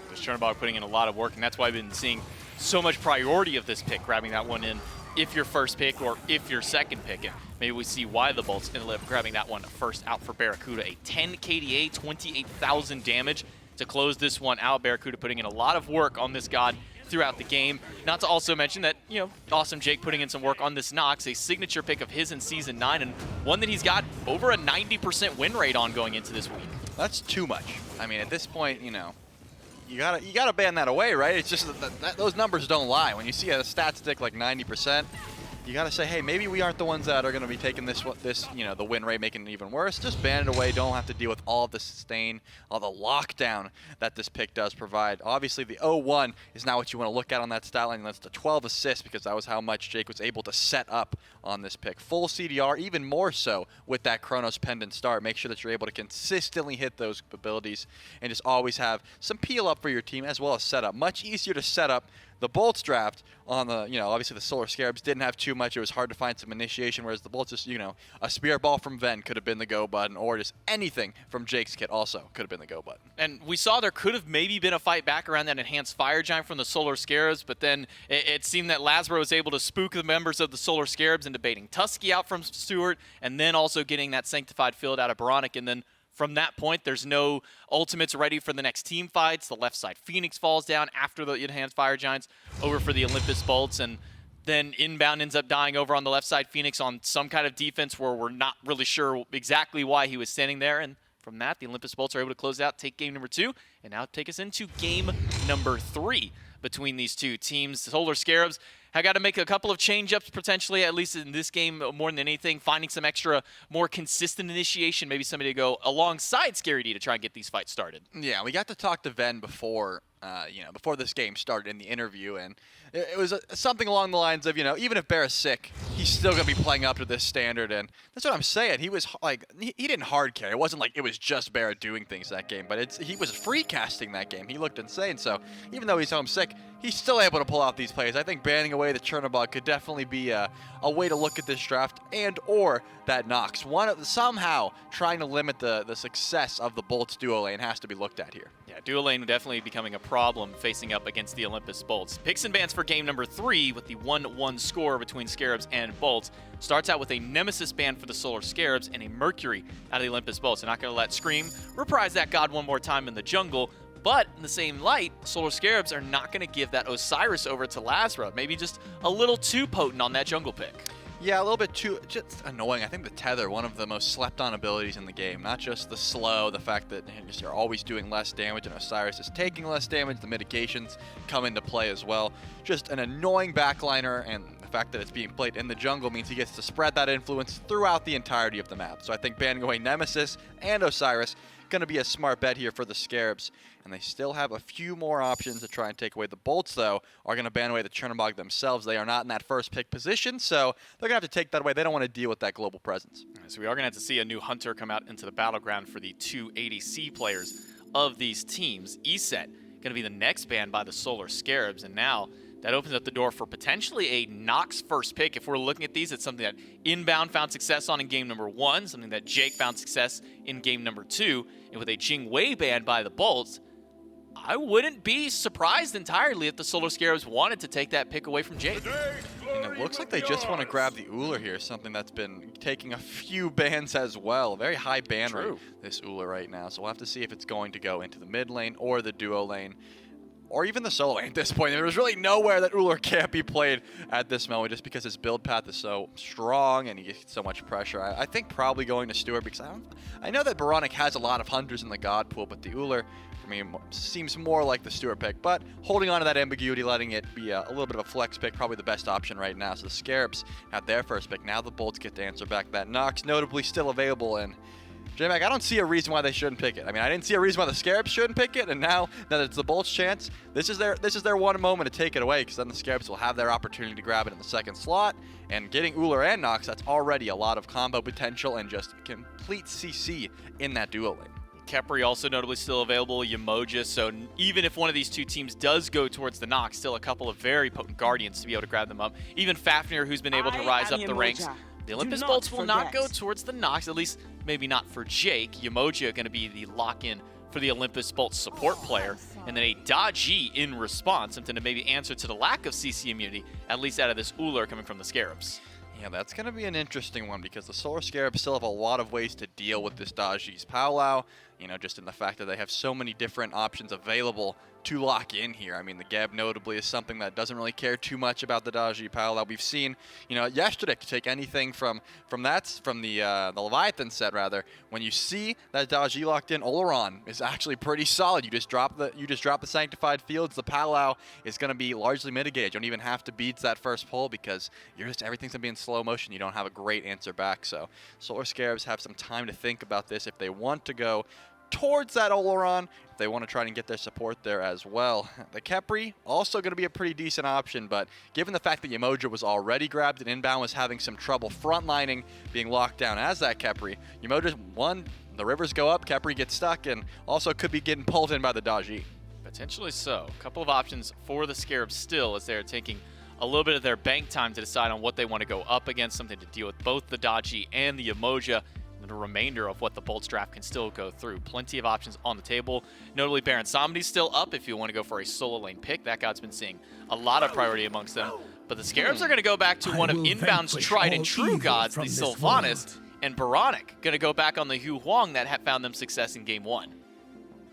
This Chernobog putting in a lot of work, and that's why I've been seeing so much priority of this pick, grabbing that one in if your first pick or if your second pick. And maybe we see why the Bolts ended up grabbing that one first out for Barracuda. A 10 KDA, 28,000 damage to close this one out. Barracuda putting in a lot of work on this god throughout the game. Not to also mention that, Awesome Jake putting in some work on this Nox, a signature pick of his in Season 9, and one that he's got over a 90% win rate on going into this week. That's too much. I mean, at this point, you gotta ban that away, right? It's just that those numbers don't lie. When you see a stat stick like 90%, you gotta say, hey, maybe we aren't the ones that are gonna be taking this, the win rate, making it even worse. Just ban it away. Don't have to deal with all of the sustain, all the lockdown that this pick does provide. Obviously, the 0-1 is not what you want to look at on that stat line. That's the 12 assists, because that was how much Jake was able to set up on this pick. Full CDR, even more so with that Chronos Pendant start. Make sure that you're able to consistently hit those abilities and just always have some peel up for your team as well as setup. Much easier to set up the Bolts draft on the, obviously the Solar Scarabs didn't have too much. It was hard to find some initiation, whereas the Bolts just, a Spirit Ball from Ven could have been the go button, or just anything from Jake's kit also could have been the go button. And we saw there could have maybe been a fight back around that enhanced Fire Giant from the Solar Scarabs, but then it seemed that Lazaro was able to spook the members of the Solar Scarabs into baiting Tusky out from Stewart, and then also getting that Sanctified Field out of Baronic, and then from that point, there's no ultimates ready for the next team fights. The left side Phoenix falls down after the enhanced Fire Giants over for the Olympus Bolts, and then Inbound ends up dying over on the left side Phoenix on some kind of defense where we're not really sure exactly why he was standing there. And from that, the Olympus Bolts are able to close out, take game number 2, and now take us into game number 3 between these two teams. The Solar Scarabs have got to make a couple of change-ups potentially, at least in this game more than anything, finding some extra, more consistent initiation, maybe somebody to go alongside Scary D to try and get these fights started. Yeah, we got to talk to Ven before, before this game started in the interview, and it was something along the lines of, even if Bear is sick, he's still going to be playing up to this standard, and that's what I'm saying. He was like, he didn't hard carry. It wasn't like it was just Bear doing things that game, but he was free casting that game. He looked insane, so even though he's home sick, he's still able to pull out these plays. I think banning away the Chernobog could definitely be a way to look at this draft, and or that Nox. Somehow trying to limit the success of the Bolts duo lane has to be looked at here. Yeah, duo lane definitely becoming a problem facing up against the Olympus Bolts. Picks and bans for game number 3 with the 1-1 score between Scarabs and Bolts. Starts out with a Nemesis ban for the Solar Scarabs and a Mercury out of the Olympus Bolts. They're not going to let Scream reprise that god one more time in the jungle. But in the same light, Solar Scarabs are not going to give that Osiris over to Lazra. Maybe just a little too potent on that jungle pick. Yeah, a little bit too just annoying. I think the Tether, one of the most slept-on abilities in the game. Not just the slow, the fact that you're always doing less damage and Osiris is taking less damage. The mitigations come into play as well. Just an annoying backliner, and the fact that it's being played in the jungle means he gets to spread that influence throughout the entirety of the map. So I think banning away Nemesis and Osiris going to be a smart bet here for the Scarabs. And they still have a few more options to try and take away. The Bolts, though, are going to ban away the Chernobog themselves. They are not in that first pick position, so they're going to have to take that away. They don't want to deal with that global presence. So we are going to have to see a new Hunter come out into the battleground for the 2 ADC players of these teams. ESET going to be the next ban by the Solar Scarabs, and now that opens up the door for potentially a Nox first pick. If we're looking at these, it's something that Inbound found success on in game number 1, something that Jake found success in game number 2, and with a Jing Wei ban by the Bolts, I wouldn't be surprised entirely if the Solar Scarabs wanted to take that pick away from Jake. And it looks like they just want to grab the Uller here, something that's been taking a few bans as well. Very high ban rate, this Uller right now. So we'll have to see if it's going to go into the mid lane or the duo lane, or even the solo lane at this point. There's really nowhere that Uller can't be played at this moment just because his build path is so strong and he gets so much pressure. I think probably going to Stewart because I know that Baronic has a lot of hunters in the God pool, but the Uller, for me, seems more like the Stewart pick. But holding on to that ambiguity, letting it be a little bit of a flex pick, probably the best option right now. So the Scarabs have their first pick. Now the Bolts get to answer back that Nox, notably still available, and J-Mac, I don't see a reason why they shouldn't pick it. I mean, I didn't see a reason why the Scarabs shouldn't pick it, and now that it's the Bolts' chance, this is their one moment to take it away, because then the Scarabs will have their opportunity to grab it in the second slot, and getting Uller and Nox, that's already a lot of combo potential and just complete CC in that duo lane. Khepri also notably still available, Yamoja, so even if one of these two teams does go towards the Nox, still a couple of very potent Guardians to be able to grab them up. Even Fafnir, who's been able to rise up the ranks. The Olympus Bolts will not go towards the Nox, at least maybe not for Jake. Yamoja going to be the lock-in for the Olympus Bolts support player. And then a Daji in response, something to maybe answer to the lack of CC immunity, at least out of this Uller coming from the Scarabs. Yeah, that's going to be an interesting one because the Solar Scarabs still have a lot of ways to deal with this Daji's Powwow, just in the fact that they have so many different options available to lock in here. I mean, the Geb notably is something that doesn't really care too much about the Daji Powwow. We've seen, yesterday, to take anything from the Leviathan set rather. When you see that Daji locked in, Oleron is actually pretty solid. You just drop the Sanctified Fields. The Powwow is going to be largely mitigated. You don't even have to beat that first pull because everything's going to be in slow motion. You don't have a great answer back. So Solar Scarabs have some time to think about this if they want to go towards that Oleron, if they want to try and get their support there as well. The Khepri, also going to be a pretty decent option, but given the fact that Yamoja was already grabbed and Inbound was having some trouble frontlining, being locked down as that Khepri, Yamoja's one, the rivers go up, Khepri gets stuck, and also could be getting pulled in by the Daji. Potentially so. A couple of options for the Scarabs still as they're taking a little bit of their bank time to decide on what they want to go up against, something to deal with both the Daji and the Yamoja. The remainder of what the Bolts draft can still go through. Plenty of options on the table. Notably, Baron Samedi's still up if you want to go for a solo lane pick. That god's been seeing a lot of priority amongst them. But the Scarabs are going to go back to one of Inbound's tried and true gods, the Sylvanas, and Baronic going to go back on the Hu Huang that had found them success in game 1.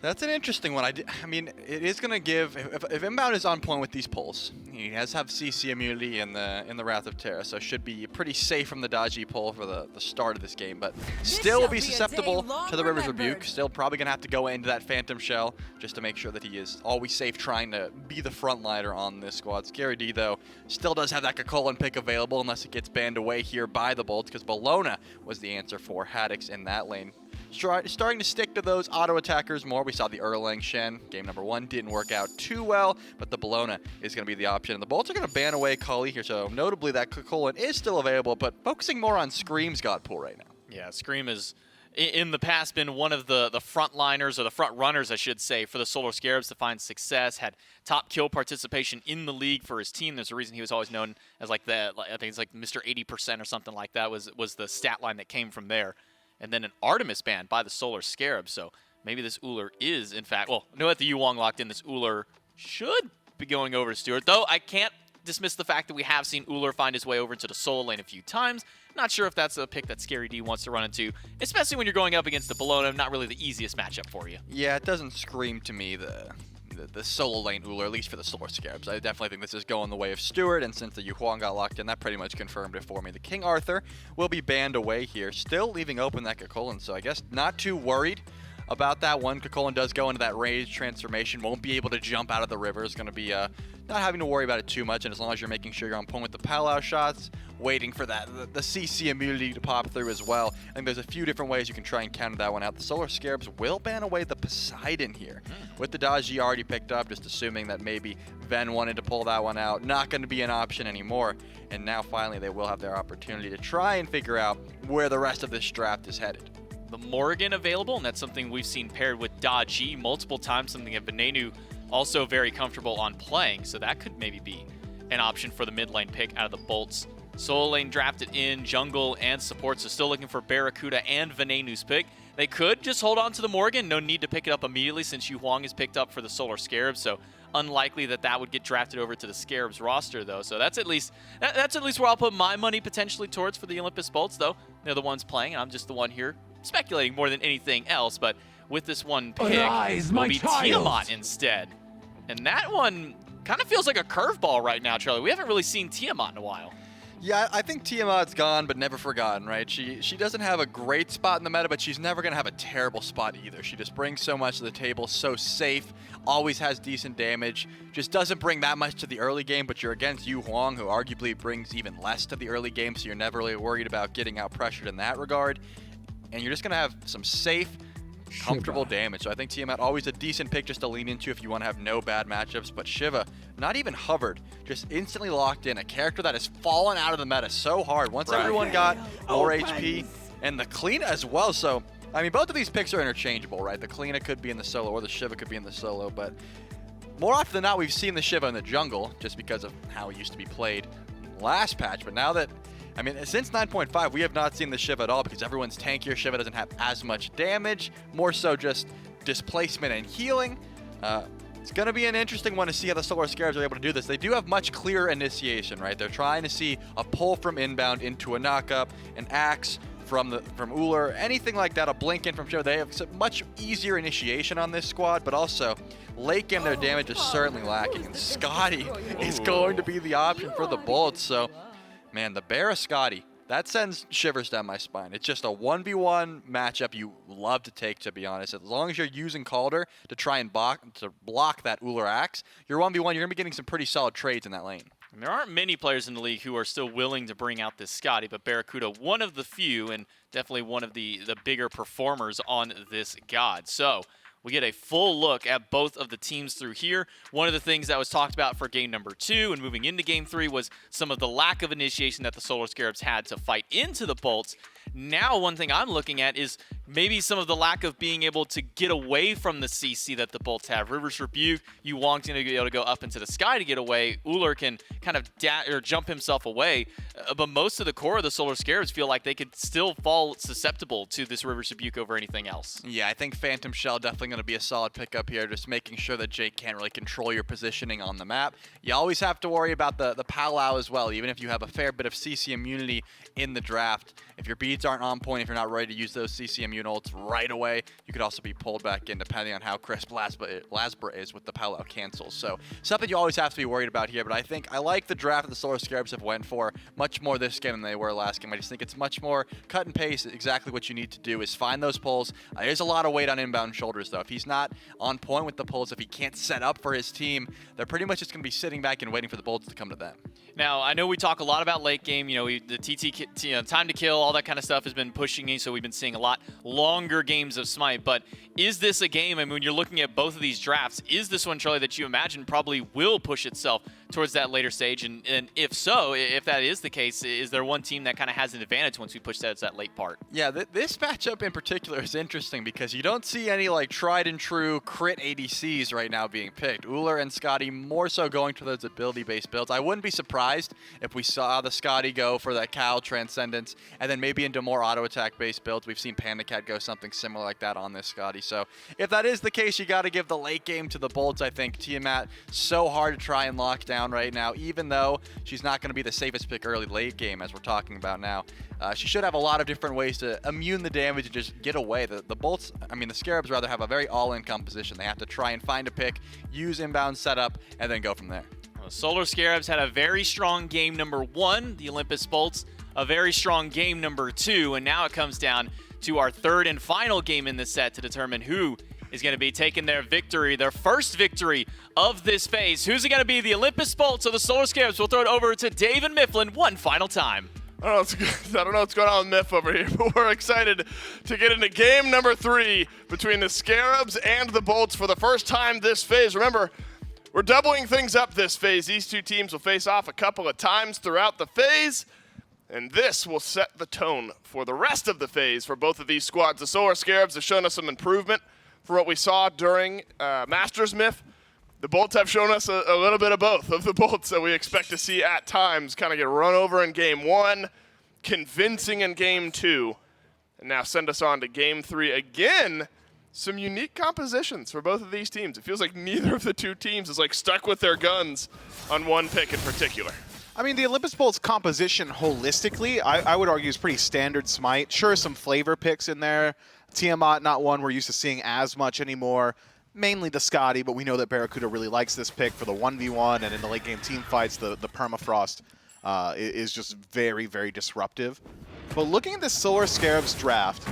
That's an interesting one. I mean, it is going to give, if Inbound is on point with these pulls, he has CC immunity in the Wrath of Terra, so should be pretty safe from the Daji pull for the start of this game, but still will be susceptible to the River's Rebuke. Still probably going to have to go into that Phantom Shell just to make sure that he is always safe trying to be the frontliner on this squad. Scary D, though, still does have that Kakolan pick available unless it gets banned away here by the Bolts, because Bologna was the answer for Haddix in that lane. Starting to stick to those auto attackers more. We saw the Erlang Shen. Game number 1 didn't work out too well, but the Bologna is going to be the option. And the Bolts are going to ban away Kali here, so notably that Kakolan is still available, but focusing more on Scream's God pool right now. Yeah, Scream is in the past been one of the frontliners, or the front runners, I should say, for the Solar Scarabs to find success. Had top kill participation in the league for his team. There's a reason he was always known as I think it's like Mr. 80% or something like that was the stat line that came from there. And then an Artemis ban by the Solar Scarabs. So maybe this Uller is, in fact, well, no, that the Yuwong locked in, this Uller should be going over to Stewart. Though I can't dismiss the fact that we have seen Uller find his way over into the solo lane a few times. Not sure if that's a pick that Scary D wants to run into, especially when you're going up against the Bellona, not really the easiest matchup for you. Yeah, it doesn't scream to me the solo lane Uller, at least for the Solar Scarabs. I definitely think this is going the way of Stewart, and since the Yuhuang got locked in, that pretty much confirmed it for me. The King Arthur will be banned away here, still leaving open that Kakolan, so I guess not too worried about that one. Kakolan does go into that rage transformation, won't be able to jump out of the river. Is going to be not having to worry about it too much, and as long as you're making sure you're on point with the Palau shots, waiting for that the CC immunity to pop through as well. I think there's a few different ways you can try and counter that one out. The Solar Scarabs will ban away the Poseidon here. With the dodge he already picked up, just assuming that maybe Ven wanted to pull that one out. Not going to be an option anymore. And now finally they will have their opportunity to try and figure out where the rest of this draft is headed. The Morrigan available, and that's something we've seen paired with Daji multiple times, something that Venenu also very comfortable on playing, so that could maybe be an option for the mid lane pick out of the Bolts. Solo lane drafted in, jungle, and support, so still looking for Barracuda and Venenu's pick. They could just hold on to the Morrigan, no need to pick it up immediately since Yu Huang is picked up for the Solar Scarabs, so unlikely that that would get drafted over to the Scarabs roster though, so that's at least where I'll put my money potentially towards for the Olympus Bolts though. They're the ones playing, and I'm just the one here speculating more than anything else, but with this one pick, will be Tiamat instead. And that one kind of feels like a curveball right now, Charlie. We haven't really seen Tiamat in a while. Yeah, I think Tiamat's gone, but never forgotten, right? She doesn't have a great spot in the meta, but she's never going to have a terrible spot either. She just brings so much to the table, so safe, always has decent damage, just doesn't bring that much to the early game, but you're against Yu Huang, who arguably brings even less to the early game, so you're never really worried about getting out pressured in that regard. And you're just going to have some safe, comfortable damage. So I think Tiamat always a decent pick just to lean into if you want to have no bad matchups. But Shiva, not even hovered, just instantly locked in. A character that has fallen out of the meta so hard. Once everyone got more HP, and the Kalina as well. So, I mean, both of these picks are interchangeable, right? The Kalina could be in the solo, or the Shiva could be in the solo. But more often than not, we've seen the Shiva in the jungle just because of how it used to be played last patch. But now that, I mean, since 9.5, we have not seen the Shiva at all because everyone's tankier. Shiva doesn't have as much damage, more so just displacement and healing. It's going to be an interesting one to see how the Solar Scarabs are able to do this. They do have much clearer initiation, right? They're trying to see a pull from inbound into a knockup, an axe from Uller, anything like that, a blink in from Shiva. They have much easier initiation on this squad, but also late game their damage is certainly lacking, and Scotty is going to be the option for the Bolts. So, man, the Bear of Scotty, that sends shivers down my spine. It's just a 1v1 matchup you love to take, to be honest. As long as you're using Calder to try and block that Uller axe, you're 1v1, you're going to be getting some pretty solid trades in that lane. And there aren't many players in the league who are still willing to bring out this Scotty, but Barracuda, one of the few, and definitely one of the bigger performers on this god. So we get a full look at both of the teams through here. One of the things that was talked about for game number 2 and moving into game 3 was some of the lack of initiation that the Solar Scarabs had to fight into the Bolts. Now, one thing I'm looking at is maybe some of the lack of being able to get away from the CC that the Bolts have. River's Rebuke, Yu Huang's going to be able to go up into the sky to get away. Uller can kind of jump himself away. But most of the core of the Solar Scarabs feel like they could still fall susceptible to this River's Rebuke over anything else. Yeah, I think Phantom Shell definitely going to be a solid pickup here, just making sure that Jake can't really control your positioning on the map. You always have to worry about the Palau as well, even if you have a fair bit of CC immunity in the draft. If your beads aren't on point, if you're not ready to use those CC immune ults right away, you could also be pulled back in depending on how crisp Lasbra is with the Palau cancels. So something you always have to be worried about here, but I think I like the draft that the Solar Scarabs have went for much more this game than they were last game. I just think it's much more cut and paste. Exactly what you need to do is find those pulls. There's a lot of weight on inbound shoulders though. If he's not on point with the pulls, if he can't set up for his team, they're pretty much just going to be sitting back and waiting for the Bolts to come to them. Now, I know we talk a lot about late game, the TT, time to kill, all that kind of stuff has been pushing me, so we've been seeing a lot longer games of Smite, but is this a game, I mean, when you're looking at both of these drafts, is this one, Charlie, that you imagine probably will push itself towards that later stage? And if so, if that is the case, is there one team that kind of has an advantage once we push that late part? Yeah, this matchup in particular is interesting because you don't see any like tried and true crit ADCs right now being picked. Uller and Scotty more so going to those ability-based builds. I wouldn't be surprised if we saw the Scotty go for that Cal Transcendence and then maybe into more auto attack based builds. We've seen Panda Cat go something similar like that on this Scotty. So if that is the case, you got to give the late game to the Bolts. I think Tiamat so hard to try and lock down right now, even though she's not going to be the safest pick early late game as we're talking about now. She should have a lot of different ways to immune the damage and just get away. The Bolts, I mean the Scarabs rather, have a very all-in composition. They have to try and find a pick, use inbound setup, and then go from there. Solar Scarabs had a very strong game number 1. The Olympus Bolts a very strong game number 2, and now it comes down to our third and final game in this set to determine who is going to be taking their victory, their first victory of this phase. Who's it going to be, the Olympus Bolts or the Solar Scarabs? We'll throw it over to David Mifflin one final time. I don't know what's going on with Miff over here, but we're excited to get into game number 3 between the Scarabs and the Bolts for the first time this phase. Remember, we're doubling things up this phase. These two teams will face off a couple of times throughout the phase, and this will set the tone for the rest of the phase for both of these squads. The Solar Scarabs have shown us some improvement for what we saw during Masters Myth. The Bolts have shown us a little bit of both of the Bolts that we expect to see at times kind of get run over in game 1, convincing in game 2, and now send us on to game 3 again. Some unique compositions for both of these teams. It feels like neither of the two teams is like stuck with their guns on one pick in particular. I mean, the Olympus Bolts composition holistically, I would argue is pretty standard SMITE. Sure, some flavor picks in there. Tiamat, not one we're used to seeing as much anymore. Mainly the Scotty, but we know that Barracuda really likes this pick for the 1v1, and in the late game team fights, the Permafrost is just very, very disruptive. But looking at the Solar Scarabs draft,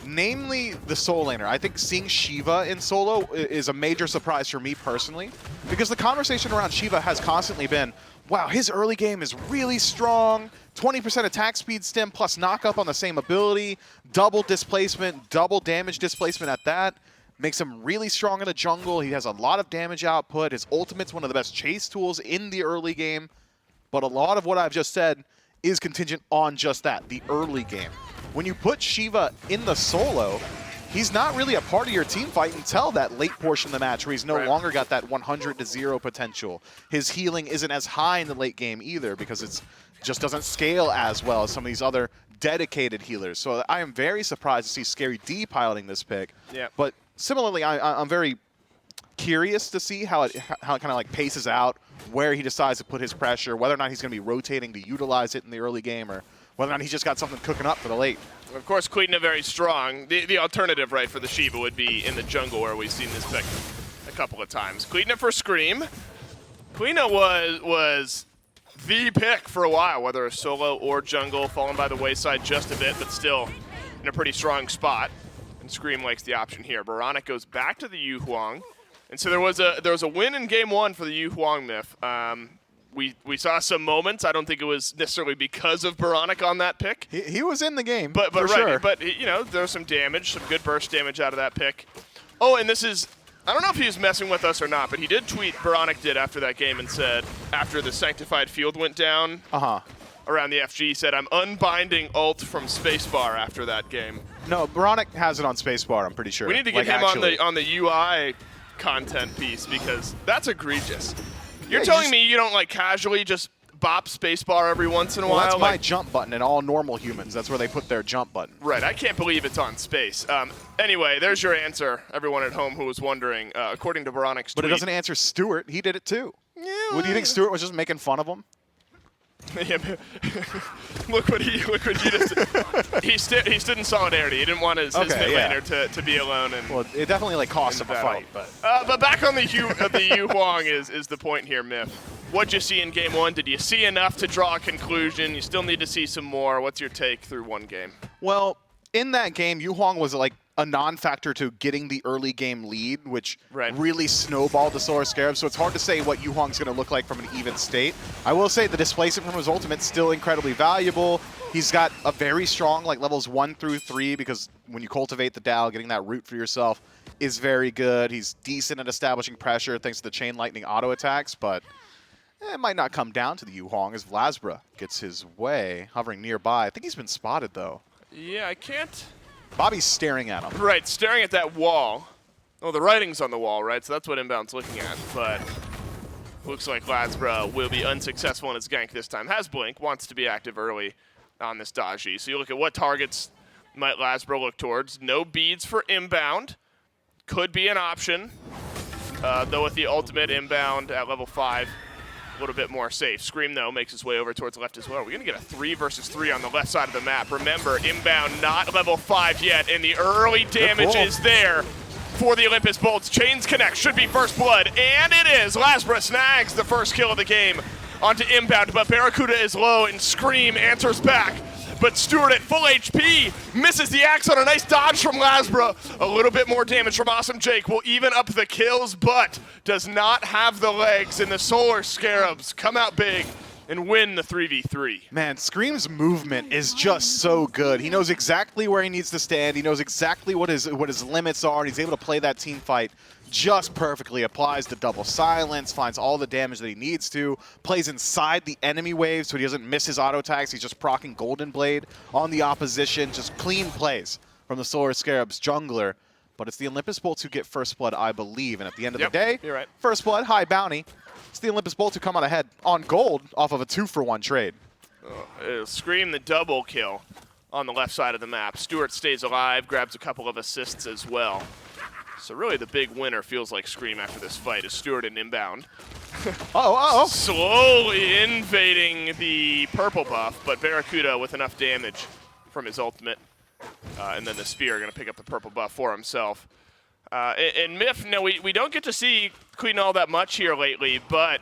namely the Soul Laner, I think seeing Shiva in solo is a major surprise for me personally, because the conversation around Shiva has constantly been, wow, his early game is really strong, 20% attack speed stim plus knock-up on the same ability, double displacement, double damage displacement at that. Makes him really strong in the jungle. He has a lot of damage output. His ultimate's one of the best chase tools in the early game. But a lot of what I've just said is contingent on just that, the early game. When you put Shiva in the solo, he's not really a part of your team fight until that late portion of the match where he's no longer got that 100-0 potential. His healing isn't as high in the late game either because it just doesn't scale as well as some of these other dedicated healers. So I am very surprised to see Scary D piloting this pick. Yeah. But similarly, I'm very curious to see how it kind of like paces out, where he decides to put his pressure, whether or not he's going to be rotating to utilize it in the early game, or whether or not he's just got something cooking up for the late. Of course, Queetna very strong. The alternative, right, for the Shiva would be in the jungle, where we've seen this pick a couple of times. Queetna for Scream. Queetna was the pick for a while, whether solo or jungle, falling by the wayside just a bit, but still in a pretty strong spot. And Scream likes the option here. Baronic goes back to the Yu Huang. And so there was a win in game 1 for the Yu Huang Myth. We saw some moments. I don't think it was necessarily because of Baronic on that pick. He was in the game, but for right, sure. But you know, there's some damage, some good burst damage out of that pick. Oh, and this is, I don't know if he was messing with us or not, but he did tweet, Baronic did after that game, and said, after the Sanctified Field went down around the FG, he said, I'm unbinding ult from spacebar after that game. No, Baronic has it on spacebar, I'm pretty sure. We need to get him on the UI content piece, because that's egregious. You're telling me you don't like casually just bop spacebar every once in a while? That's my jump button in all normal humans. That's where they put their jump button. Right, I can't believe it's on space. Anyway, there's your answer, everyone at home who was wondering. According to Baronic's tweet. But it doesn't answer Stuart. He did it too. Yeah, well, do you think Stuart was just making fun of him? Look what he just did. He stood in solidarity. He didn't want his mid laner to be alone. And well, it definitely like cost him a fight. But back on the Yu Huang is the point here, Myth. What'd you see in game 1? Did you see enough to draw a conclusion? You still need to see some more. What's your take through one game? Well, in that game, Yu Huang was like a non-factor to getting the early game lead, which really snowballed the Solar Scarab. So it's hard to say what Yu Huang's going to look like from an even state. I will say the displacement from his ultimate is still incredibly valuable. He's got a very strong like levels 1 through 3 because when you cultivate the Dow, getting that root for yourself is very good. He's decent at establishing pressure thanks to the chain lightning auto attacks, but It might not come down to the Yu-Hong as Vlasbra gets his way, hovering nearby. I think he's been spotted, though. Yeah, I can't. Bobby's staring at him. Right, staring at that wall. Oh, the writing's on the wall, right? So that's what Inbound's looking at. But looks like Vlasbra will be unsuccessful in his gank this time. Has Blink, wants to be active early on this Daji. So you look at what targets might Vlasbra look towards. No beads for Inbound. Could be an option. Though with the ultimate Inbound at level 5, a little bit more safe. Scream, though, makes his way over towards the left as well. We're going to get a 3 versus 3 on the left side of the map. Remember, Inbound not level 5 yet, and the early damage is there for the Olympus Bolts. Chains connect, should be first blood, and it is. Vlasbra snags the first kill of the game onto Inbound, but Barracuda is low, and Scream answers back. But Stewart at full HP misses the axe on a nice dodge from Vlasbra. A little bit more damage from Awesome Jake will even up the kills, but does not have the legs, and the Solar Scarabs come out big and win the 3v3. Man, Scream's movement is just so good. He knows exactly where he needs to stand. He knows exactly what his limits are, and he's able to play that team fight just perfectly. Applies the double silence, finds all the damage that he needs to, plays inside the enemy wave so he doesn't miss his auto attacks. He's just proccing Golden Blade on the opposition. Just clean plays from the Solar Scarabs jungler. But it's the Olympus Bolts who get first blood, I believe. And at the end of the day, you're right. First blood, high bounty. It's the Olympus Bolts who come out ahead on gold off of a 2-for-1 trade. Scream the double kill on the left side of the map. Stewart stays alive, grabs a couple of assists as well. So really the big winner feels like Scream after this fight is Stewart and Inbound. Slowly invading the purple buff, but Barracuda with enough damage from his ultimate. And then the Spear going to pick up the purple buff for himself. And Miff, no, we don't get to see Clean all that much here lately, but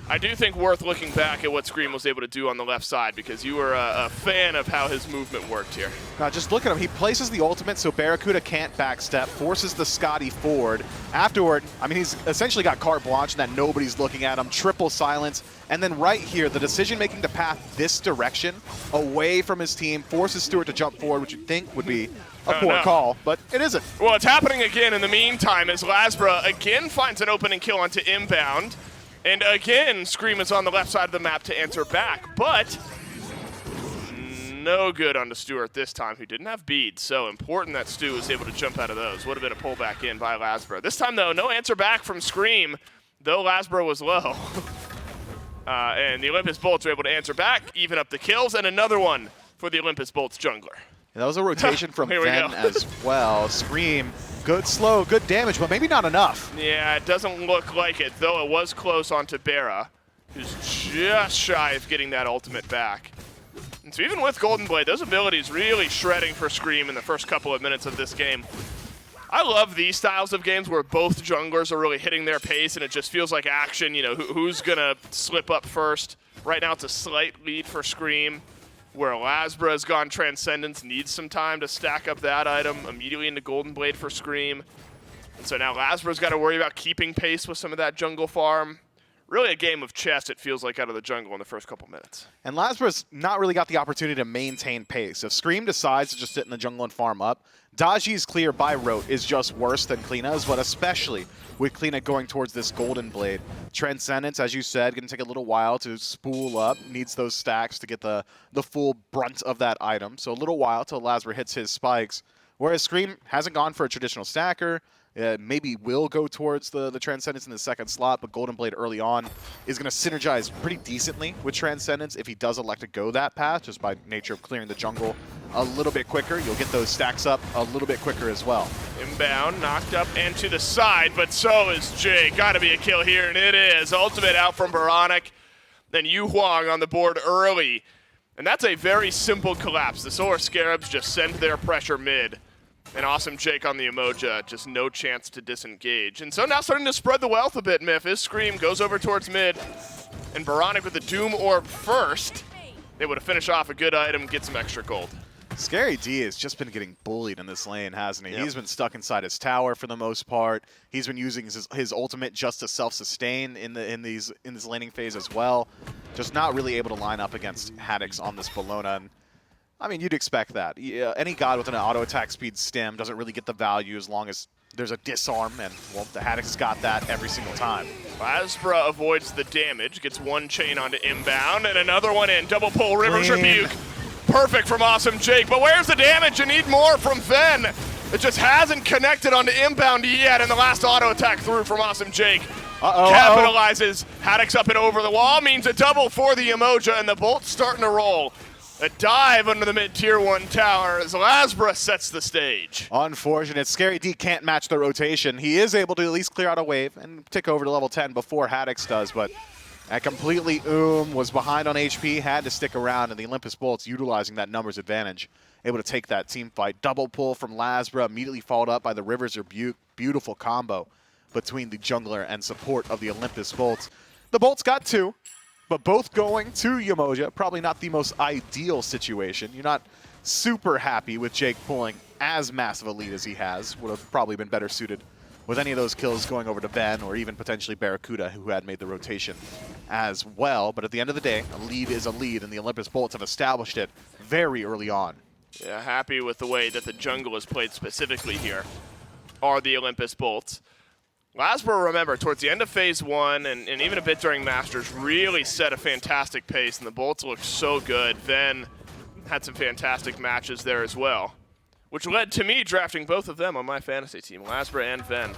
I do think worth looking back at what Scream was able to do on the left side, because you were a fan of how his movement worked here. Just look at him. He places the ultimate so Barracuda can't backstep, forces the Scotty forward. Afterward, I mean, he's essentially got carte blanche in that nobody's looking at him. Triple silence. And then right here, the decision-making to path this direction away from his team forces Stewart to jump forward, which you'd think would be a poor call, but it isn't. Well, it's happening again in the meantime as Vlasbra again finds an opening kill onto Inbound. And again, Scream is on the left side of the map to answer back, but no good onto Stewart this time, who didn't have beads. So important that Stu was able to jump out of those. Would have been a pullback in by Vlasbra. This time, though, no answer back from Scream, though Vlasbra was low. And the Olympus Bolts are able to answer back, even up the kills, and another one for the Olympus Bolts jungler. Yeah, that was a rotation from Fen as well. Scream, good slow, good damage, but maybe not enough. Yeah, it doesn't look like it, though it was close onto Barra, who's just shy of getting that ultimate back. And so even with Golden Blade, those abilities really shredding for Scream in the first couple of minutes of this game. I love these styles of games where both junglers are really hitting their pace and it just feels like action. You know, who's going to slip up first? Right now it's a slight lead for Scream, where Vlasbra has gone Transcendence, needs some time to stack up that item, immediately into Golden Blade for Scream. And so now Vlasbra's got to worry about keeping pace with some of that jungle farm. Really a game of chess, it feels like, out of the jungle in the first couple minutes. And Vlasbra's not really got the opportunity to maintain pace. If Scream decides to just sit in the jungle and farm up, Daji's clear by rote is just worse than Kleena's, but especially with Kleena going towards this Golden Blade. Transcendence, as you said, going to take a little while to spool up, needs those stacks to get the full brunt of that item. So a little while till Vlasbra hits his spikes, whereas Scream hasn't gone for a traditional stacker. Maybe will go towards the Transcendence in the second slot, but Golden Blade early on is going to synergize pretty decently with Transcendence if he does elect to go that path, just by nature of clearing the jungle a little bit quicker. You'll get those stacks up a little bit quicker as well. Inbound, knocked up and to the side, but so is Jay. Got to be a kill here, and it is. Ultimate out from Baronic. Then Yu Huang on the board early. And that's a very simple collapse. The Solar Scarabs just send their pressure mid. And Awesome Jake on the Emoja, just no chance to disengage. And so now starting to spread the wealth a bit, Miff. His Scream goes over towards mid. And Baronic with the Doom Orb first. They would have finished off a good item, get some extra gold. Scary D has just been getting bullied in this lane, hasn't he? Yep. He's been stuck inside his tower for the most part. He's been using his ultimate just to self-sustain in this laning phase as well. Just not really able to line up against Haddix on this Bologna. And I mean, you'd expect that. Any god with an auto attack speed stem doesn't really get the value as long as there's a disarm, and, well, the Haddix got that every single time. Lasbra avoids the damage, gets one chain onto inbound, and another one in. Double pull, Rivers Rebuke. Perfect from Awesome Jake, but where's the damage? You need more from Ven. It just hasn't connected onto inbound yet, and the last auto attack through from Awesome Jake. Capitalizes. Haddix up and over the wall, means a double for the Emoja, and the Bolt's starting to roll. A dive under the mid-tier 1 tower as Lasbra sets the stage. Unfortunate. Scary D can't match the rotation. He is able to at least clear out a wave and tick over to level 10 before Haddix does, but completely was behind on HP, had to stick around, and the Olympus Bolts utilizing that numbers advantage, able to take that team fight. Double pull from Lasbra, immediately followed up by the Rivers Rebuke. Beautiful combo between the jungler and support of the Olympus Bolts. The Bolts got 2. But both going to Yemoja, probably not the most ideal situation. You're not super happy with Jake pulling as massive a lead as he has. Would have probably been better suited with any of those kills going over to Ben or even potentially Barracuda, who had made the rotation as well. But at the end of the day, a lead is a lead, and the Olympus Bolts have established it very early on. Yeah, happy with the way that the jungle is played specifically here are the Olympus Bolts. Lasbra, remember, towards the end of Phase 1 and even a bit during Masters, really set a fantastic pace, and the Bolts looked so good. Ven had some fantastic matches there as well, which led to me drafting both of them on my fantasy team, Lasbra and Ven.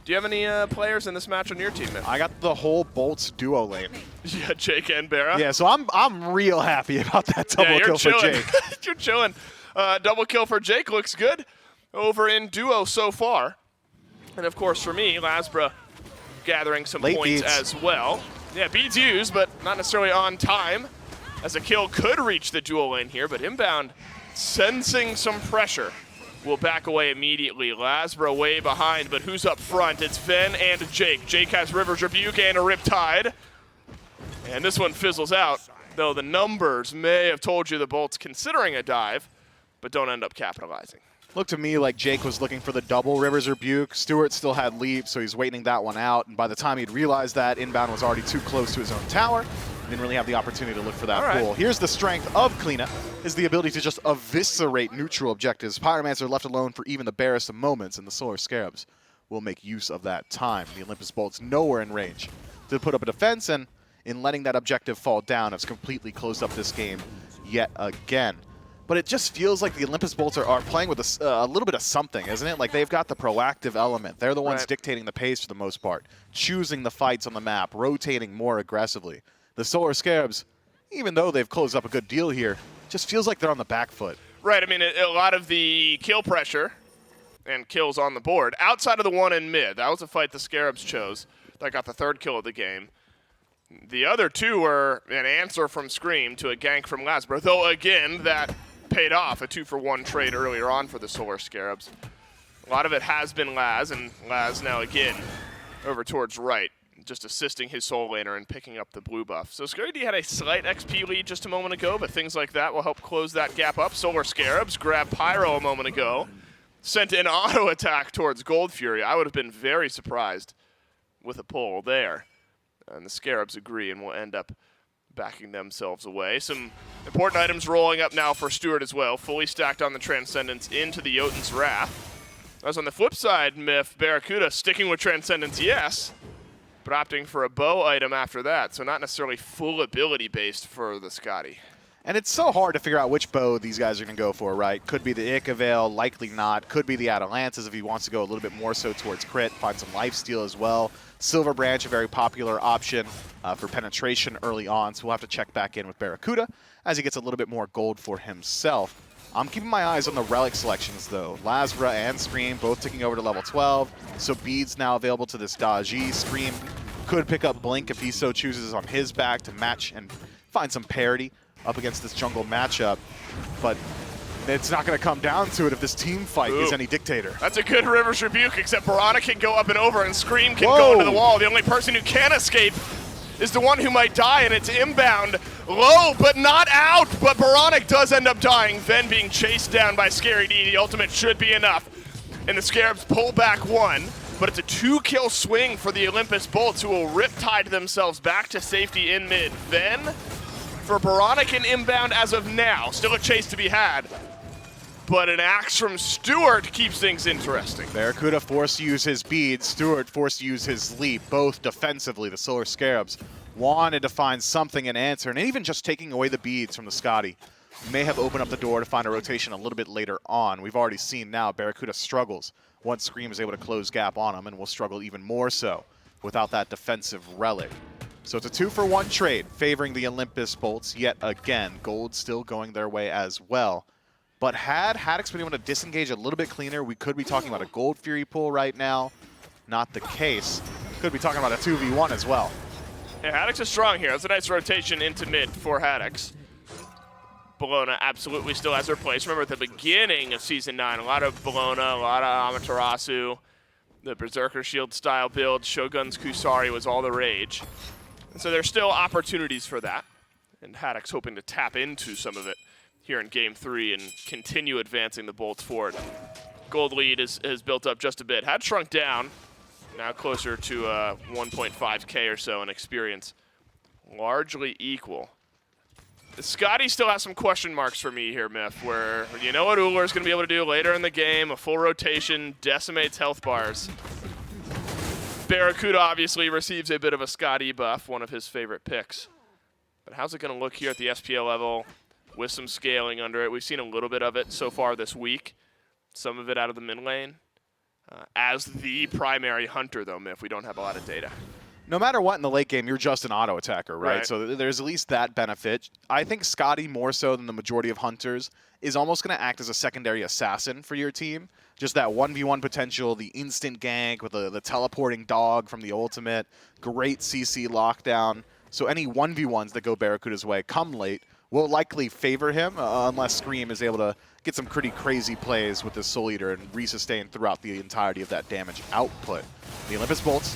Do you have any players in this match on your team, man? I got the whole Bolts duo lane. Yeah, Jake and Barra? Yeah, so I'm real happy about that double kill for Jake. You're chilling. Double kill for Jake looks good over in duo so far. And of course, for me, Lasbra gathering some Late points beads. as well. Yeah, beads used, but not necessarily on time, as a kill could reach the dual lane here, but inbound, sensing some pressure, will back away immediately. Lasbra way behind, but who's up front? It's Ven and Jake. Jake has Rivers Rebuke and a Riptide. And this one fizzles out, though the numbers may have told you the Bolt's considering a dive, but don't end up capitalizing. Looked to me like Jake was looking for the double Rivers Rebuke. Stewart still had leap, so he's waiting that one out. And by the time he'd realized that, inbound was already too close to his own tower. Didn't really have the opportunity to look for that pool. Here's the strength of Kleena, is the ability to just eviscerate neutral objectives. Pyromancer left alone for even the barest of moments, and the Solar Scarabs will make use of that time. The Olympus Bolts nowhere in range to put up a defense, and in letting that objective fall down, has completely closed up this game yet again. But it just feels like the Olympus Bolts are playing with a little bit of something, isn't it? Like, they've got the proactive element. They're the ones dictating the pace for the most part, choosing the fights on the map, rotating more aggressively. The Solar Scarabs, even though they've closed up a good deal here, just feels like they're on the back foot. Right, I mean, a lot of the kill pressure and kills on the board, outside of the one in mid, that was a fight the Scarabs chose. That got the 3rd kill of the game. The other 2 were an answer from Scream to a gank from Lasbra, though again, that paid off, a 2-for-1 trade earlier on for the Solar Scarabs. A lot of it has been Laz, and Laz now again over towards right, just assisting his soul laner and picking up the blue buff. So Scary D had a slight XP lead just a moment ago, but things like that will help close that gap up. Solar Scarabs grabbed Pyro a moment ago, sent an auto attack towards Gold Fury. I would have been very surprised with a pull there. And the Scarabs agree and will end up backing themselves away. Some important items rolling up now for Stewart as well. Fully stacked on the Transcendence into the Jotun's Wrath. As on the flip side, Myth, Barracuda sticking with Transcendence, yes, but opting for a bow item after that, so not necessarily full ability based for the Scotty. And it's so hard to figure out which bow these guys are going to go for, right? Could be the Icavale, likely not. Could be the Atalantis if he wants to go a little bit more so towards crit, find some lifesteal as well. Silver Branch, a very popular option for penetration early on, so we'll have to check back in with Barracuda as he gets a little bit more gold for himself. I'm keeping my eyes on the relic selections, though. Lasbra and Scream both ticking over to level 12, so Beads now available to this Daji. Scream could pick up Blink if he so chooses on his back to match and find some parity up against this jungle matchup, but it's not going to come down to it if this team fight is any dictator. That's a good Rivers Rebuke, except Piranha can go up and over, and Scream can go into the wall. The only person who can escape is the one who might die, and it's inbound. Low, but not out, but Baronic does end up dying, then being chased down by Scary D. The ultimate should be enough, and the Scarabs pull back 1, but it's a 2-kill swing for the Olympus Bolts, who will riptide themselves back to safety in mid. Then, for Baronic and inbound as of now, still a chase to be had, but an axe from Stewart keeps things interesting. Barracuda forced to use his bead, Stewart forced to use his leap, both defensively. The Solar Scarabs wanted to find something in answer, and even just taking away the beads from the Scotty may have opened up the door to find a rotation a little bit later on. We've already seen now Barracuda struggles once Scream is able to close gap on him, and will struggle even more so without that defensive relic. So it's a 2-for-1 trade favoring the Olympus Bolts yet again. Gold still going their way as well. But had Haddix been able to disengage a little bit cleaner, we could be talking about a Gold Fury pull right now. Not the case. Could be talking about a 2v1 as well. Yeah, Haddix is strong here. That's a nice rotation into mid for Haddix. Bologna absolutely still has her place. Remember at the beginning of Season 9, a lot of Bologna, a lot of Amaterasu, the Berserker Shield style build, Shogun's Kusari was all the rage. And so there's still opportunities for that. And Haddix hoping to tap into some of it here in Game 3 and continue advancing the Bolts forward. Gold lead has built up just a bit. Had shrunk down, now closer to 1.5K or so in experience. Largely equal. Scotty still has some question marks for me here, Myth, where you know what Uller is going to be able to do later in the game, a full rotation, decimates health bars. Barracuda obviously receives a bit of a Scotty buff, one of his favorite picks. But how's it going to look here at the SPL level with some scaling under it? We've seen a little bit of it so far this week, some of it out of the mid lane. As the primary hunter, though, Myth, we don't have a lot of data. No matter what in the late game, you're just an auto attacker, right? So there's at least that benefit. I think Scotty, more so than the majority of hunters, is almost going to act as a secondary assassin for your team. Just that 1v1 potential, the instant gank with the teleporting dog from the ultimate, great CC lockdown. So any 1v1s that go Barracuda's way come late will likely favor him unless Scream is able to get some pretty crazy plays with this Soul Eater and resustain throughout the entirety of that damage output. The Olympus Bolts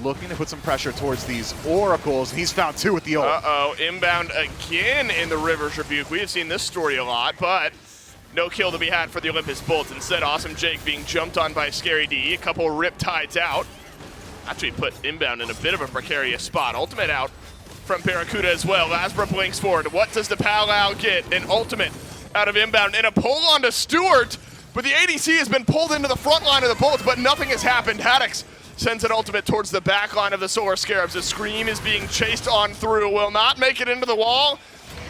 looking to put some pressure towards these Oracles. He's found 2 with the ult. Uh-oh, inbound again in the River's Rebuke. We have seen this story a lot, but no kill to be had for the Olympus Bolts. Instead, Awesome Jake being jumped on by Scary D. A couple Riptides out. Actually put inbound in a bit of a precarious spot. Ultimate out from Barracuda as well. Lasbra blinks forward. What does the Pal get? An ultimate out of inbound and a pull onto Stewart. But the ADC has been pulled into the front line of the Bolts, but nothing has happened. Haddix sends an ultimate towards the back line of the Solar Scarabs. The Scream is being chased on through. Will not make it into the wall.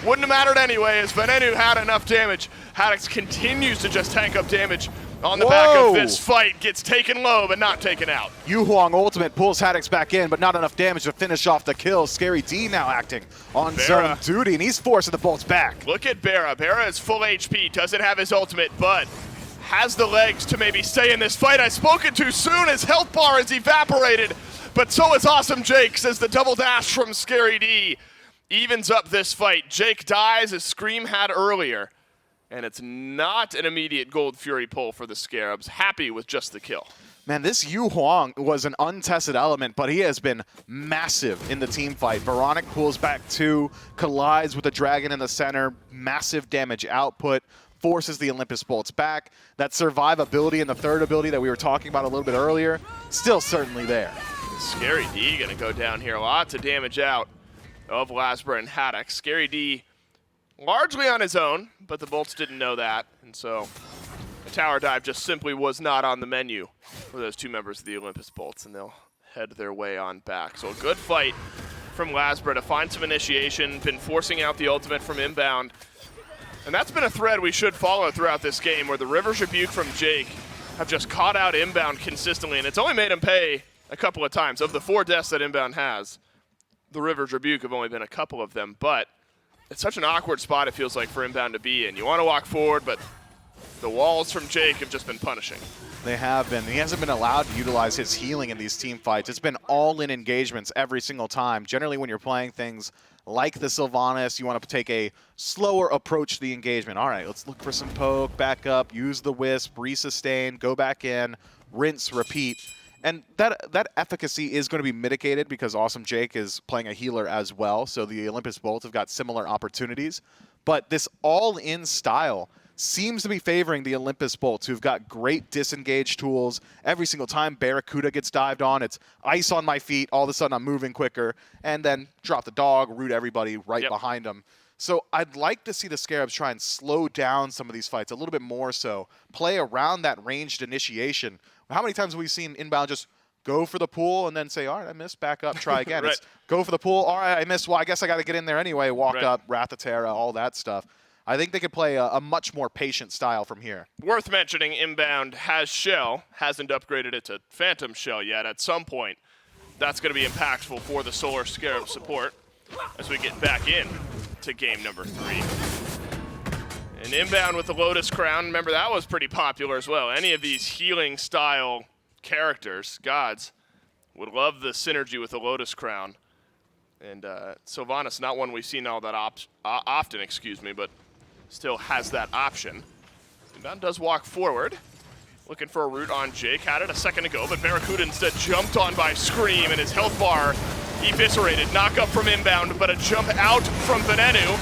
Wouldn't have mattered anyway, as Venenu had enough damage. Haddix continues to just tank up damage on the back of this fight. Gets taken low, but not taken out. Yu Huang ultimate pulls Haddix back in, but not enough damage to finish off the kill. Scary D now acting on zone duty, and he's forcing the Bolts back. Look at Barra. Barra is full HP, doesn't have his ultimate, but has the legs to maybe stay in this fight. I spoken too soon. His health bar is evaporated, but so is Awesome Jake, says the double dash from Scary D. Evens up this fight. Jake dies as Scream had earlier, and it's not an immediate Gold Fury pull for the Scarabs. Happy with just the kill. Man, this Yu Huang was an untested element, but he has been massive in the team fight. Veronic pulls back 2, collides with the dragon in the center, massive damage output, forces the Olympus Bolts back. That survivability and the third ability that we were talking about a little bit earlier, still certainly there. Scary D gonna go down here. Lots of damage out of Lasbra and Haddix. Scary D largely on his own, but the Bolts didn't know that, and so a tower dive just simply was not on the menu for those 2 members of the Olympus Bolts, and they'll head their way on back. So a good fight from Lasbra to find some initiation, been forcing out the ultimate from inbound. And that's been a thread we should follow throughout this game, where the River's Rebuke from Jake have just caught out inbound consistently, and it's only made him pay a couple of times. Of the 4 deaths that inbound has, the River's Rebuke have only been a couple of them, but it's such an awkward spot, it feels like, for inbound to be in. You want to walk forward, but the walls from Jake have just been punishing. They have been. He hasn't been allowed to utilize his healing in these team fights. It's been all-in engagements every single time. Generally, when you're playing things like the Sylvanas, you want to take a slower approach to the engagement. All right, let's look for some poke, back up, use the Wisp, resustain, go back in, rinse, repeat. And that efficacy is going to be mitigated because Awesome Jake is playing a healer as well, so the Olympus Bolts have got similar opportunities. But this all-in style seems to be favoring the Olympus Bolts, who've got great disengage tools. Every single time Barracuda gets dived on, it's ice on my feet, all of a sudden I'm moving quicker, and then drop the dog, root everybody right behind him. So I'd like to see the Scarabs try and slow down some of these fights a little bit more so. Play around that ranged initiation. How many times have we seen Inbound just go for the pool and then say, all right, I missed, back up, try again. Right. It's go for the pool, all right, I missed, well, I guess I got to get in there anyway, walk Right. up, Wrath of Terra, all that stuff. I think they could play a much more patient style from here. Worth mentioning, Inbound has Shell, hasn't upgraded it to Phantom Shell yet. At some point, that's going to be impactful for the Solar Scarab support as we get back in to game number 3. And Inbound with the Lotus Crown, remember that was pretty popular as well. Any of these healing style characters, gods, would love the synergy with the Lotus Crown. And Sylvanas, not one we've seen all that often, but still has that option. Inbound does walk forward, looking for a root on Jake. Had it a second ago, but Barracuda instead jumped on by Scream, and his health bar eviscerated. Knock up from Inbound, but a jump out from Venenu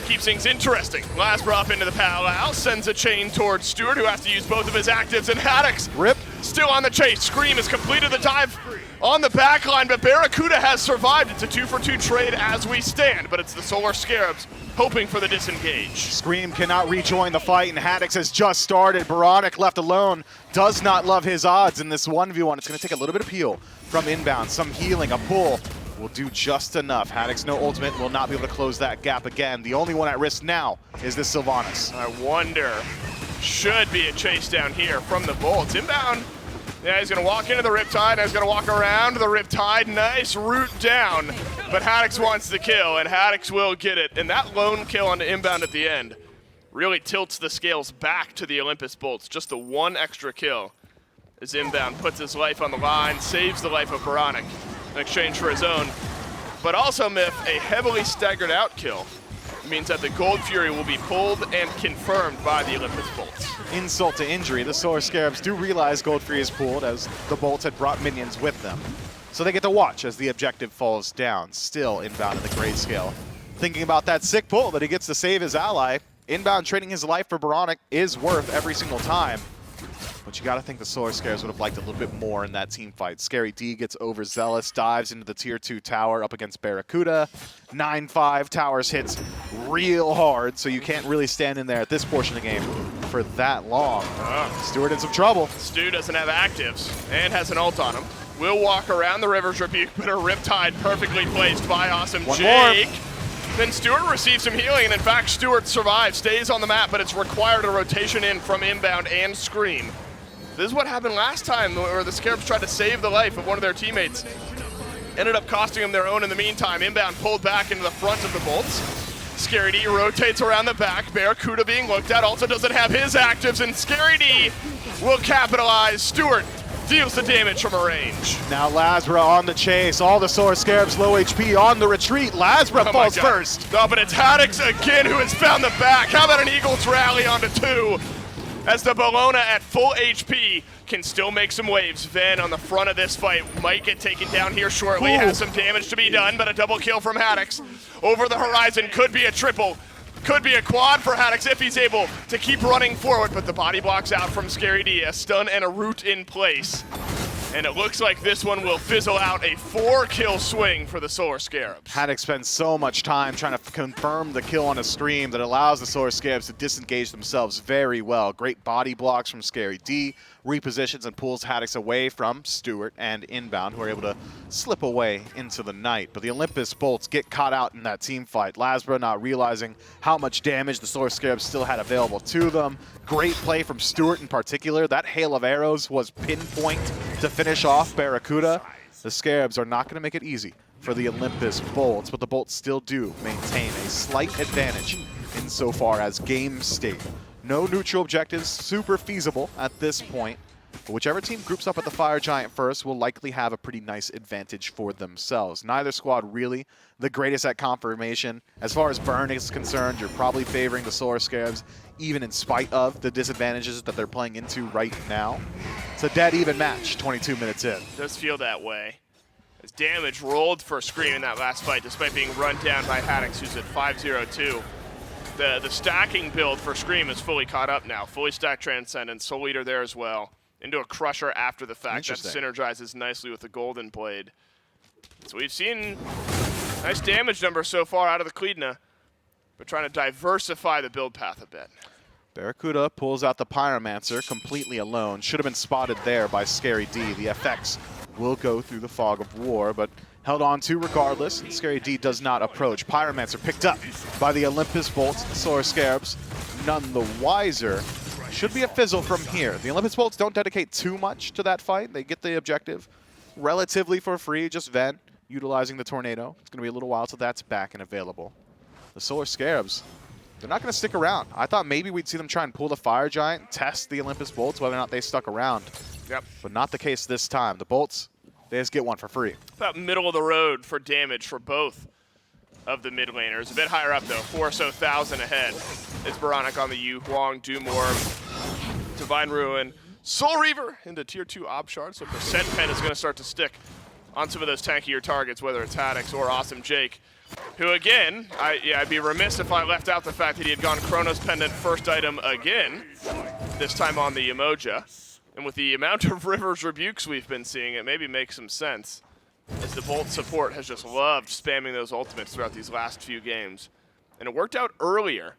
keeps things interesting. Lasbra up into the powwow, sends a chain towards Stewart, who has to use both of his actives, and Haddix Rip. Still on the chase. Scream has completed the dive on the back line, but Barracuda has survived. It's a 2-for-2 trade as we stand, but it's the Solar Scarabs hoping for the disengage. Scream cannot rejoin the fight, and Haddix has just started. Baronic left alone does not love his odds in this 1v1. It's going to take a little bit of peel from Inbound. Some healing, a pull will do just enough. Haddix, no ultimate, will not be able to close that gap again. The only one at risk now is this Sylvanas. I wonder, should be a chase down here from the Bolts. Inbound, yeah, he's going to walk into the Riptide, and he's going to walk around the Riptide. Nice root down, but Haddix wants the kill, and Haddix will get it. And that lone kill on the Inbound at the end really tilts the scales back to the Olympus Bolts. Just the one extra kill as Inbound puts his life on the line, saves the life of Baronic in exchange for his own. But also, Myth, a heavily staggered out kill means that the Gold Fury will be pulled and confirmed by the Olympus Bolts. Insult to injury, the Solar Scarabs do realize Gold Fury is pulled as the Bolts had brought minions with them. So they get to watch as the objective falls down, still Inbound in the grayscale. Thinking about that sick pull that he gets to save his ally, Inbound trading his life for Baronic is worth every single time. But you got to think the Solar Scarabs would have liked a little bit more in that team fight. Scary D gets overzealous, dives into the tier 2 tower up against Barracuda. 9-5, towers hits real hard, so you can't really stand in there at this portion of the game for that long. Stewart in some trouble. Stu doesn't have actives and has an ult on him. Will walk around the River's Rebuke, but a Riptide perfectly placed by Awesome One Jake. more. Then Stewart receives some healing, and in fact, Stewart survives, stays on the map, but it's required a rotation in from Inbound and Scream. This is what happened last time, where the Scarabs tried to save the life of one of their teammates. Ended up costing them their own in the meantime. Inbound pulled back into the front of the Bolts. Scary D rotates around the back. Barracuda being looked at, also doesn't have his actives, and Scary D will capitalize. Stewart deals the damage from a range. Now Lasbra on the chase. All the Solar Scarabs low HP on the retreat. Lasbra falls first. No, but it's Haddix again who has found the back. How about an Eagles rally onto 2? As the Bologna at full HP can still make some waves. Ven on the front of this fight might get taken down here shortly. Ooh. Has some damage to be done, but a double kill from Haddix. Over the horizon, could be a triple. Could be a quad for Haddix if he's able to keep running forward, but the body blocks out from Scary D. A stun and a root in place. And it looks like this one will fizzle out a 4-kill swing for the Solar Scarabs. Haddix spends so much time trying to confirm the kill on a stream that allows the Solar Scarabs to disengage themselves very well. Great body blocks from Scary D, repositions and pulls Haddix away from Stewart and Inbound, who are able to slip away into the night. But the Olympus Bolts get caught out in that team fight. Lasbra not realizing how much damage the Solar Scarabs still had available to them. Great play from Stewart in particular. That hail of arrows was pinpoint to finish off Barracuda. The Scarabs are not going to make it easy for the Olympus Bolts, but the Bolts still do maintain a slight advantage insofar as game state. No neutral objectives, super feasible at this point. But whichever team groups up at the Fire Giant first will likely have a pretty nice advantage for themselves. Neither squad really the greatest at confirmation. As far as burn is concerned, you're probably favoring the Solar Scarabs, even in spite of the disadvantages that they're playing into right now. It's a dead even match, 22 minutes in. It does feel that way. As damage rolled for Scream in that last fight, despite being run down by Haddix, who's at 5-0-2. The stacking build for Scream is fully caught up now. Fully stacked Transcendence, Soul Eater there as well. Into a Crusher after the fact. That synergizes nicely with the Golden Blade. So we've seen nice damage numbers so far out of the Kleedna. but trying to diversify the build path a bit. Barracuda pulls out the Pyromancer completely alone. Should have been spotted there by Scary D. The FX will go through the fog of war, but held on to regardless. And Scary D does not approach. Pyromancer picked up by the Olympus Bolts. The Solar Scarabs none the wiser. Should be a fizzle from here. The Olympus Bolts don't dedicate too much to that fight. They get the objective relatively for free, just vent, utilizing the Tornado. It's going to be a little while till that's back and available. The Solar Scarabs, they're not going to stick around. I thought maybe we'd see them try and pull the Fire Giant, test the Olympus Bolts, whether or not they stuck around. Yep. But not the case this time. The Bolts, they just get one for free. About middle of the road for damage for both of the mid laners. A bit higher up though, 4,000 ahead. It's Baronic on the Yu Huang, Doom Orb, Divine Ruin, Soul Reaver into tier 2 Ob Shard, so Percent Pen is going to start to stick on some of those tankier targets, whether it's Haddix or Awesome Jake, who again, I'd be remiss if I left out the fact that he had gone Chronos Pendant first item again, this time on the Emoja. And with the amount of Rivers Rebukes we've been seeing, it maybe makes some sense, as the Bolt support has just loved spamming those ultimates throughout these last few games. And it worked out earlier,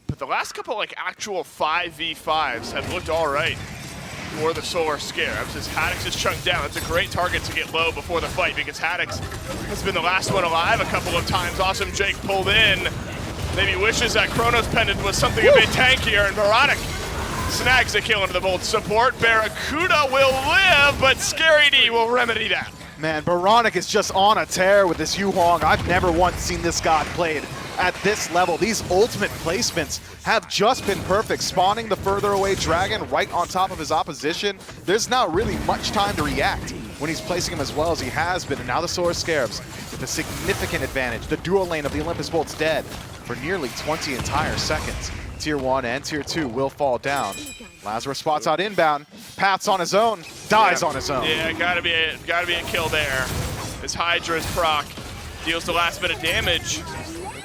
but the last couple like actual 5v5s have looked all right for the Solar Scarabs as Haddix is chunked down. It's a great target to get low before the fight because Haddix has been the last one alive a couple of times. Awesome Jake pulled in. Maybe wishes that Chronos Pendant was something a bit tankier, and Baronic snags the kill into the Bolt support. Barracuda will live, but Scary D will remedy that. Man, Baronic is just on a tear with this Yu Huang. I've never once seen this god played at this level. These ultimate placements have just been perfect. Spawning the further away dragon right on top of his opposition. There's not really much time to react when he's placing him as well as he has been. And now the Solar Scarabs with a significant advantage. The dual lane of the Olympus Bolt's dead for nearly 20 entire seconds. Tier 1 and Tier 2 will fall down. Lazarus spots out inbound, paths on his own, dies on his own. Yeah, gotta be a kill there. As Hydra's proc deals the last bit of damage.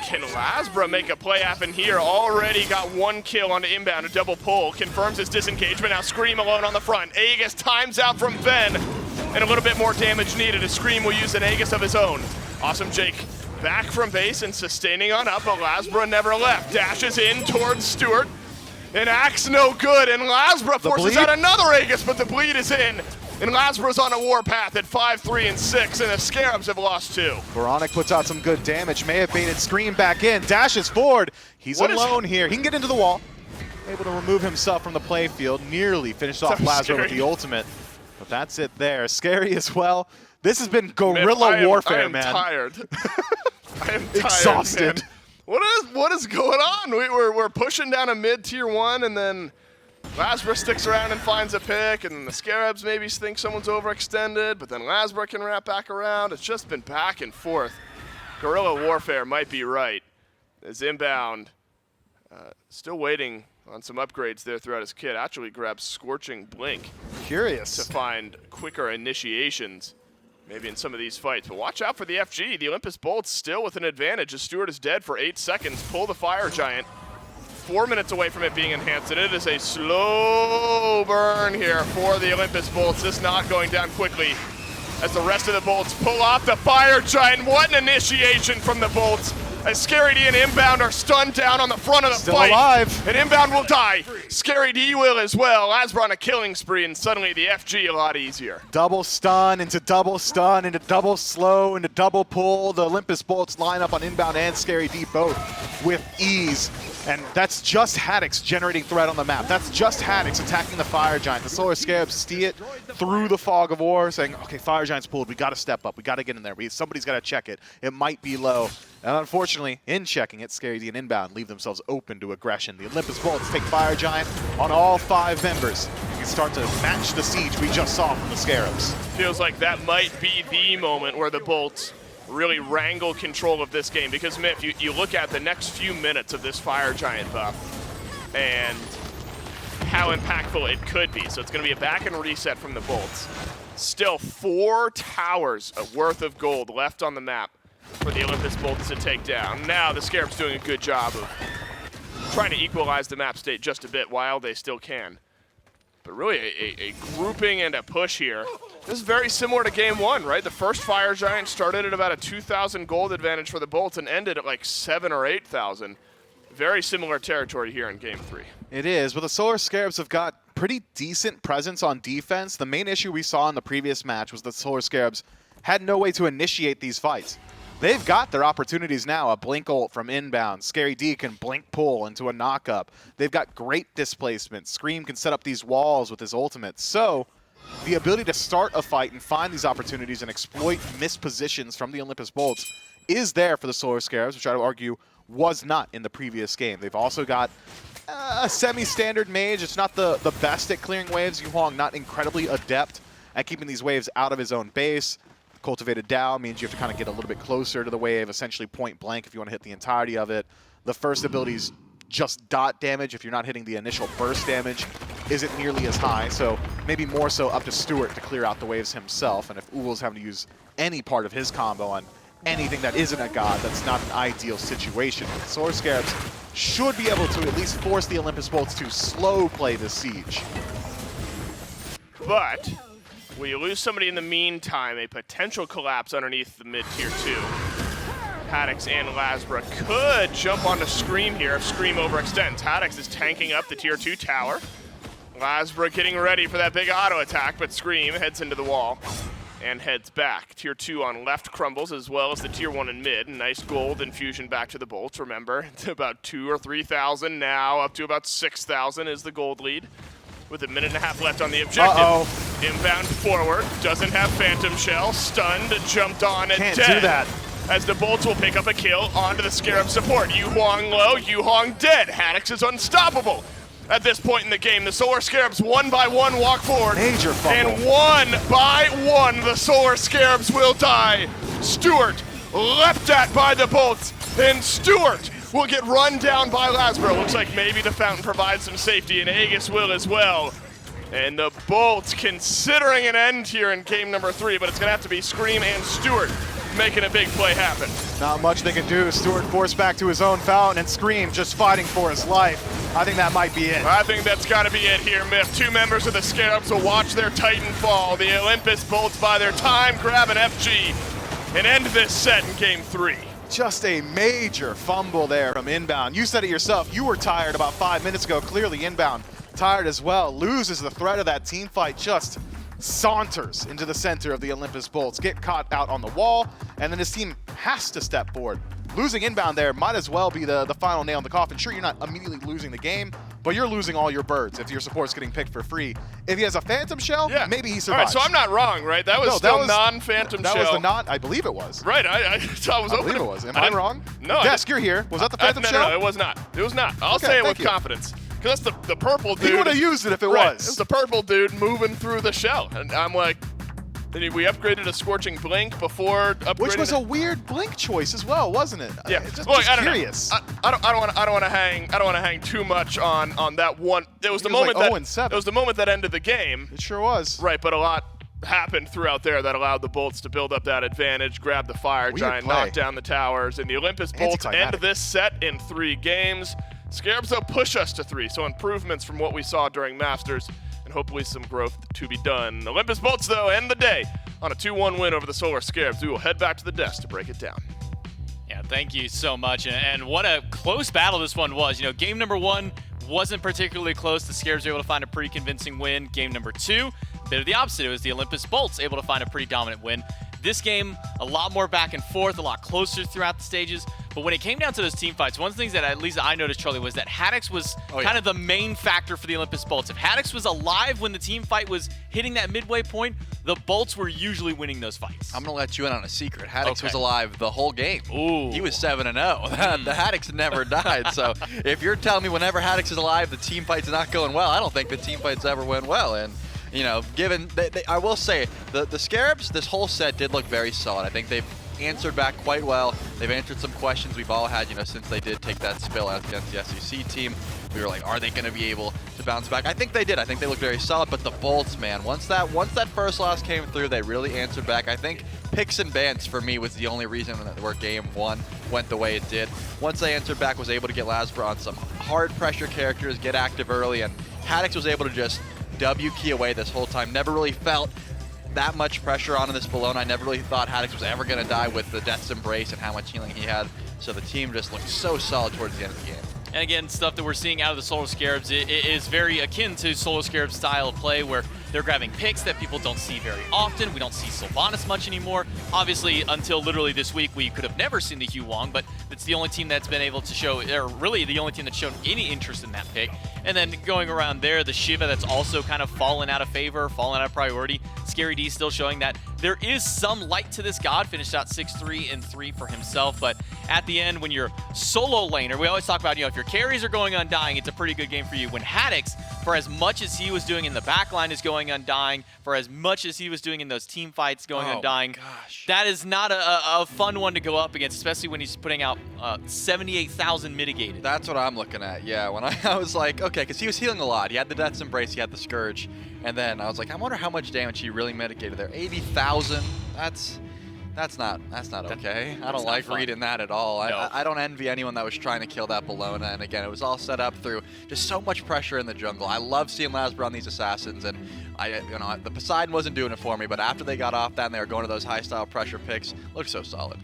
Can Lasbra make a play happen here? Already got one kill on the inbound, a double pull. Confirms his disengagement, now Scream alone on the front. Aegis times out from Ven, and a little bit more damage needed as Scream will use an Aegis of his own. Awesome Jake back from base and sustaining on up, but Lasbra never left. Dashes in towards Stewart. And Axe no good, and Lasbra forces out another Aegis, but the bleed is in. And Lasbra's on a warpath at 5, 3, and 6, and the Scarabs have lost 2. Baronic puts out some good damage, may have baited Scream back in, dashes forward. He's alone here. He can get into the wall. Able to remove himself from the playfield, nearly finished off Lasbra with the ultimate. But that's it there. Scary as well. This has been guerrilla warfare, man. I am tired. I am tired, exhausted. Man. What is going on? We're pushing down a mid tier 1, and then Lasbra sticks around and finds a pick, and then the Scarabs maybe think someone's overextended, but then Lasbra can wrap back around. It's just been back and forth. Guerrilla warfare might be right. As inbound, still waiting on some upgrades there throughout his kit. Actually grabs Scorching Blink. Curious. To find quicker initiations, maybe in some of these fights. But watch out for the FG. The Olympus Bolts still with an advantage as Stewart is dead for 8 seconds. Pull the Fire Giant. 4 minutes away from it being enhanced, and it is a slow burn here for the Olympus Bolts. This not going down quickly as the rest of the Bolts pull off the Fire Giant. What an initiation from the Bolts as Scary D and Inbound are stunned down on the front of the Still fight. alive. And Inbound will die. Scary D will as well. Lasbra on a killing spree, and suddenly the FG a lot easier. Double stun into double slow into double pull. The Olympus Bolts line up on Inbound and Scary D both with ease. And that's just Haddix generating threat on the map. That's just Haddix attacking the Fire Giant. The Solar Scarabs see it through the fog of war, saying, okay, Fire Giant's pulled. We got to step up. We got to get in there. Somebody's got to check it. It might be low. And unfortunately, in checking it, Scary D and Inbound leave themselves open to aggression. The Olympus Bolts take Fire Giant on all 5 members. You can start to match the siege we just saw from the Scarabs. Feels like that might be the moment where the Bolts really wrangle control of this game, because Miff, you look at the next few minutes of this Fire Giant buff and how impactful it could be. So it's going to be a back and reset from the Bolts. Still 4 towers worth of gold left on the map for the Olympus Bolts to take down. Now the Scarabs doing a good job of trying to equalize the map state just a bit while they still can. But really a grouping and a push here. This is very similar to game 1, right? The first Fire Giant started at about a 2,000 gold advantage for the Bolts and ended at like 7,000 or 8,000. very similar territory here in Game 3. It is, but the Solar Scarabs have got pretty decent presence on defense. The main issue we saw in the previous match was that Solar Scarabs had no way to initiate these fights. They've got their opportunities now. A blink ult from inbound. Scary D can blink pull into a knockup. They've got great displacement. Scream can set up these walls with his ultimate. So the ability to start a fight and find these opportunities and exploit missed positions from the Olympus Bolts is there for the Solar Scarabs, which I would argue was not in the previous game. They've also got a semi-standard mage. It's not the best at clearing waves. Yu Huang not incredibly adept at keeping these waves out of his own base. Cultivated Dow means you have to kind of get a little bit closer to the wave, essentially point blank if you want to hit the entirety of it. The first ability is just dot damage. If you're not hitting the initial burst damage, isn't nearly as high. So maybe more so up to Stewart to clear out the waves himself. And if Ull's having to use any part of his combo on anything that isn't a god, that's not an ideal situation. But the Solar Scarabs should be able to at least force the Olympus Bolts to slow play the siege. But will you lose somebody in the meantime? A potential collapse underneath the mid-tier 2. Haddix and Lasbra could jump onto Scream here if Scream overextends. Haddix is tanking up the tier 2 tower. Lasbra getting ready for that big auto attack, but Scream heads into the wall and heads back. Tier 2 on left crumbles, as well as the tier 1 in mid. Nice gold infusion back to the Bolts. Remember, it's about 2,000 or 3,000 now, up to about 6,000 is the gold lead. With a minute and a half left on the objective. Inbound forward, doesn't have Phantom Shell, stunned, jumped on, and Can't dead. do that. As the Bolts will pick up a kill onto the Scarab support. Yu Huang low, Yu Huang dead. Haddix is unstoppable. At this point in the game, the Solar Scarabs one by one walk forward. Major fumble. And one by one, the Solar Scarabs will die. Stewart leapt at by the Bolts, and Stewart will get run down by Lasbra. Looks like maybe the Fountain provides some safety, and Aegis will as well. And the Bolts considering an end here in game number 3, but it's going to have to be Scream and Stewart making a big play happen. Not much they can do. Stewart forced back to his own Fountain, and Scream just fighting for his life. I think that might be it. I think that's got to be it here, Myth. 2 members of the Scarabs will watch their Titan fall. The Olympus Bolts by their time grab an FG and end this set in game 3. Just a major fumble there from inbound. You said it yourself. You were tired about 5 minutes ago. Clearly inbound tired as well. Loses the threat of that team fight. Just saunters into the center of the Olympus Bolts. Get caught out on the wall, and then his team has to step forward. Losing inbound there might as well be the final nail in the coffin. Sure, you're not immediately losing the game, but you're losing all your birds if your support's getting picked for free. If he has a Phantom Shell, maybe he survives. All right, so I'm not wrong, right? That was still non-Phantom Shell. That was the non, I believe it was. Right, I believe it was. Am I wrong? No. Desk, you're here. Was that the Phantom Shell? No, it was not. It was not. I'll say it with confidence. Because that's the purple dude. He would have used it if it was. It's the purple dude moving through the shell. And I'm like, we upgraded a Scorching Blink before upgrading. Which was a weird blink choice as well, wasn't it? Yeah. Just curious. I don't want to hang too much on that one. It was the moment it was the moment that ended the game. It sure was. Right, but a lot happened throughout there that allowed the Bolts to build up that advantage, grab the Fire Giant, knock down the towers, and the Olympus Bolts end this set in 3 games. Scarabs, though, push us to 3, so improvements from what we saw during Masters, and hopefully some growth to be done. Olympus Bolts, though, end the day on a 2-1 win over the Solar Scarabs. We will head back to the desk to break it down. Yeah, thank you so much. And what a close battle this one was. You know, game number 1 wasn't particularly close. The Scarabs were able to find a pretty convincing win. Game number 2, a bit of the opposite. It was the Olympus Bolts able to find a pretty dominant win. This game, a lot more back and forth, a lot closer throughout the stages. But when it came down to those team fights, one of the things that at least I noticed, Charlie, was that Haddix was kind of the main factor for the Olympus Bolts. If Haddix was alive when the team fight was hitting that midway point, the Bolts were usually winning those fights. I'm going to let you in on a secret. Haddix was alive the whole game. Ooh. He was 7-0. The Haddix never died. So if you're telling me whenever Haddix is alive, the team fight's not going well, I don't think the team fights ever went well. And you know, given I will say the Scarabs this whole set did look very solid. I think they've answered back quite well. They've answered some questions we've all had, you know, since they did take that spill out against the SEC team. We were like, are they going to be able to bounce back? I think they did. I think they looked very solid. But the Bolts, man, once that first loss came through, they really answered back. I think picks and bans for me was the only reason where game 1 went the way it did. Once they answered back, was able to get Lasbra on some hard pressure characters, get active early, and Haddix was able to just W key away this whole time. Never really felt that much pressure on this Bologna. I never really thought Haddix was ever going to die with the Death's Embrace and how much healing he had. So the team just looked so solid towards the end of the game. And again, stuff that we're seeing out of the Solo Scarabs is very akin to Solo Scarabs style of play, where they're grabbing picks that people don't see very often. We don't see Sylvanas much anymore. Obviously, until literally this week, we could have never seen the Hugh Wong, but it's the only team that's been able to show, or really the only team that's shown any interest in that pick. And then going around there, the Shiva that's also kind of fallen out of favor, fallen out of priority. Scary D still showing that there is some light to this god, finished out 6-3 and 3 for himself, but at the end, when you're solo laner, we always talk about, if your carries are going undying, it's a pretty good game for you. When Haddix, for as much as he was doing in the backline, is going undying, for as much as he was doing in those team fights going undying, that is not a fun one to go up against, especially when he's putting out 78,000 mitigated. That's what I'm looking at, yeah. When I was like, okay, because he was healing a lot. He had the Death's Embrace, he had the Scourge, and then I was like, I wonder how much damage he really mitigated there. 80,000, that's not okay. I don't like reading that at all. No. I don't envy anyone that was trying to kill that Bellona, and again, it was all set up through just so much pressure in the jungle. I love seeing Lasbra on these assassins, and the Poseidon wasn't doing it for me, but after they got off that and they were going to those high style pressure picks, looked so solid.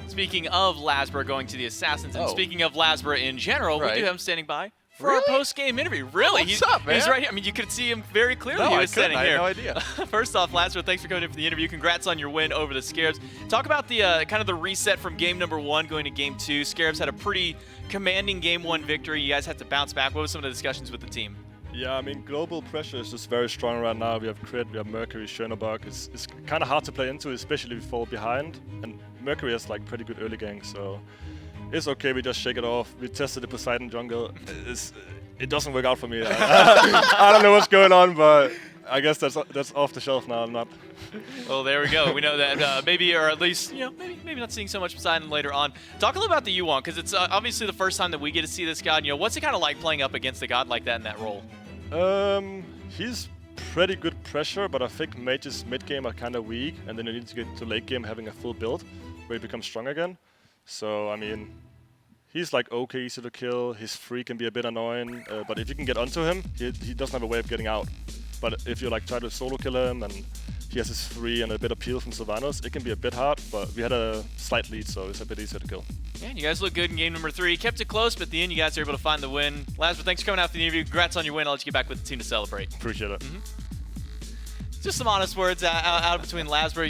Speaking of Lasbra going to the assassins, and speaking of Lasbra in general, we do have him standing by for our post-game interview. Really? What's up, man? He's right here. I mean, you could see him very clearly. No, he I was standing couldn't. here. I had no idea. First off, Lasbra, thanks for coming in for the interview. Congrats on your win over the Scarabs. Talk about the kind of the reset from game number 1 going to game 2. Scarabs had a pretty commanding game 1 victory. You guys had to bounce back. What were some of the discussions with the team? Yeah, I mean, global pressure is just very strong right now. We have Crit, we have Mercury, Schönebug. It's kind of hard to play into, especially if you fall behind. And Mercury has like pretty good early gank, so it's okay. We just shake it off. We tested the Poseidon jungle. It doesn't work out for me. I don't know what's going on, but I guess that's off the shelf now. I'm not. Well, there we go. We know that maybe, or at least, maybe not seeing so much Poseidon later on. Talk a little about the Yuwon, because it's obviously the first time that we get to see this god. What's it kind of like playing up against a god like that in that role? He's pretty good pressure, but I think mages mid-game are kind of weak, and then you need to get to late game having a full build, where he becomes strong again. So, I mean, he's like okay, easy to kill. His free can be a bit annoying, but if you can get onto him, he doesn't have a way of getting out. But if you like try to solo kill him and he has his free and a bit of peel from Sylvanas, it can be a bit hard, but we had a slight lead, so it's a bit easier to kill. Yeah, you guys look good in game number 3. Kept it close, but at the end you guys are able to find the win. Lasbra, thanks for coming out for the interview. Congrats on your win. I'll let you get back with the team to celebrate. Appreciate it. Just some honest words out between Lasbra.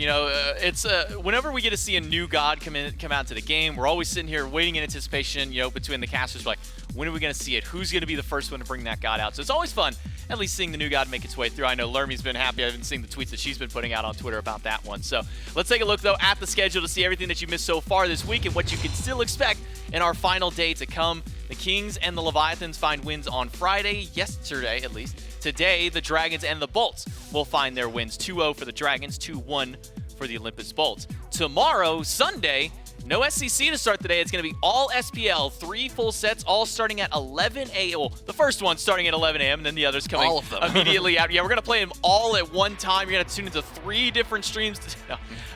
It's whenever we get to see a new god come out to the game, we're always sitting here waiting in anticipation. Between the casters, we're like, when are we going to see it? Who's going to be the first one to bring that god out? So it's always fun, at least seeing the new god make its way through. I know Lermy's been happy. I've been seeing the tweets that she's been putting out on Twitter about that one. So let's take a look though at the schedule to see everything that you missed so far this week and what you can still expect in our final day to come. The Kings and the Leviathans find wins on Friday, yesterday at least. Today, the Dragons and the Bolts will find their wins. 2-0 for the Dragons, 2-1 for the Olympus Bolts. Tomorrow, Sunday, no SCC to start the day. It's going to be all SPL, 3 full sets, all starting at 11 a.m. Well, the first one starting at 11 a.m., and then the others coming all of them. immediately out. Yeah, we're going to play them all at one time. You're going to tune into 3 different streams.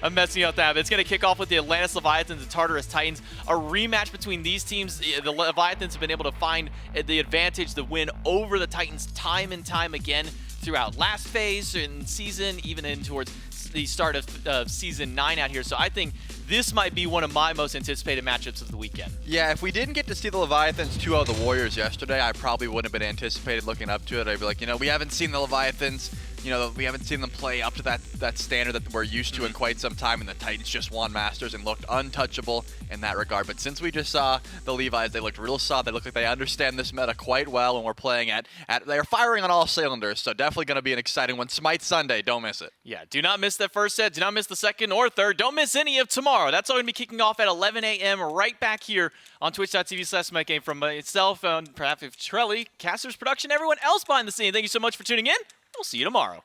I'm messing up that. But it's going to kick off with the Atlantis Leviathans and Tartarus Titans. A rematch between these teams. The Leviathans have been able to find the advantage, the win over the Titans time and time again throughout last phase and season, even in towards the start of Season 9 out here. So I think this might be one of my most anticipated matchups of the weekend. Yeah, if we didn't get to see the Leviathans 2-0 the Warriors yesterday, I probably wouldn't have been anticipated looking up to it. I'd be like, we haven't seen the Leviathans, we haven't seen them play up to that standard that we're used to in quite some time, and the Titans just won Masters and looked untouchable in that regard. But since we just saw the Levi's, they looked real solid. They look like they understand this meta quite well, and we're playing they're firing on all cylinders, so definitely going to be an exciting one. SMITE Sunday, don't miss it. Yeah, do not miss that first set. Do not miss the second or third. Don't miss any of tomorrow. That's all going to be kicking off at 11 a.m. right back here on twitch.tv/SMITE from myself, Perhaps Trelli, Caster's production, everyone else behind the scene. Thank you so much for tuning in. We'll see you tomorrow.